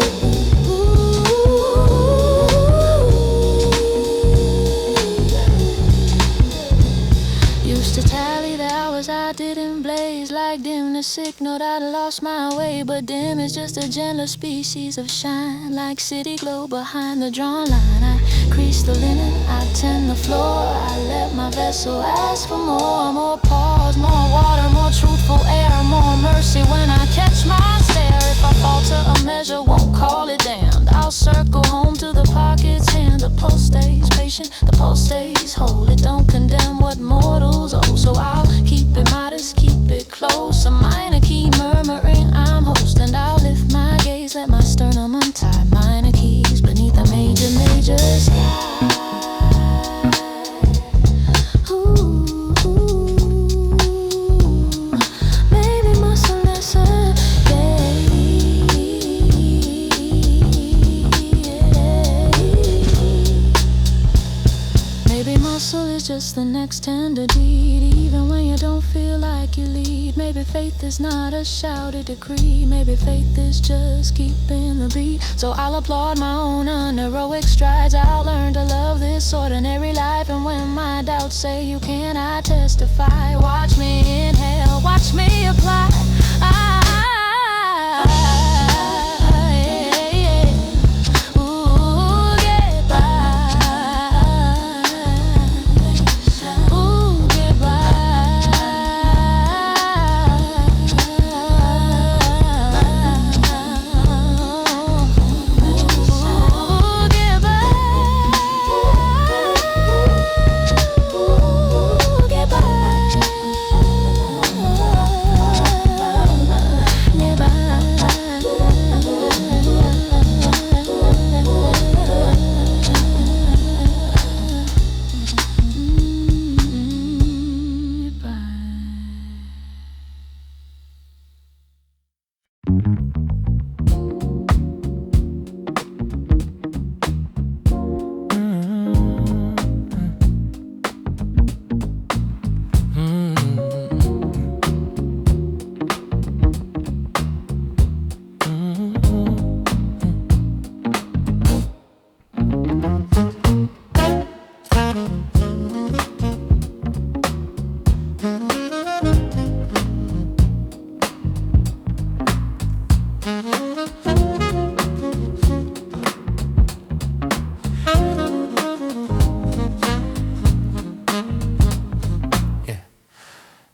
used to tally the hours I didn't blaze. Like dim the signal that I lost my way. But dim is just a gentler species of shine. Like city glow behind the drawn line. I crease the linen, I tend the floor. I let my vessel ask for more. More pause, more water, more truthful air. More mercy when I catch my stare. If I falter a measure, won't call it damned. I'll circle home to the pocket's hand. The pulse stays patient, the pulse stays whole. It don't condemn what mortals owe. So I'll keep it modest, keep it close. A minor key murmuring, I'm host. And I'll lift my gaze, let my sternum untie. Minor keys beneath a major, major sky. Just the next tender deed. Even when you don't feel like you lead. Maybe faith is not a shouted decree. Maybe faith is just keeping the beat. So I'll applaud my own unheroic strides. I'll learn to love this ordinary life. And when my doubts say you cannot testify, watch me inhale, watch me apply.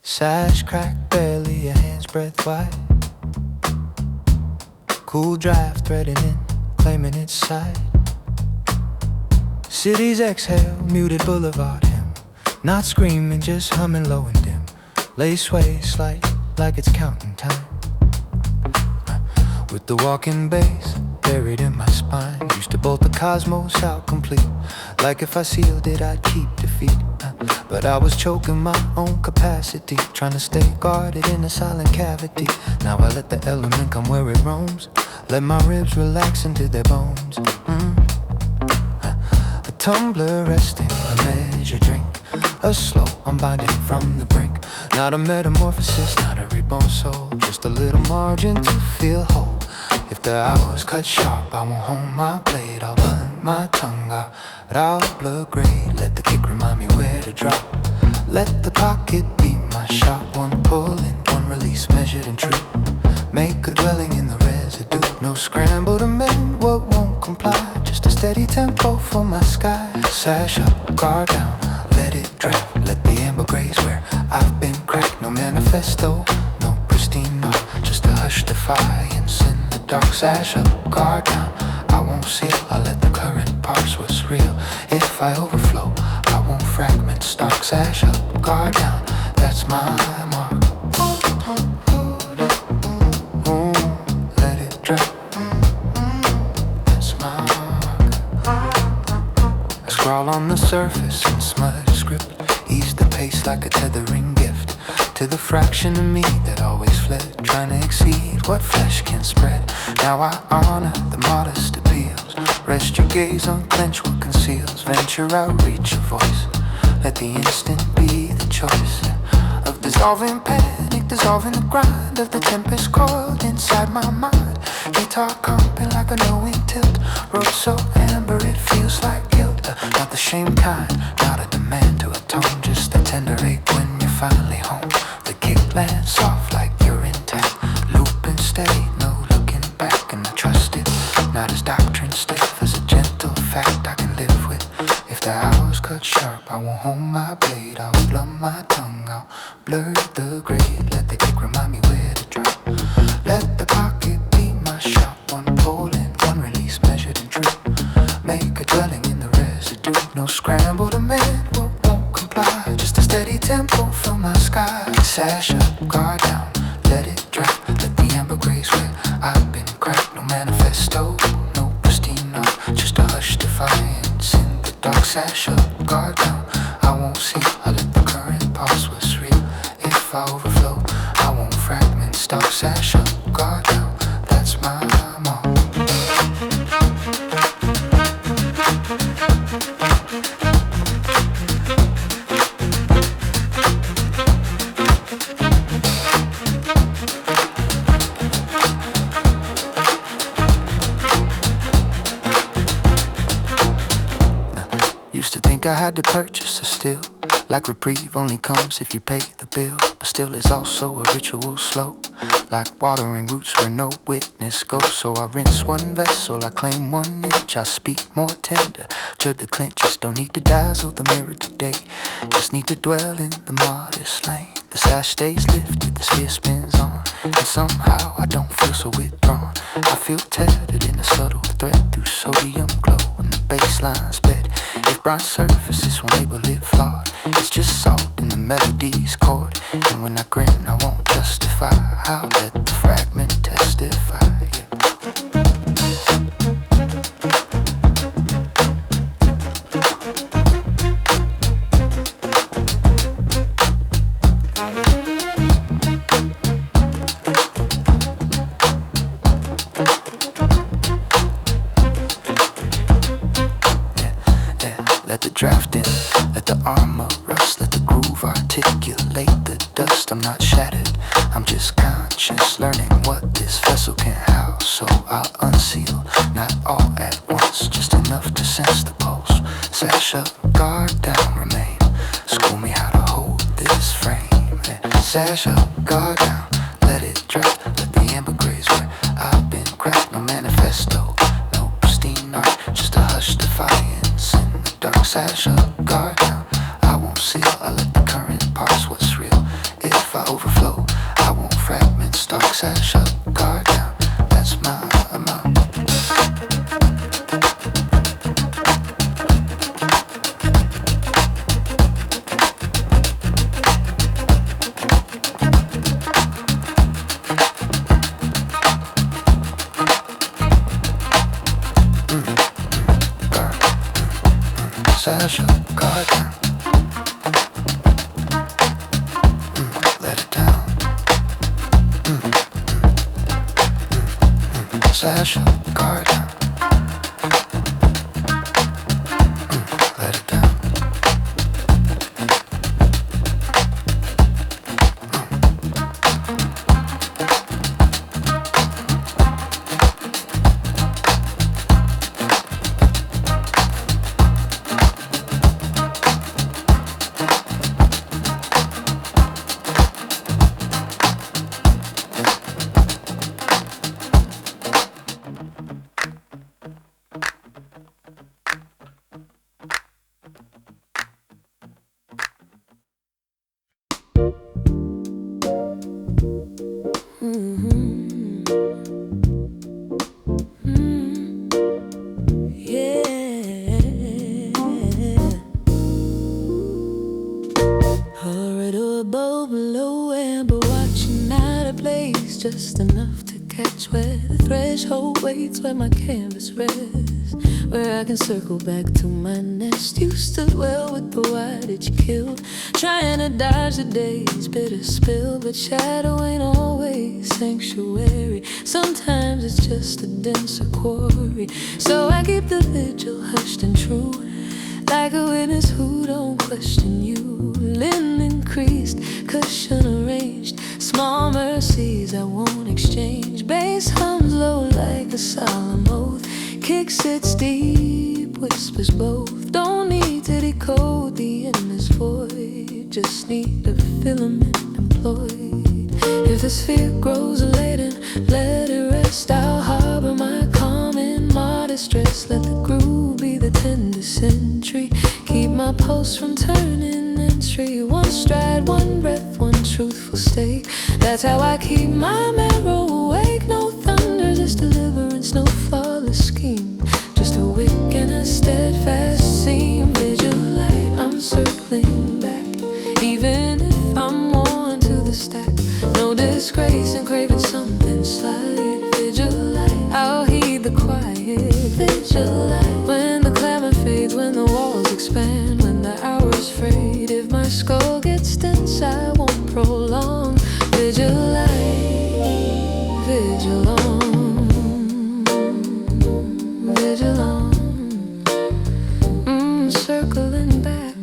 Sash cracked barely, a hand's breadth wide. Cool drive threading in, claiming its side. Cities exhale, muted boulevard hymn. Not screaming, just humming low and dim. Lace sway slight, like it's counting time. With the walking bass buried in my spine. Used to bolt the cosmos out complete. Like if I sealed it, I'd keep defeat. But I was choking my own capacity, trying to stay guarded in a silent cavity. Now I let the element come where it roams. Let my ribs relax into their bones. A tumbler resting, a measure drink. A slow unbinding from the brink. Not a metamorphosis, not a reborn soul. Just a little margin to feel whole. If the hours cut sharp, I won't hold my blade. I'll burn my tongue out, I'll blood gray. Let the kick remind me where to drop. Let the pocket be my shot. One pull and one release, measured and true. Make a dwelling in the residue. No scramble to mend what won't comply. Just a steady tempo for my sky. Sash up, guard down, let it draft. Let the amber graze where I've been cracked. No manifesto, no pristine art. Just a hush defiance in the dark. Sash up, guard down, I won't seal. I let the current parse what's real. If I overflow, I won't fragment stock. Sash up, guard down, that's my mark. Scrawl on the surface in smudge script. Ease the pace like a tethering gift to the fraction of me that always fled, trying to exceed what flesh can spread. Now I honor the modest appeals. Rest your gaze, unclench what conceals. Venture out, reach your voice. Let the instant be the choice of dissolving panic, dissolving the grind of the tempest coiled inside my mind. Guitar comping like a knowing tilt. Rhodes so amber it feels like guilt. Not the shame kind, not a demand to atone. Just a tender ache when you're finally home. The kick lands soft like you're intact. Looping steady, no looking back. And I trust it, not as doctrine stiff, as a gentle fact I can live with. If the hours cut sharp, I won't hold my blade. I'll blunt my tongue, I'll blur the grade. Let the kick remind me where to drop. Let the pocket be my shop. One pull and one release, measured and true. Make a dwelling in the residue. No scramble to mend what won't comply. Just a steady tempo from my sky. Sash up, guard down, let it drop. Let the amber grace where I've been cracked. No manifesto, no pristine art. Just a hush defiance in the dark. Sash up, guard down, I won't see. I let the current pass what's real. If I overflow, I won't fragment. Stop, sash up, guard down, that's my mark. Used to think I had to purchase a still. Like reprieve only comes if you pay the bill. But still it's also a ritual slow. Like watering roots where no witness goes. So I rinse one vessel, I claim 1 inch. I speak more tender to the clinches. Don't need to dazzle the mirror today. Just need to dwell in the modest lane. The sash stays lifted, the sphere spins on. And somehow I don't feel so withdrawn. I feel tethered in a subtle thread through sodium glow. And the baseline's bed. If bright surfaces won't label it flawed, it's just salt in the melody's chord. And when I grin, I won't justify. I'll let the fragment testify. Let the draft in, let the armor rust, let the groove articulate the dust. I'm not shattered, I'm just conscious, learning what this vessel can house. So I'll unseal, not all at once, just enough to sense the pulse. Sash up, guard down, remain. School me how to hold this frame. Sash up, guard down, let it drop. Let the amber graze where I've been cracked. No manifesto, no pristine art, just a hush defiance in the dark. Sash up, guard down, I won't seal. I let the current parse what's real. If I overflow, I won't fragment. Stark, sash up, guard down, that's my amount. Sash up, guard down. Let it down. Sash up, guard down. Let it down. Just enough to catch where the threshold waits, where my canvas rests, where I can circle back to my nest. Used to dwell with the why that you killed, trying to dodge the day's bitter spill. But shadow ain't always sanctuary, sometimes it's just a denser quarry. So I keep the vigil hushed and true, like a witness who don't question you. Limb increased, cushion arranged, small mercies I won't exchange. Bass hums low like a solemn oath, kick sits deep, whispers both. Don't need to decode the endless void, just need a filament employed. If the sphere grows laden, let it rest. I'll harbor my calm in modest stress. Let the groove be the tender sentry, keep my pulse from turning entry. One stride, one breath, one truthful stake. That's how I keep my marrow awake. No thunder, just deliverance, no flawless scheme, just a wick and a steadfast seam. Visual light, I'm circling back, even if I'm worn to the stack. No disgrace in craving something slight. Visual light, I'll heed the quiet. Visual light, when the clamor fades, when the walls expand, when the hours fade. If my skull gets tense, I won't prolong. Visual light, vigil on, vigil on. Circling back.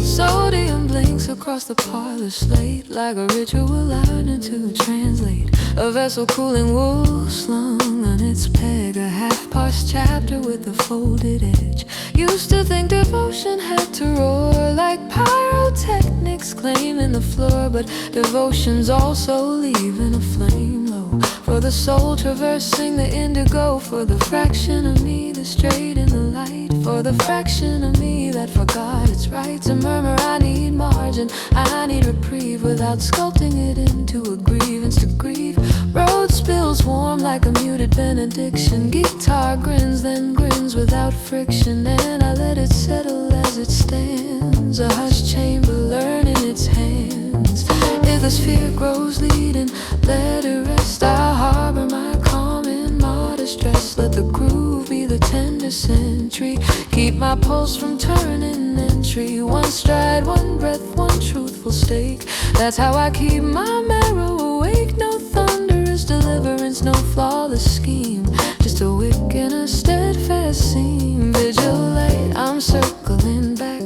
Sodium blinks across the parlor slate, like a ritual learning to translate. A vessel cooling wool slung on its peg, a half-parsed chapter with a folded edge. Used to think devotion had to roar like pyrotechnics claiming the floor, but devotion's also leaving a flame low for the soul traversing the indigo. For the fraction of me that's straight in the light, for the fraction of me that forgot its rights. A murmur, I need margin, I need reprieve, without sculpting it into a grievance to grieve. Rhodes spills warm like a muted benediction. Guitar grins, then grins without friction, and I let it settle as it stands, a hushed chamber learning its hands. If the sphere grows leading, let it rest. I'll harbor my calm in modest stress. Let the groove be the tender sentry, keep my pulse from turning entry. One stride, one breath, one truthful stake. That's how I keep my marrow awake. No thunderous deliverance, no flawless scheme, just a wick and a steadfast seam. Vigil light, I'm circling back,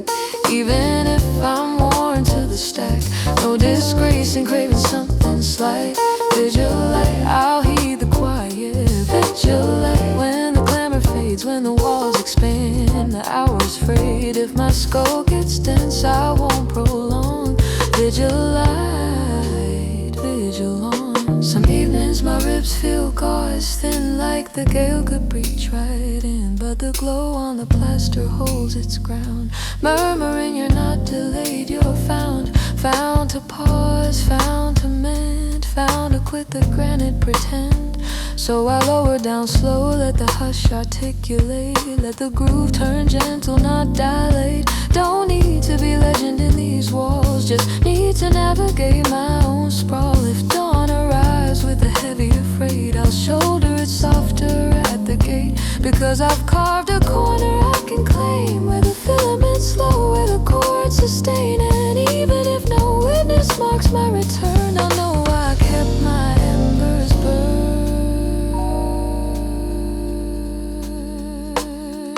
even if I'm worn to the stack. No disgrace in craving something slight. Vigil light, I'll heed the quiet. Vigil light, when the clamor fades, when the walls expand, the hours frayed. If my skull gets dense, I won't prolong. Vigil light, vigil on. Some evenings my ribs feel gauze thin, like the gale could breach right in, but the glow on the plaster holds its ground. Murmuring you're not delayed, you're found. Found to pause, found to mend, found to quit the granite pretend. So I lower down slow, let the hush articulate. Let the groove turn gentle, not dilate. Don't need to be legend in these walls, just need to navigate my own sprawl. If dawn arrives with a heavier freight, I'll shoulder it softer at the gate, because I've carved a corner I can claim, where the filaments flow, where the chords sustain. And even if no witness marks my return, I'll know I kept my embers burned.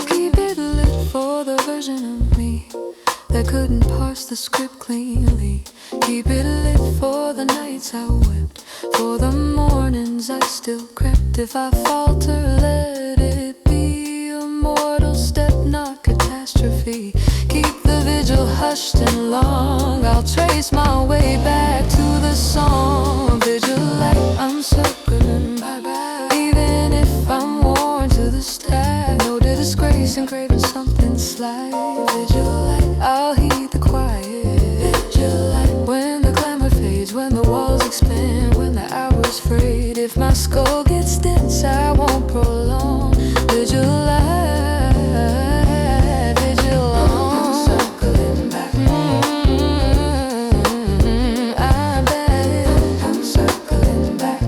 Keep it lit for the version of me that couldn't parse the script cleanly. Keep it lit for the nights I wept, for the mornings I still crept. If I falter, let it be a mortal step, not catastrophe. Keep the vigil hushed and long, I'll trace my way back to the song. Vigil light, I'm circling back, even if I'm worn to the stack. No disgrace in craving something slight. Vigil light, I'll heed the quiet. Vigil light, when the clamor fades, when the walls expand, when the hours frayed. If my skull gets dense, I won't prolong. Vigil light, vigil on. I'm circling back. I bet I'm circling back.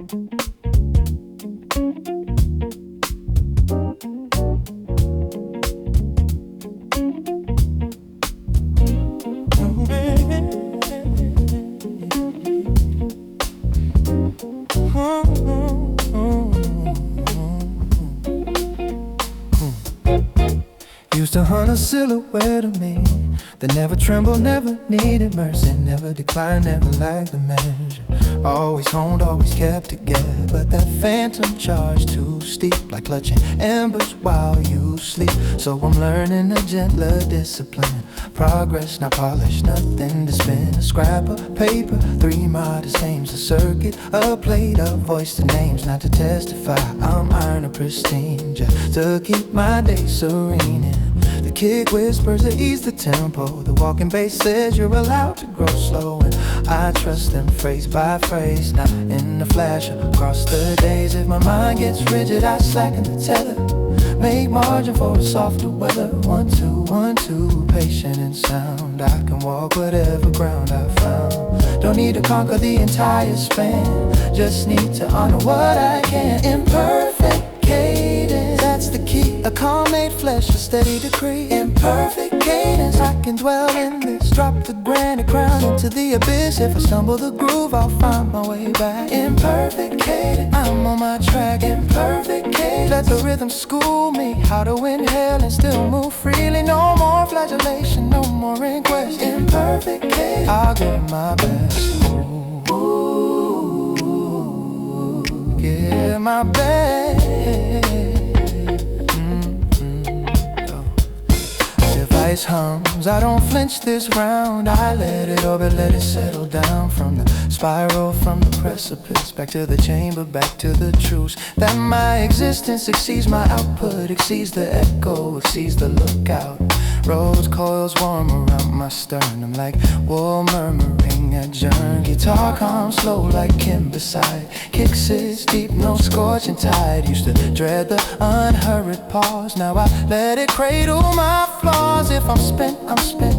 Used to hunt a silhouette of me that never trembled, never needed mercy, never declined, never lacked a measure. Always honed, always kept together, but that phantom charge too steep, like clutching embers while you sleep. So I'm learning a gentler discipline. Progress, not polished, nothing to spin. A scrap of paper, 3 modest names, a circuit, a plate, a voice to names, not to testify. I'm iron or pristine, just to keep my day serene. The kick whispers to ease the tempo. The walking bass says you're allowed to grow slow, and I trust them phrase by phrase, not in a flash across the days. If my mind gets rigid, I slacken the tether. Make margin for the softer weather. 1, 2, 1, 2, patient and sound. I can walk whatever ground I found. Don't need to conquer the entire span, just need to honor what I can. Imperfect cadence, that's the key. A calm made flesh, a steady decree. Imperfect cadence, I can dwell in this. Drop the granite crown into the abyss. If I stumble the groove, I'll find my way back. Imperfect cadence, I'm on my track. Imperfect cadence, let the rhythm school me how to inhale and still move freely. No more flagellation, no more inquest. Imperfect cadence, I'll give my best. Ooh, give my best. Device hums, I don't flinch this round. I let it orbit, let it settle down. From the spiral, from the precipice, back to the chamber, back to the truth that my existence exceeds my output, exceeds the echo, exceeds the lookout. Rhodes coils warm around my sternum, like wool murmuring adjourned. Guitar calm, slow like Kim beside. Kick sits deep, no scorching tide. Used to dread the unhurried pause, now I let it cradle my flaws. If I'm spent,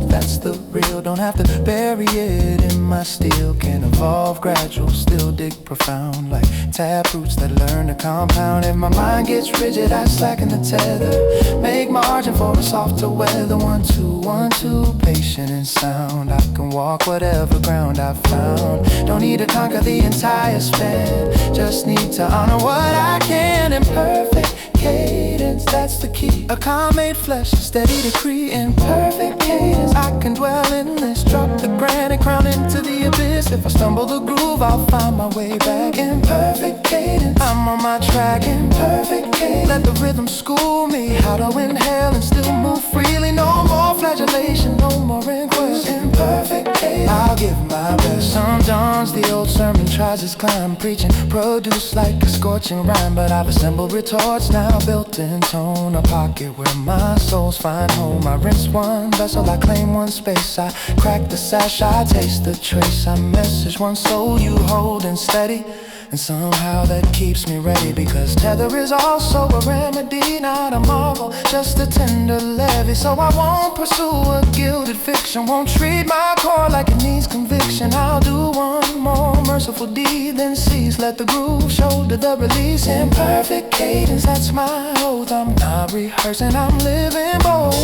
that's the real. Don't have to bury it in my steel. Can evolve gradual, still dig profound, like taproots that learn to compound. If my mind gets rigid, I slacken the tether. Make margin for the softer weather. 1, 2, 1, 2, patient and sound. I can walk whatever ground I found. Don't need to conquer the entire span, just need to honor what I can. Imperfect cadence, that's the key. A calm made flesh, a steady decree. Imperfect cadence, I can dwell in this. Drop the granite crown into the abyss. If I stumble the groove, I'll find my way back. Imperfect cadence, I'm on my track. Imperfect cadence, let the rhythm school me how to inhale and still move freely. No more flagellation, no more inquest. Imperfect cadence, I'll give my best. Some dawns, the old sermon tries its climb, preaching produce like a scorching rhyme. But I've assembled retorts now, built in tone, a pocket where my souls find home. I rinse one vessel, I claim one space. I crack the sash, I taste the trace. I message one soul you holding steady, and somehow that keeps me ready. Because tether is also a remedy, not a marvel, just a tender levy. So I won't pursue a gilded fiction, won't treat my core like it needs conviction. I'll do one more merciful deed, then cease. Let the groove shoulder the release. Imperfect cadence, that's my oath. I'm not rehearsing, I'm living bold.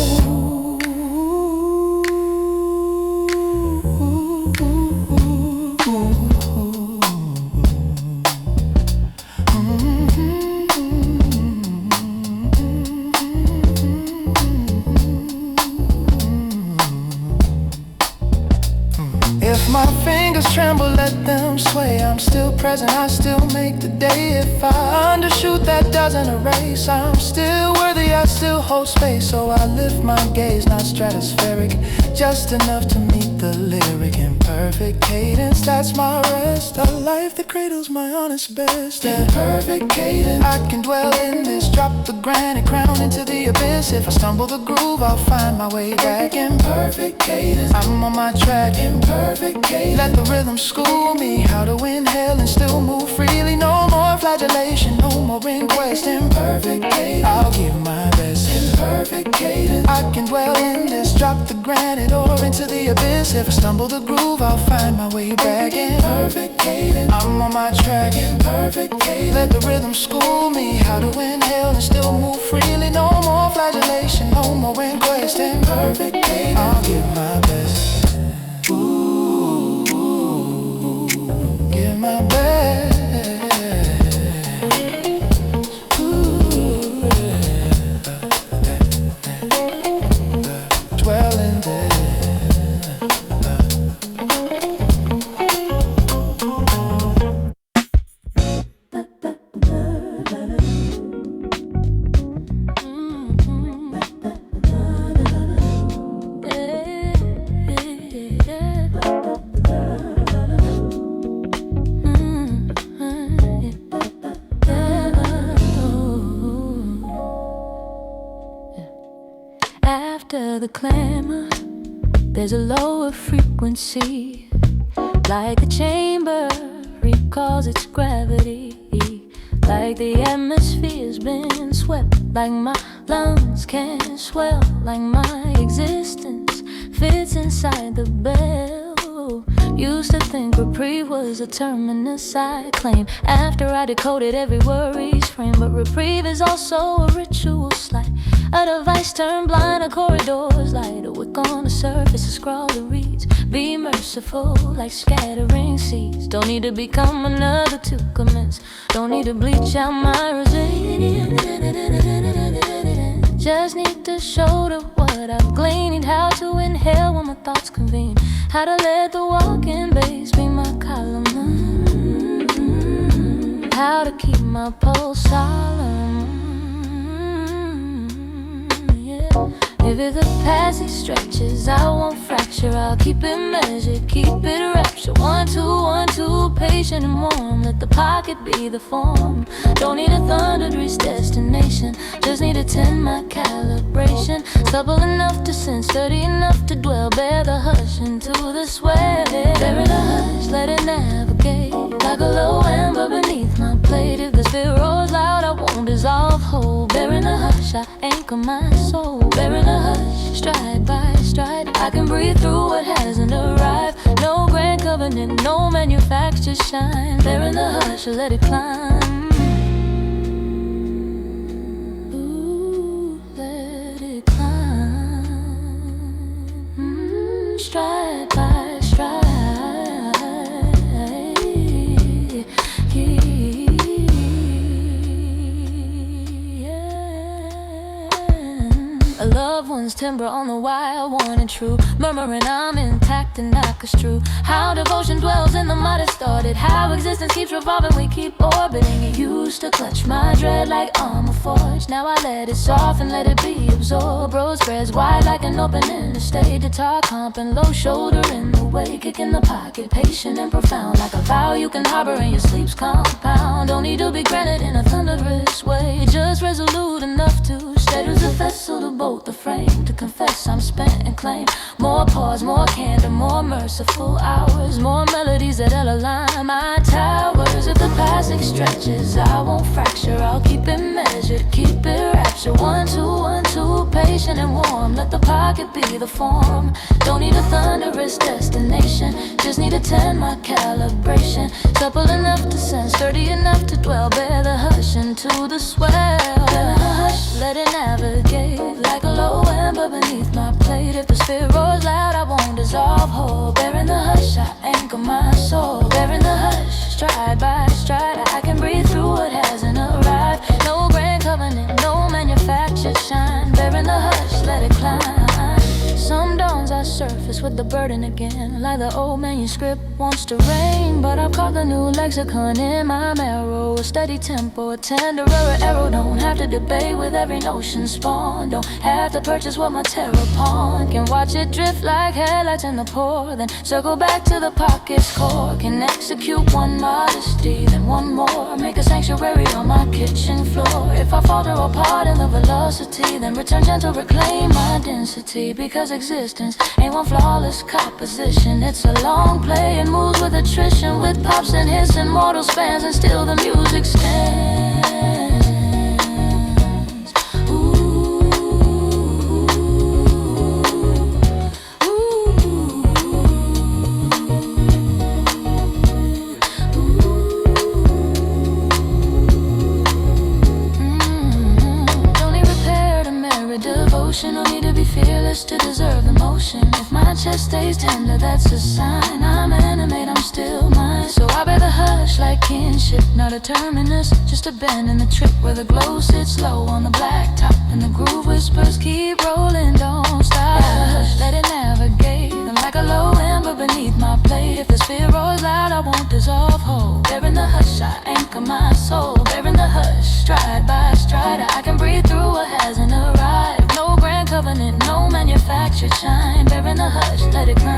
If my fingers tremble, let them sway. I'm still present, I still make the day. If I undershoot, that doesn't erase. I'm still worthy, I still hold space. So I lift my gaze, not stratospheric, just enough to meet the lyric. Imperfect cadence, that's my rest. A life that cradles my honest best. Imperfect cadence, I can dwell in this. Drop the granite crown into the abyss. If I stumble the groove, I'll find my way back. Imperfect cadence, I'm on my track. Imperfect cadence, let the rhythm school me how to inhale and still move freely. No more flagellation, no more inquest. Imperfect cadence, I'll give my best. Imperfect cadence, I can dwell in this. Drop the granite or into the abyss. If I stumble the groove, I'll find my way back. Imperfect cadence, I'm on on my track. Imperfect cadence. Let the rhythm school me how to inhale and still move freely. No more flagellation, no more inquest. Imperfect cadence. I'll give my best. Ooh, give my best. Dwelling there. After the clamor, there's a lower frequency, like the chamber recalls its gravity, like the atmosphere's been swept, like my lungs can swell, like my existence fits inside the bell. Used to think reprieve was a terminus I claim after I decoded every worry's frame, but reprieve is also a ritual slight, a device turned blind, a corridor's light, a wick on the surface, a scrawl that reads, be merciful, like scattering seeds. Don't need to become another to commence, don't need to bleach out my resilience. Just need to shoulder what I've gleaned, how to inhale when my thoughts convene, how to let the walking bass be my column, how to keep my pulse solemn. If it's a passage stretches, I won't fracture. I'll keep it measured, keep it rapture. 1, 2, 1, 2, patient and warm. Let the pocket be the form. Don't need a thunder to reach destination, just need to tend my calibration. Supple enough to sense, sturdy enough to dwell. Bear the hush into the swell. There in the hush, let it navigate, like a low amber beneath my plate. If the spirit roars loud, I won't dissolve whole. Bear in the hush, I anchor my soul. Bear in the hush, stride by stride, I can breathe through what hasn't arrived. No grand covenant, no manufactured shine. Bear in the hush, let it climb. Ooh, let it climb. Stride by stride. A loved one's timber on the wire, worn and true, murmuring I'm intact and not construed. How devotion dwells in the modest started, how existence keeps revolving, we keep orbiting. It used to clutch my dread like armor forged, now I let it soften, let it be absorbed. Road spreads wide like an open interstate, guitar comping, low shoulder in the way, kick in the pocket, patient and profound, like a vow you can harbor in your sleep's compound. Don't need to be granted in a thunderous way, just resolute enough to steady as a vessel to bolt the frame, to confess I'm spent and claim more pause, more candor, more merciful hours, more melodies that'll align my towers. If the passage stretches, I won't fracture, I'll keep it measured, keep it rapture. 1, 2, 1, 2, patient and warm, let the pocket be the form. Don't need a thunderous destination, just need to tend my calibration. Supple enough to sense, sturdy enough to dwell. Bear the hush into the swell. Bear the hush, let it navigate, like a low amber beneath my plate. If the spirit roars loud, I won't dissolve whole. Bear in the hush, I anchor my soul. Bear in the hush, stride by stride, I can breathe through what hasn't arrived. No grand covenant, no manufactured shine. Bear in the hush, let it climb. Some dawns I surface with the burden again, like the old manuscript wants to rain, but I've caught the new lexicon in my marrow. A steady tempo, a tenderer arrow. Don't have to debate with every notion spawned, don't have to purchase what my terror pawn. Can watch it drift like headlights in the pour, then circle back to the pocket's core. Can execute one modesty, then one more, make a sanctuary on my kitchen floor. If I falter or pardon the velocity, then return gentle, reclaim my density. Because existence ain't one flawless composition, it's a long play and moves with attrition, with pops and hits and mortal spans, and still the music stands. Ooh, ooh, ooh. just to deserve the motion. If my chest stays tender, that's a sign I'm animate, I'm still mine. So I better hush like kinship, not a terminus, just a bend in the trip where the glow sits low on the blacktop and the groove whispers keep rolling, don't stop. Hush, let it navigate. I'm like a low ember beneath my plate. If the spirit roars loud, I won't dissolve whole. There in the hush, I anchor my soul. There in the hush, stride by stride, I can breathe through what hasn't arrived. No grand covenant, no manufactured shine. There in the hush, let it climb.